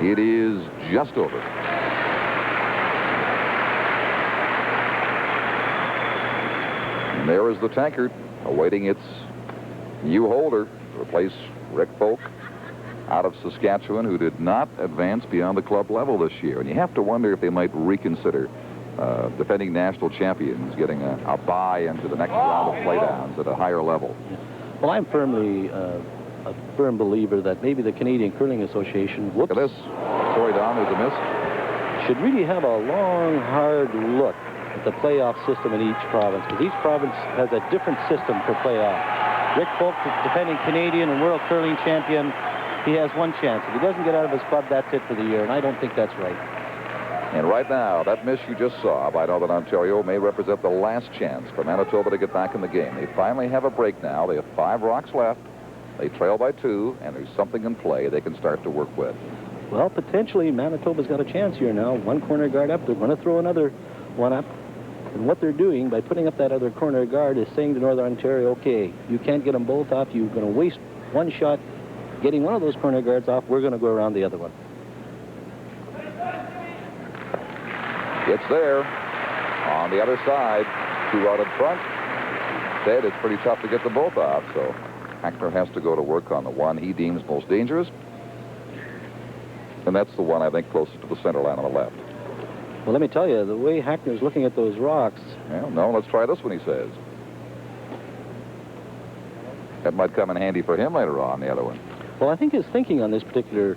It is just over. And there is the tankard awaiting its new holder to replace Rick Folk out of Saskatchewan, who did not advance beyond the club level this year. And you have to wonder if they might reconsider defending national champions getting a bye into the next round of playdowns at a higher level. Well, I'm firmly a firm believer that maybe the Canadian Curling Association, Look at this. Sorry, Don, there's a miss. should really have a long, hard look at the playoff system in each province, because each province has a different system for playoff. Rick Folk, defending Canadian and world curling champion, he has one chance. If he doesn't get out of his club, that's it for the year, and I don't think that's right. And right now, that miss you just saw by Northern Ontario may represent the last chance for Manitoba to get back in the game. They finally have a break now. They have 5 rocks left. They trail by 2, and there's something in play they can start to work with. Well, potentially, Manitoba's got a chance here now. One corner guard up. They're going to throw another one up. And what they're doing by putting up that other corner guard is saying to Northern Ontario, okay, you can't get them both off. You're going to waste one shot getting one of those corner guards off. We're going to go around the other one. It's there on the other side. 2 out in front. Instead, it's pretty tough to get them both off, so Hackner has to go to work on the one he deems most dangerous. And that's the one, I think, closest to the center line on the left. Well, let me tell you, the way Hackner's looking at those rocks... Well, no, let's try this one, he says. That might come in handy for him later on, the other one. Well, I think his thinking on this particular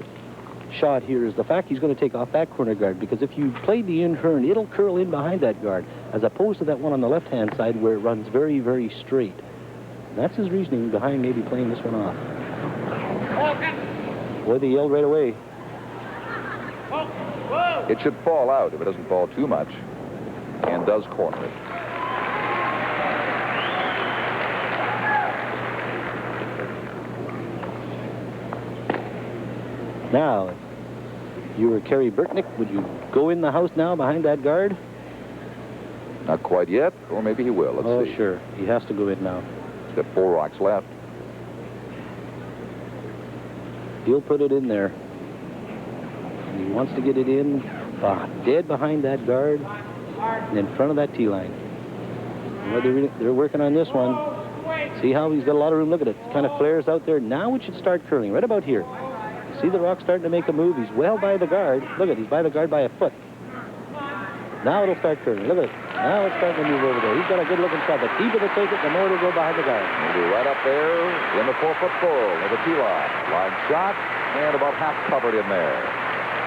shot here is the fact he's going to take off that corner guard, because if you play the in-turn, it'll curl in behind that guard, as opposed to that one on the left-hand side where it runs very, very straight. That's his reasoning behind maybe playing this one off. Boy, they yelled right away. It should fall out if it doesn't fall too much, and does corner it. Now, if you were Kerry Burtnyk, would you go in the house now behind that guard? Not quite yet, or maybe he will. Let's see. Oh, sure. He has to go in now. He's got 4 rocks left. He'll put it in there. He wants to get it in dead behind that guard and in front of that tee line. Well, they're working on this one. See how he's got a lot of room? Look at it. It kind of flares out there. Now it should start curling right about here. See the rock starting to make a move. He's well by the guard. Look at it. He's by the guard by a foot. Now it'll start curling. Look at it. Now it's starting to move over there. He's got a good-looking shot. The deeper they take it, the more it'll go behind the guard. He'll be right up there in the 4-foot full of the tee line. Line shot, and about half covered in there.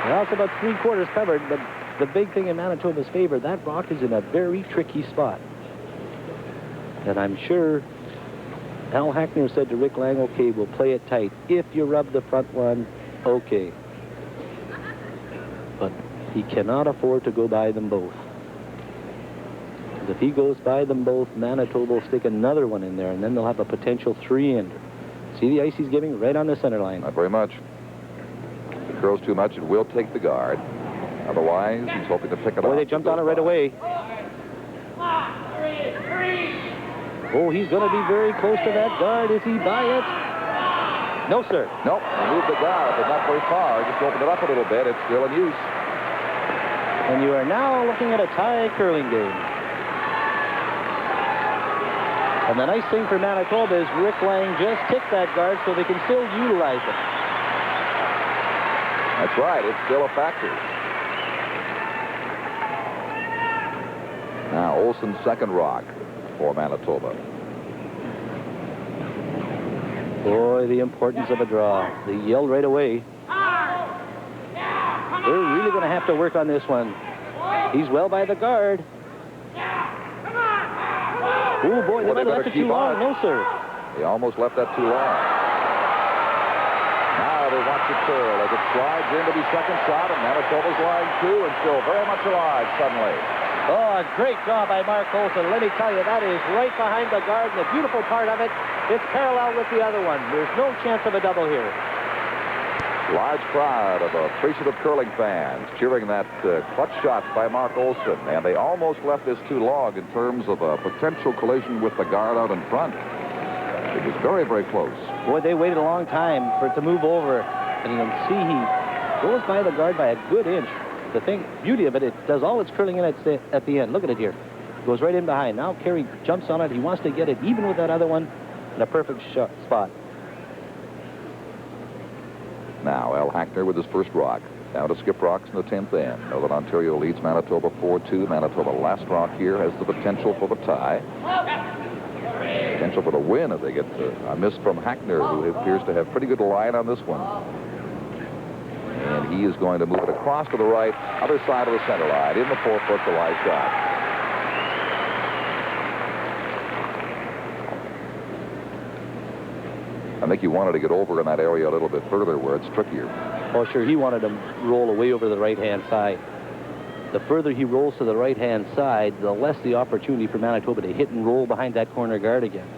Well, it's about 3/4 covered, but the big thing in Manitoba's favor, that rock is in a very tricky spot. And I'm sure Al Hackner said to Rick Lang, okay, we'll play it tight. If you rub the front one, okay. But he cannot afford to go by them both. If he goes by them both, Manitoba will stick another one in there, and then they'll have a potential 3-ender. See the ice he's giving right on the center line. Not very much. If it curls too much, it will take the guard. Otherwise, he's hoping to pick it up. Boy, they jumped on it right away. Oh, he's going to be very close to that guard. Is he by it? No, sir. Nope. He moved the guard, but not very far. Just opened it up a little bit. It's still in use. And you are now looking at a tie curling game. And the nice thing for Manitoba is Rick Lang just kicked that guard so they can still utilize it. That's right. It's still a factor. Now, Olsen's second rock for Manitoba. Boy, the importance of a draw. They yelled right away. They're really going to have to work on this one. He's well by the guard. Oh, boy, they might have left it too long. No, sir. They almost left that too long. Now they watch it curl as it slides in to be second shot, and Manitoba's line 2 and still very much alive suddenly. Oh, a great draw by Mark Olsen. Let me tell you, that is right behind the guard, and the beautiful part of it, it's parallel with the other one. There's no chance of a double here. Large crowd of appreciative curling fans cheering that clutch shot by Mark Olsen, and they almost left this too long in terms of a potential collision with the guard out in front. The It was very, very close. Boy, they waited a long time for it to move over. And you can see he goes by the guard by a good inch. The beauty of it, it does all its curling in at the end. Look at it here. Goes right in behind. Now Kerry jumps on it. He wants to get it even with that other one in a perfect spot. Now, Al Hackner with his first rock. Now to skip rocks in the 10th end. Northern Ontario leads Manitoba 4-2. Manitoba last rock here has the potential for the tie. Potential for the win if they get a miss from Hackner, who appears to have pretty good line on this one. And he is going to move it across to the right, other side of the center line, in the 4-foot to live shot. I think he wanted to get over in that area a little bit further where it's trickier. Oh, sure, he wanted to roll away over the right-hand side. The further he rolls to the right-hand side, the less the opportunity for Manitoba to hit and roll behind that corner guard again.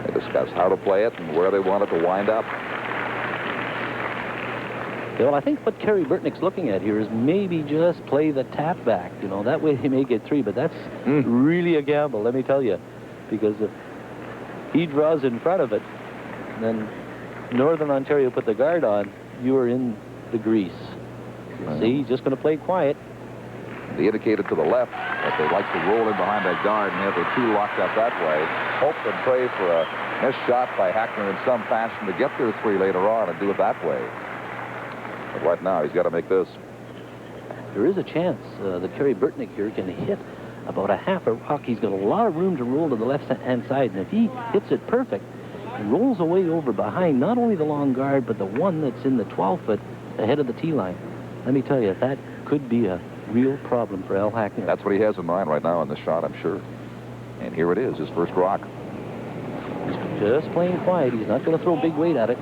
They discuss how to play it and where they want it to wind up. Yeah, well, I think what Kerry Burtnyk's looking at here is maybe just play the tap back. You know, that way he may get 3, but that's really a gamble, let me tell you. Because if he draws in front of it, then Northern Ontario put the guard on, you are in the grease. See, he's just going to play quiet. They indicated to the left that they'd like to roll in behind that guard and have the 2 locked up that way. Hope and pray for a missed shot by Hackner in some fashion to get their 3 later on and do it that way. But right now, he's got to make this. There is a chance that Kerry Burtnyk here can hit about a half a rock. He's got a lot of room to roll to the left-hand side, and if he hits it perfect, he rolls away over behind not only the long guard, but the one that's in the 12-foot ahead of the tee line. Let me tell you, that could be a real problem for Al Hackner. That's what he has in mind right now in this shot, I'm sure. And here it is, his first rock. He's just playing quiet. He's not going to throw big weight at it.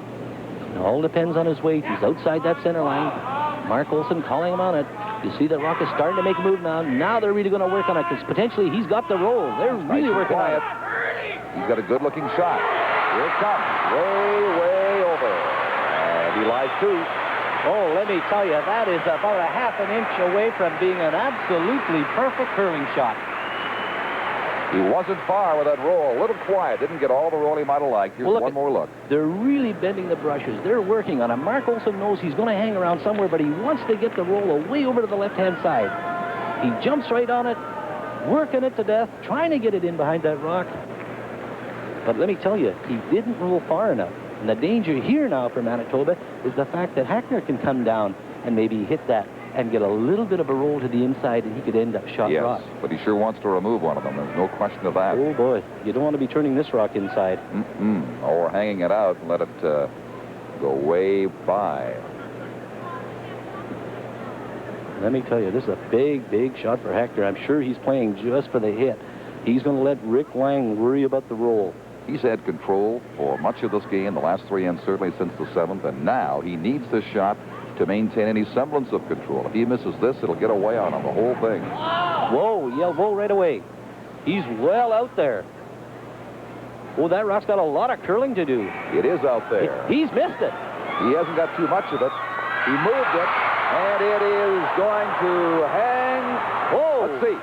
It all depends on his weight. He's outside that center line. Mark Olson calling him on it. You see that rock is starting to make a move now. Now they're really going to work on it because potentially he's got the roll. They're really working on it. He's got a good-looking shot. Here it comes. Way over. And he lies 2. Oh, let me tell you, that is about a half an inch away from being an absolutely perfect curling shot. He wasn't far with that roll. A little quiet. Didn't get all the roll he might have liked. Here's one more look. They're really bending the brushes. They're working on it. Mark Olson knows he's going to hang around somewhere, but he wants to get the roll away over to the left-hand side. He jumps right on it, working it to death, trying to get it in behind that rock. But let me tell you, he didn't roll far enough. And the danger here now for Manitoba is the fact that Hackner can come down and maybe hit that and get a little bit of a roll to the inside, and he could end up shot rock. Yes, but he sure wants to remove one of them. There's no question of that. Oh, boy. You don't want to be turning this rock inside. Or hanging it out and let it go way by. Let me tell you, this is a big, big shot for Hackner. I'm sure he's playing just for the hit. He's going to let Rick Lang worry about the roll. He's had control for much of this game, the last 3 ends, certainly since the 7th, and now he needs this shot to maintain any semblance of control. If he misses this, it'll get away on him, the whole thing. Whoa, yeah, whoa, right away. He's well out there. Oh, that rock's got a lot of curling to do. It is out there. He's missed it. He hasn't got too much of it. He moved it, and it is going to hang. Whoa. Let's see.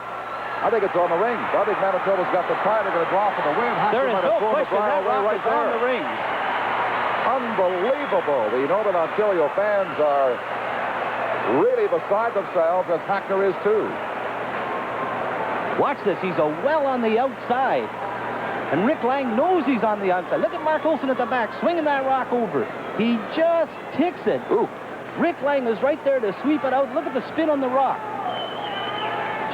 I think it's on the rings. I think Manitoba's got the tie. They're going to draw for the win. There is no question. That rock is on the rings. Unbelievable. The Northern Ontario fans are really beside themselves, as Hackner is too. Watch this. He's well on the outside. And Rick Lang knows he's on the outside. Look at Mark Olson at the back, swinging that rock over. He just ticks it. Ooh. Rick Lang is right there to sweep it out. Look at the spin on the rock.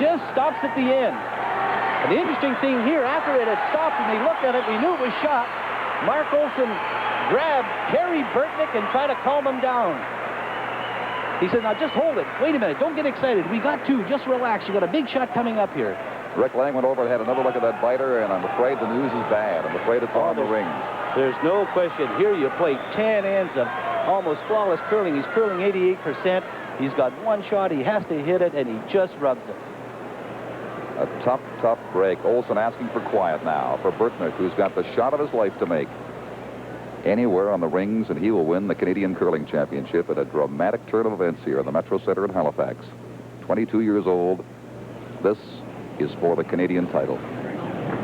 Just stops at the end. And the interesting thing here, after it had stopped and they looked at it, we knew it was shot. Mark Olson grabbed Kerry Burtnyk and tried to calm him down. He said, now just hold it. Wait a minute. Don't get excited. We got 2. Just relax. You got a big shot coming up here. Rick Lang went over and had another look at that biter, and I'm afraid the news is bad. I'm afraid it's on the rings. There's no question. Here you play 10 ends of almost flawless curling. He's curling 88%. He's got 1 shot. He has to hit it, and he just rubs it. A tough, tough break. Olson asking for quiet now for Burtnyk, who's got the shot of his life to make. Anywhere on the rings, and he will win the Canadian Curling Championship at a dramatic turn of events here in the Metro Center in Halifax. 22 years old. This is for the Canadian title.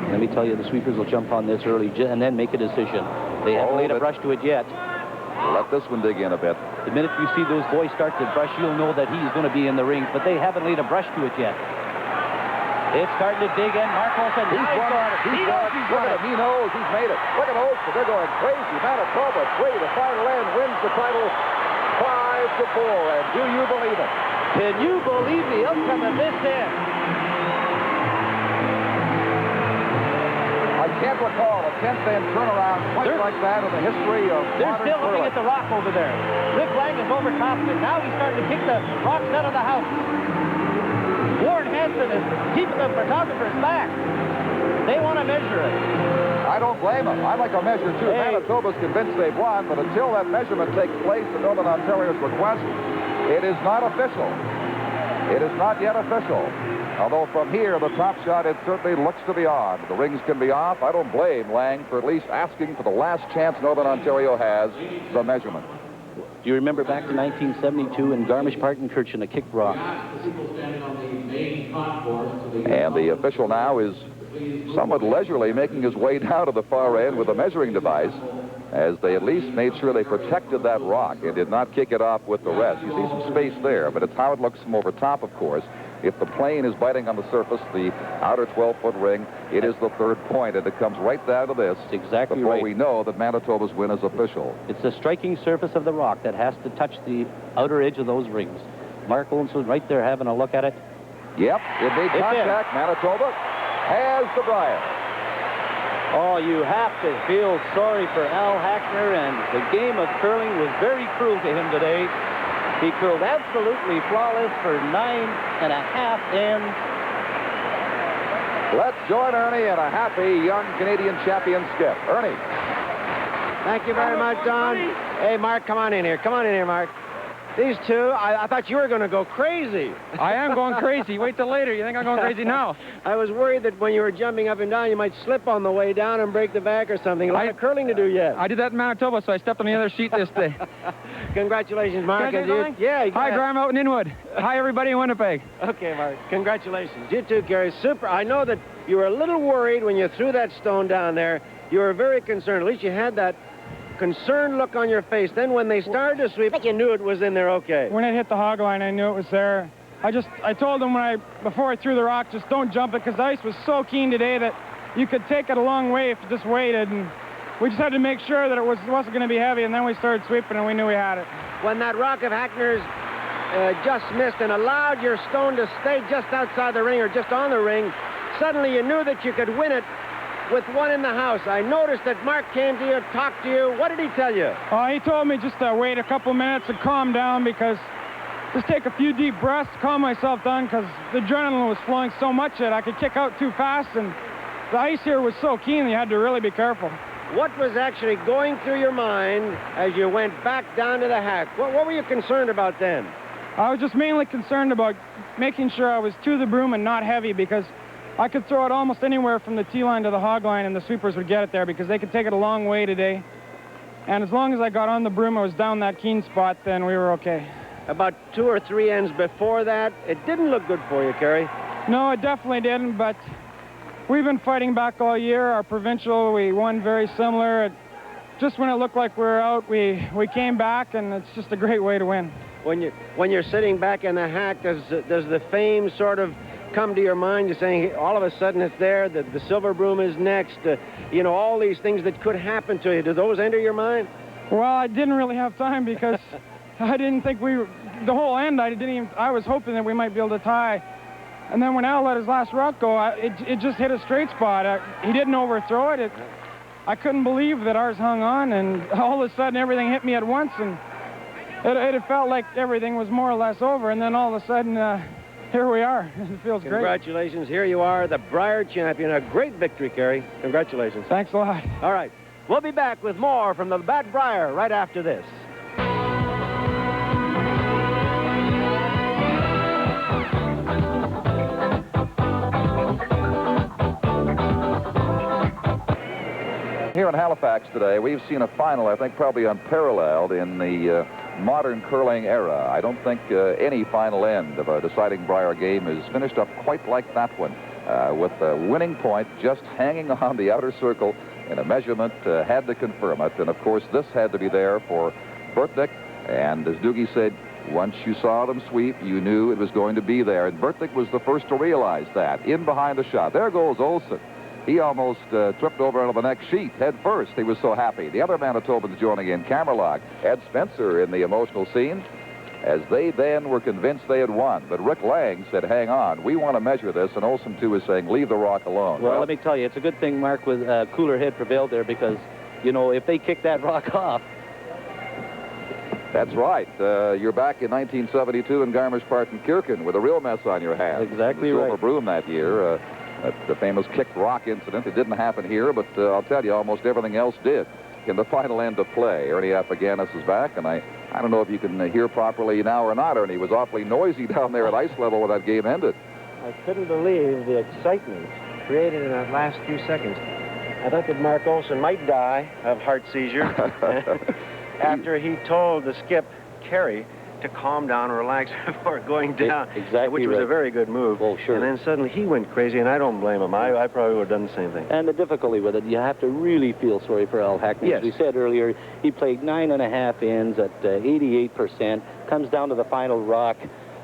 Let me tell you, the sweepers will jump on this early and then make a decision. They haven't laid a brush to it yet. Let this one dig in a bit. The minute you see those boys start to brush, you'll know that he's going to be in the ring, but they haven't laid a brush to it yet. It's starting to dig in. Mark Olsen, He's got it. He's got it. Look at him. He knows he's made it. Look at Olsen. They're going crazy. Manitoba 3. The final end wins the title 5-4. And do you believe it? Can you believe the outcome of this end? I can't recall a 10th end turnaround quite like that in the history of They're modern still looking curling. at the rock over there. Rick Lang is over top of it. Now he's starting to kick the rocks out of the house. Warren Hansen is keeping the photographers back. They want to measure it. I don't blame them. I like a measure, too. Hey. Manitoba's convinced they've won, but until that measurement takes place at Northern Ontario's request, it is not official. It is not yet official. Although from here, the top shot, it certainly looks to be on. The rings can be off. I don't blame Lang for at least asking for the last chance Northern Ontario has, the measurement. Do you remember back to 1972 in Garmisch-Partenkirchen, a kicked rock? And the official now is somewhat leisurely making his way down to the far end with a measuring device, as they at least made sure they protected that rock and did not kick it off with the rest. You see some space there, but it's how it looks from over top, of course. If the plane is biting on the surface, the outer 12-foot ring, it is the third point, and it comes right down to this. That's exactly before right. we know that Manitoba's win is official. It's the striking surface of the rock that has to touch the outer edge of those rings. Mark Olsen right there having a look at it. Yep, it made contact. Manitoba has the Brier. Oh, you have to feel sorry for Al Hackner, and the game of curling was very cruel to him today. He curled absolutely flawless for 9.5 ends. Let's join Ernie in a happy young Canadian champion skip. Ernie. Thank you very much, Don. Hey, Mark, come on in here. Come on in here, Mark. These two, I thought you were going to go crazy. I am going crazy. Wait till later. You think I'm going crazy now? I was worried that when you were jumping up and down, you might slip on the way down and break the back or something. A lot of curling to do yet. I did that in Manitoba, so I stepped on the other sheet this day. Congratulations, Mark. Can I say something? Yeah. You Hi, can. Graham out in Inwood. Hi, everybody in Winnipeg. Okay, Mark. Congratulations. You too, Kerry. Super. I know that you were a little worried when you threw that stone down there. You were very concerned. At least you had that concerned look on your face. Then when they started to sweep, you knew it was in there okay. When it hit the hog line, I knew it was there. I told them before I threw the rock, just don't jump it, because the ice was so keen today that you could take it a long way if you just waited. And we just had to make sure that it wasn't going to be heavy, and then we started sweeping, and we knew we had it. When that rock of Hackner's just missed and allowed your stone to stay just outside the ring or just on the ring, suddenly you knew that you could win it with one in the house. I noticed that Mark came to you, talked to you. What did he tell you? He told me just to wait a couple minutes and calm down, because just take a few deep breaths to calm myself down, because the adrenaline was flowing so much that I could kick out too fast, and the ice here was so keen you had to really be careful. What was actually going through your mind as you went back down to the hack? What were you concerned about then? I was just mainly concerned about making sure I was to the broom and not heavy, because I could throw it almost anywhere from the tee line to the hog line, and the sweepers would get it there, because they could take it a long way today. And as long as I got on the broom, I was down that keen spot, then we were okay. About 2 or 3 ends before that, it didn't look good for you, Kerry. No, it definitely didn't, but we've been fighting back all year. Our provincial, we won very similar. Just when it looked like we were out, we came back, and it's just a great way to win. When you're sitting back in the hack, does the fame sort of come to your mind? You're saying all of a sudden it's there, the silver broom is next, all these things that could happen to you. Do those enter your mind? Well, I didn't really have time, because I didn't think the whole end, I was hoping that we might be able to tie. And then when Al let his last rock go, it just hit a straight spot. He didn't overthrow it. I couldn't believe that ours hung on, and all of a sudden everything hit me at once, and it felt like everything was more or less over, and then all of a sudden, here we are. It feels great. Congratulations. Here you are, the Brier champion. A great victory, Kerry. Congratulations. Thanks a lot. All right. We'll be back with more from the Bat Brier right after this. Here in Halifax today, we've seen a final, I think, probably unparalleled in the modern curling era. I don't think any final end of a deciding Brier game is finished up quite like that one. with the winning point just hanging on the outer circle, and a measurement had to confirm it. And, of course, this had to be there for Burtnyk. And as Doogie said, once you saw them sweep, you knew it was going to be there. And Burtnyk was the first to realize that. In behind the shot. There goes Olsen. He almost tripped over onto the next sheet head first. He was so happy. The other Manitobans joining in, camera lock. Ed Spencer in the emotional scene, as they then were convinced they had won. But Rick Lang said, hang on, we want to measure this. And Olsen, too, is saying, leave the rock alone. Well, let me tell you, it's a good thing Mark with cooler head prevailed there, because, you know, if they kick that rock off. That's right. You're back in 1972 in Garmisch-Partenkirchen with a real mess on your hands. Exactly the right. Silver Broom that year. The famous kicked rock incident. It didn't happen here, but I'll tell you, almost everything else did. In the final end of play, Ernie Afaganis is back, and I don't know if you can hear properly now or not, Ernie. It was awfully noisy down there at ice level when that game ended. I couldn't believe the excitement created in that last few seconds. I thought that Mark Olsen might die of heart seizure after he told the skip, Kerry, to calm down and relax before going down, exactly, which was a very good move. Oh, sure. And then suddenly he went crazy, and I don't blame him. I probably would have done the same thing. And the difficulty with it, you have to really feel sorry for Al Hackner. Yes. As we said earlier, he played 9.5 ends at 88%, comes down to the final rock.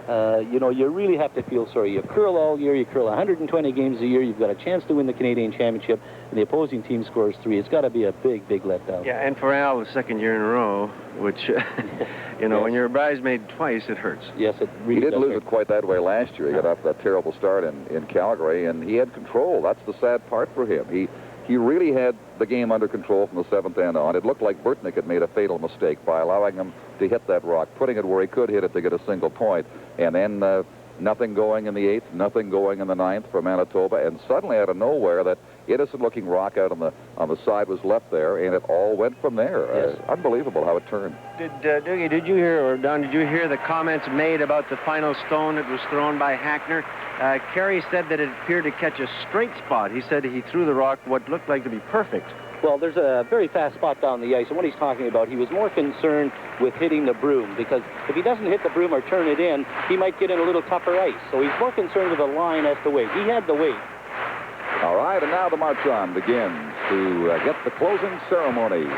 You know, you really have to feel sorry. You curl all year, you curl 120 games a year, you've got a chance to win the Canadian Championship, and the opposing team scores 3. It's got to be a big, big letdown. Yeah, and for Al, the second year in a row, which, you know, Yes. when you're a bridesmaid twice, it hurts. Yes, it really He didn't does lose hurt. it quite that way last year. He got off that terrible start in Calgary, and he had control. That's the sad part for him. He really had the game under control from the 7th end on. It looked like Burtnyk had made a fatal mistake by allowing him to hit that rock, putting it where he could hit it to get a single point. And then nothing going in the 8th, nothing going in the 9th for Manitoba. And suddenly, out of nowhere, that innocent-looking rock out on the side was left there, and it all went from there. Yes. Unbelievable how it turned. Doogie, did you hear, or Don, did you hear the comments made about the final stone that was thrown by Hackner? Kerry said that it appeared to catch a straight spot. He said he threw the rock what looked like to be perfect. Well, there's a very fast spot down the ice, and what he's talking about, he was more concerned with hitting the broom, because if he doesn't hit the broom or turn it in, he might get in a little tougher ice. So he's more concerned with the line as to weight. He had the weight. All right, and now the march-on begins to get the closing ceremonies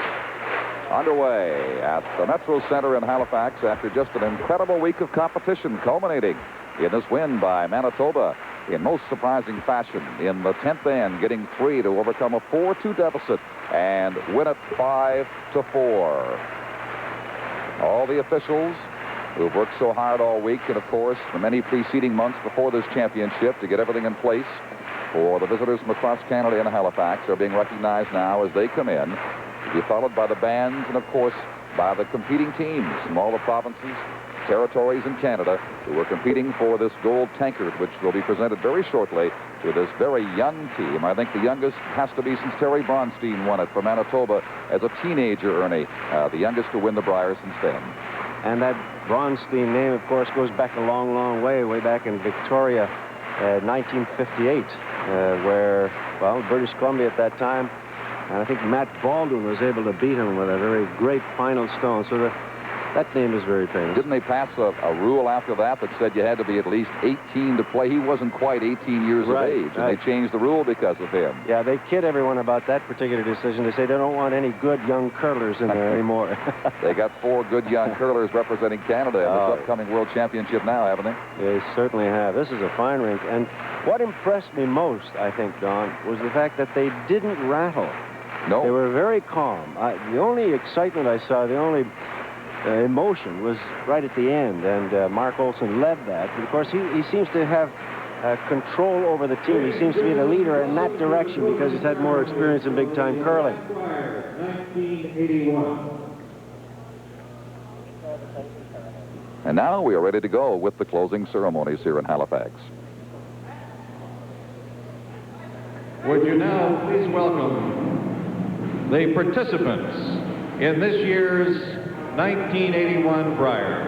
underway at the Metro Center in Halifax after just an incredible week of competition, culminating in this win by Manitoba in most surprising fashion in the 10th end, getting 3 to overcome a 4-2 deficit and win it 5-4. All the officials who've worked so hard all week, and of course the many preceding months before this championship to get everything in place for the visitors from across Canada and Halifax, are being recognized now as they come in, to be followed by the bands and of course by the competing teams from all the provinces, territories in Canada who are competing for this gold tankard, which will be presented very shortly to this very young team. I think the youngest has to be since Terry Bronstein won it for Manitoba as a teenager, Ernie, the youngest to win the Brier since then. And that Bronstein name, of course, goes back a long, long way back in Victoria, 1958, where, well, British Columbia at that time, and I think Matt Baldwin was able to beat him with a very great final stone. So that name is very famous. Didn't they pass a rule after that said you had to be at least 18 to play? He wasn't quite 18 years of age, and they changed the rule because of him. Yeah, they kid everyone about that particular decision. They say they don't want any good young curlers in there anymore. They got 4 good young curlers representing Canada in this upcoming World Championship now, haven't they? They certainly have. This is a fine rink. And what impressed me most, I think, Don, was the fact that they didn't rattle. No. They were very calm. The only excitement I saw, the only emotion was right at the end, and Mark Olsen led that. But of course, he seems to have control over the team. He seems to be the leader in that direction because he's had more experience in big-time curling. 1981. And now we are ready to go with the closing ceremonies here in Halifax. Would you now please welcome the participants in this year's 1981 Brier.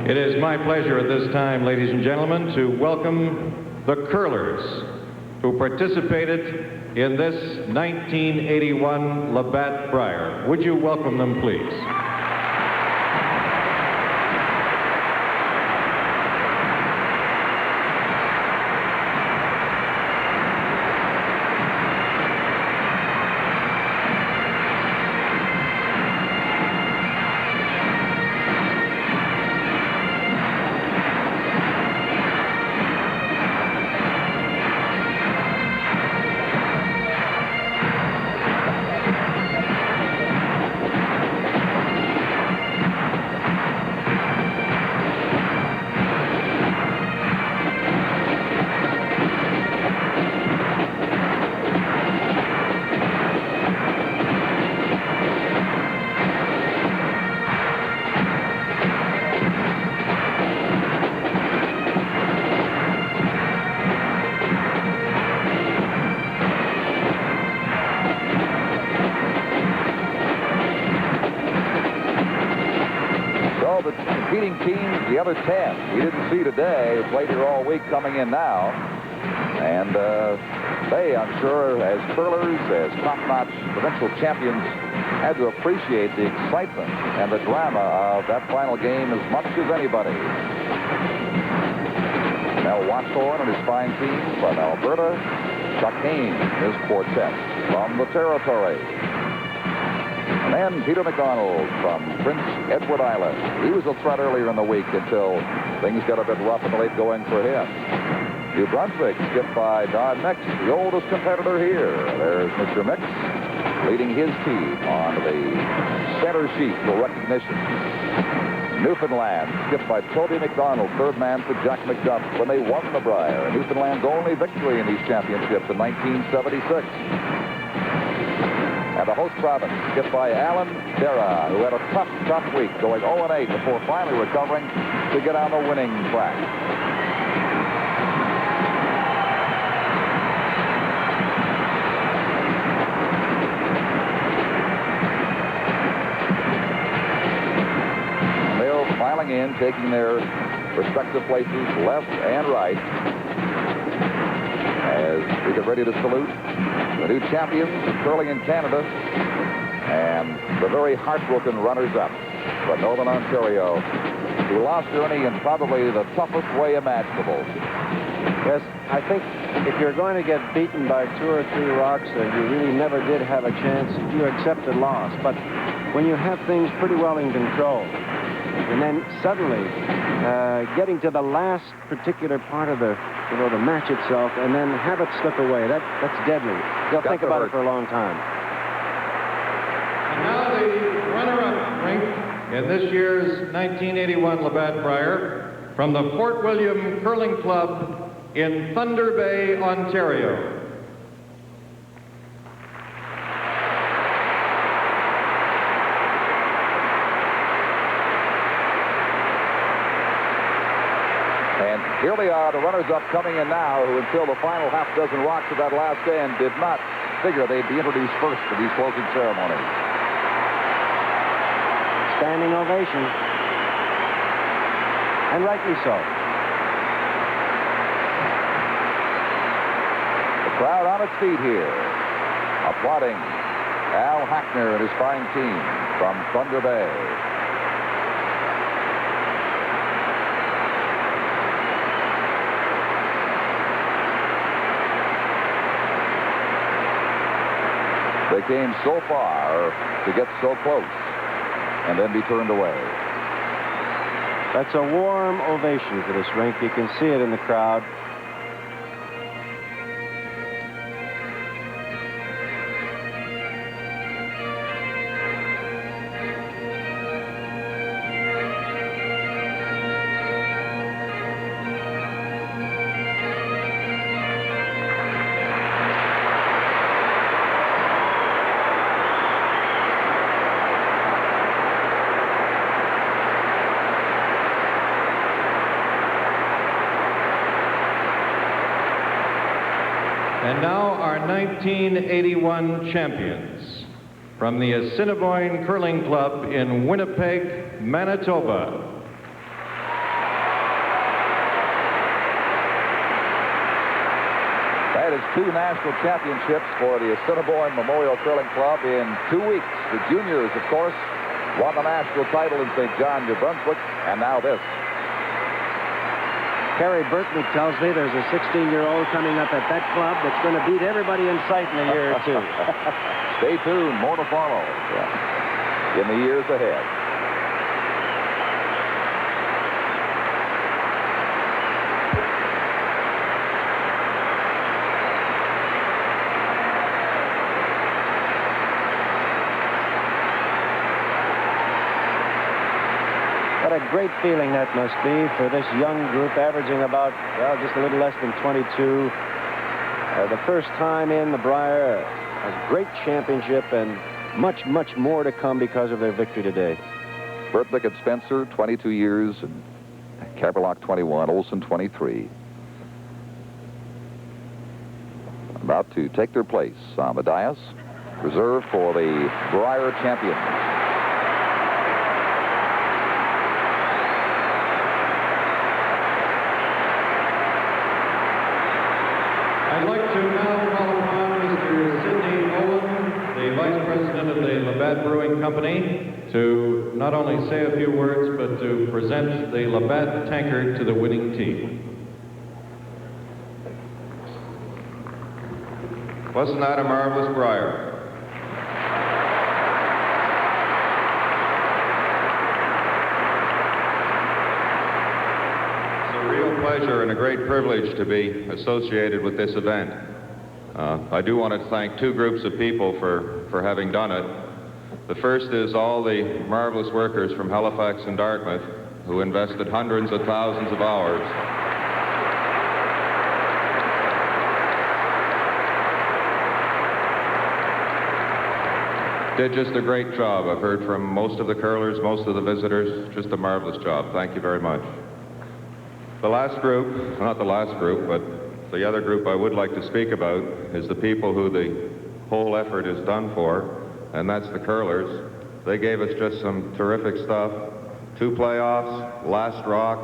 It is my pleasure at this time, ladies and gentlemen, to welcome the curlers who participated in this 1981 Labatt Brier. Would you welcome them, please? The other 10 we didn't see today, played here all week, coming in now. And they, I'm sure, as curlers, as top-notch provincial champions, had to appreciate the excitement and the drama of that final game as much as anybody. Mel Watthorn and his fine team from Alberta, Chuck Haynes, his quartet from the territory. And then Peter McDonald from Prince Edward Island. He was a threat earlier in the week until things got a bit rough in the late going for him. New Brunswick, skipped by Don Mix, the oldest competitor here. There's Mr. Mix leading his team on the center sheet for recognition. Newfoundland, skipped by Toby McDonald, third man for Jack McDuff when they won the Brier. Newfoundland's only victory in these championships in 1976. And the host province, skipped by Alan Dara, who had a tough week, going 0-8 before finally recovering to get on the winning track. And they're filing in, taking their respective places left and right as we get ready to salute the new champions of curling in Canada and the very heartbroken runners-up from Northern Ontario, who lost Ernie in probably the toughest way imaginable. Yes, I think if you're going to get beaten by 2 or 3 rocks, you really never did have a chance, you accept a loss. But when you have things pretty well in control, and then suddenly getting to the last particular part of the match itself, and then have it slip away, that's deadly. You'll think about it for a long time. And now the runner-up rink in this year's 1981 Labatt Brier from the Fort William Curling Club in Thunder Bay, Ontario. Here they are, the runners-up coming in now, who until the final half dozen rocks of that last end did not figure they'd be introduced first to these closing ceremonies. Standing ovation. And rightly so. The crowd on its feet here, applauding Al Hackner and his fine team from Thunder Bay. They came so far to get so close and then be turned away. That's a warm ovation for this rink. You can see it in the crowd. And now our 1981 champions from the Assiniboine Curling Club in Winnipeg, Manitoba. That is 2 national championships for the Assiniboine Memorial Curling Club in 2 weeks. The juniors, of course, won the national title in St. John, New Brunswick, and now this. Kerry Burtnyk tells me there's a 16-year-old coming up at that club that's going to beat everybody in sight in a year or two. Stay tuned. More to follow in the years ahead. What a great feeling that must be for this young group averaging about, well, just a little less than 22. The first time in the Brier, a great championship, and much, much more to come because of their victory today. Burtnyk and Spencer, 22 years, and Kaberlock, 21, Olsen, 23. About to take their place on the dais, reserved for the Brier champions. I'd like to now call upon Mr. Sidney Owen, the Vice President of the Labatt Brewing Company, to not only say a few words, but to present the Labatt tankard to the winning team. Wasn't that a marvelous Brier? Pleasure and a great privilege to be associated with this event. I do want to thank 2 groups of people for having done it. The first is all the marvelous workers from Halifax and Dartmouth who invested hundreds of thousands of hours. Did just a great job. I've heard from most of the curlers, most of the visitors, just a marvelous job. Thank you very much. The last group, not the last group, but the other group I would like to speak about is the people who the whole effort is done for, and that's the curlers. They gave us just some terrific stuff. 2 playoffs, last rock,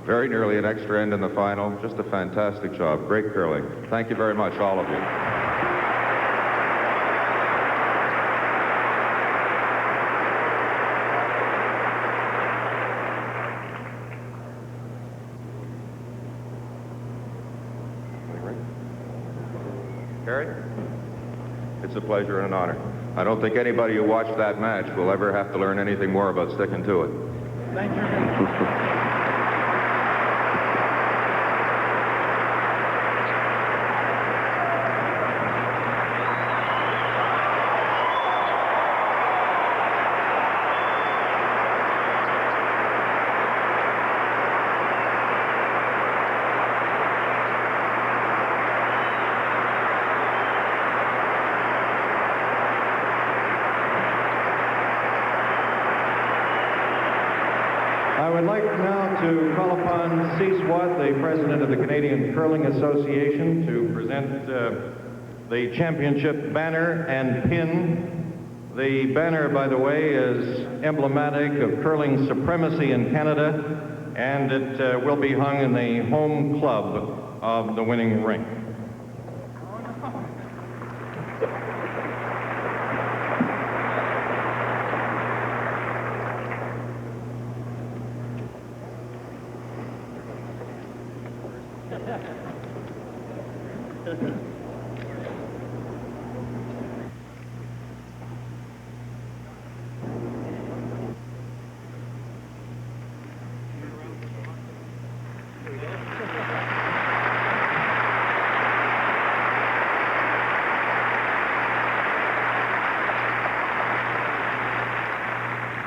very nearly an extra end in the final. Just a fantastic job. Great curling. Thank you very much, all of you. Kerry? It's a pleasure and an honor. I don't think anybody who watched that match will ever have to learn anything more about sticking to it. Thank you. I would like now to call upon C. Swat, the president of the Canadian Curling Association, to present the championship banner and pin. The banner, by the way, is emblematic of curling supremacy in Canada, and it will be hung in the home club of the winning rink.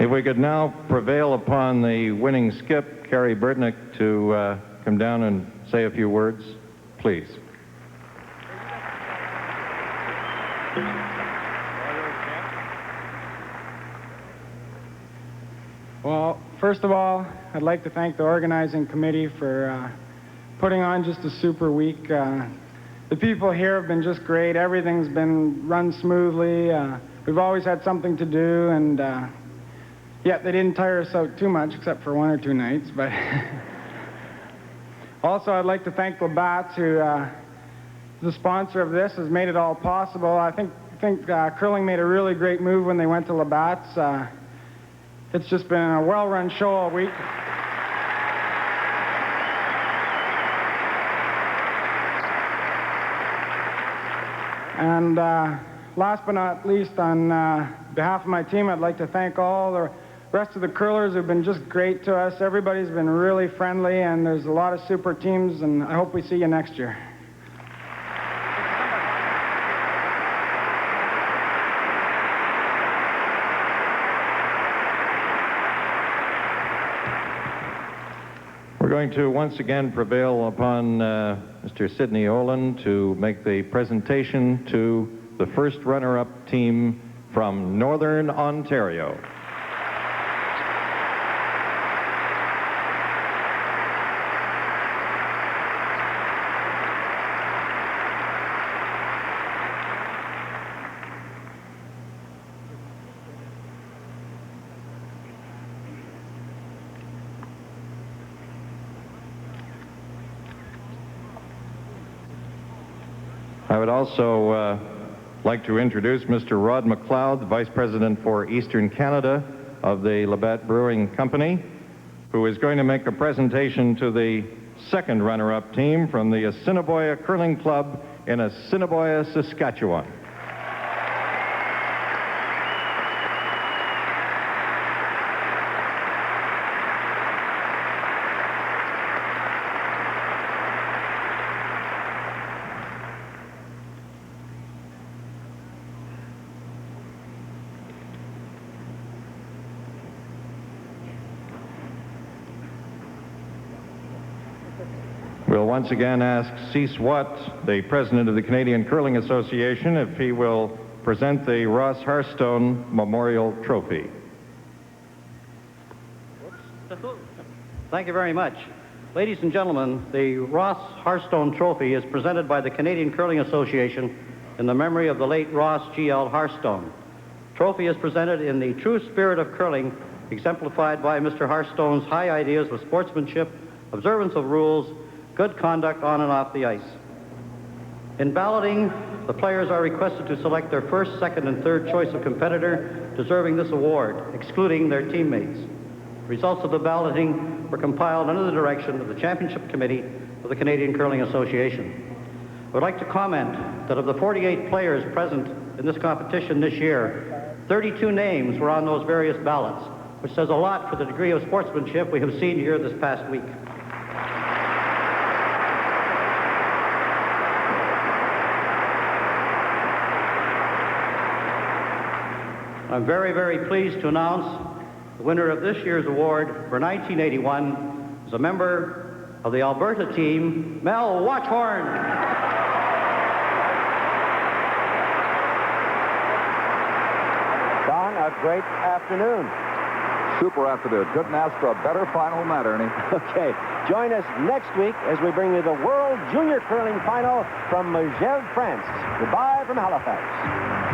If we could now prevail upon the winning skip, Kerry Burtnyk, to come down and say a few words, please. Well, first of all, I'd like to thank the organizing committee for putting on just a super week. The people here have been just great. Everything's been run smoothly. We've always had something to do, and yet they didn't tire us out too much, except for 1 or 2 nights. But also, I'd like to thank Labatt, who the sponsor of this, has made it all possible. I think curling made a really great move when they went to Labatt's. It's just been a well-run show all week. And last but not least, on behalf of my team, I'd like to thank all the rest of the curlers who've been just great to us. Everybody's been really friendly, and there's a lot of super teams, and I hope we see you next year. We're going to once again prevail upon Mr. Sidney Olin to make the presentation to the first runner-up team from Northern Ontario. I would also like to introduce Mr. Rod McLeod, the Vice President for Eastern Canada of the Labatt Brewing Company, who is going to make a presentation to the second runner-up team from the Assiniboia Curling Club in Assiniboia, Saskatchewan. We'll once again ask Cease Watt, the president of the Canadian Curling Association, if he will present the Ross Harstone Memorial Trophy. Thank you very much. Ladies and gentlemen, the Ross Harstone Trophy is presented by the Canadian Curling Association in the memory of the late Ross G.L. Harstone. Trophy is presented in the true spirit of curling, exemplified by Mr. Harstone's high ideas of sportsmanship, observance of rules, good conduct on and off the ice. In balloting, the players are requested to select their first, second, and third choice of competitor deserving this award, excluding their teammates. Results of the balloting were compiled under the direction of the Championship Committee of the Canadian Curling Association. I would like to comment that of the 48 players present in this competition this year, 32 names were on those various ballots, which says a lot for the degree of sportsmanship we have seen here this past week. I'm very, very pleased to announce the winner of this year's award for 1981 is a member of the Alberta team, Mel Watchhorn. Don, a great afternoon. Super afternoon. Couldn't ask for a better final than that, Ernie. Okay, join us next week as we bring you the World Junior Curling Final from Megève, France. Goodbye from Halifax.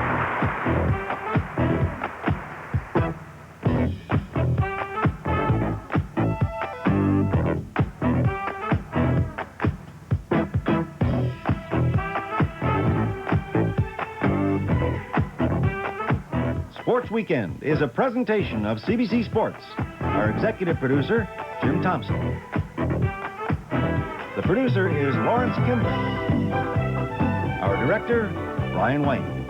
Sports Weekend is a presentation of CBC Sports. Our executive producer, Jim Thompson. The producer is Lawrence Kimber. Our director, Brian Wayne.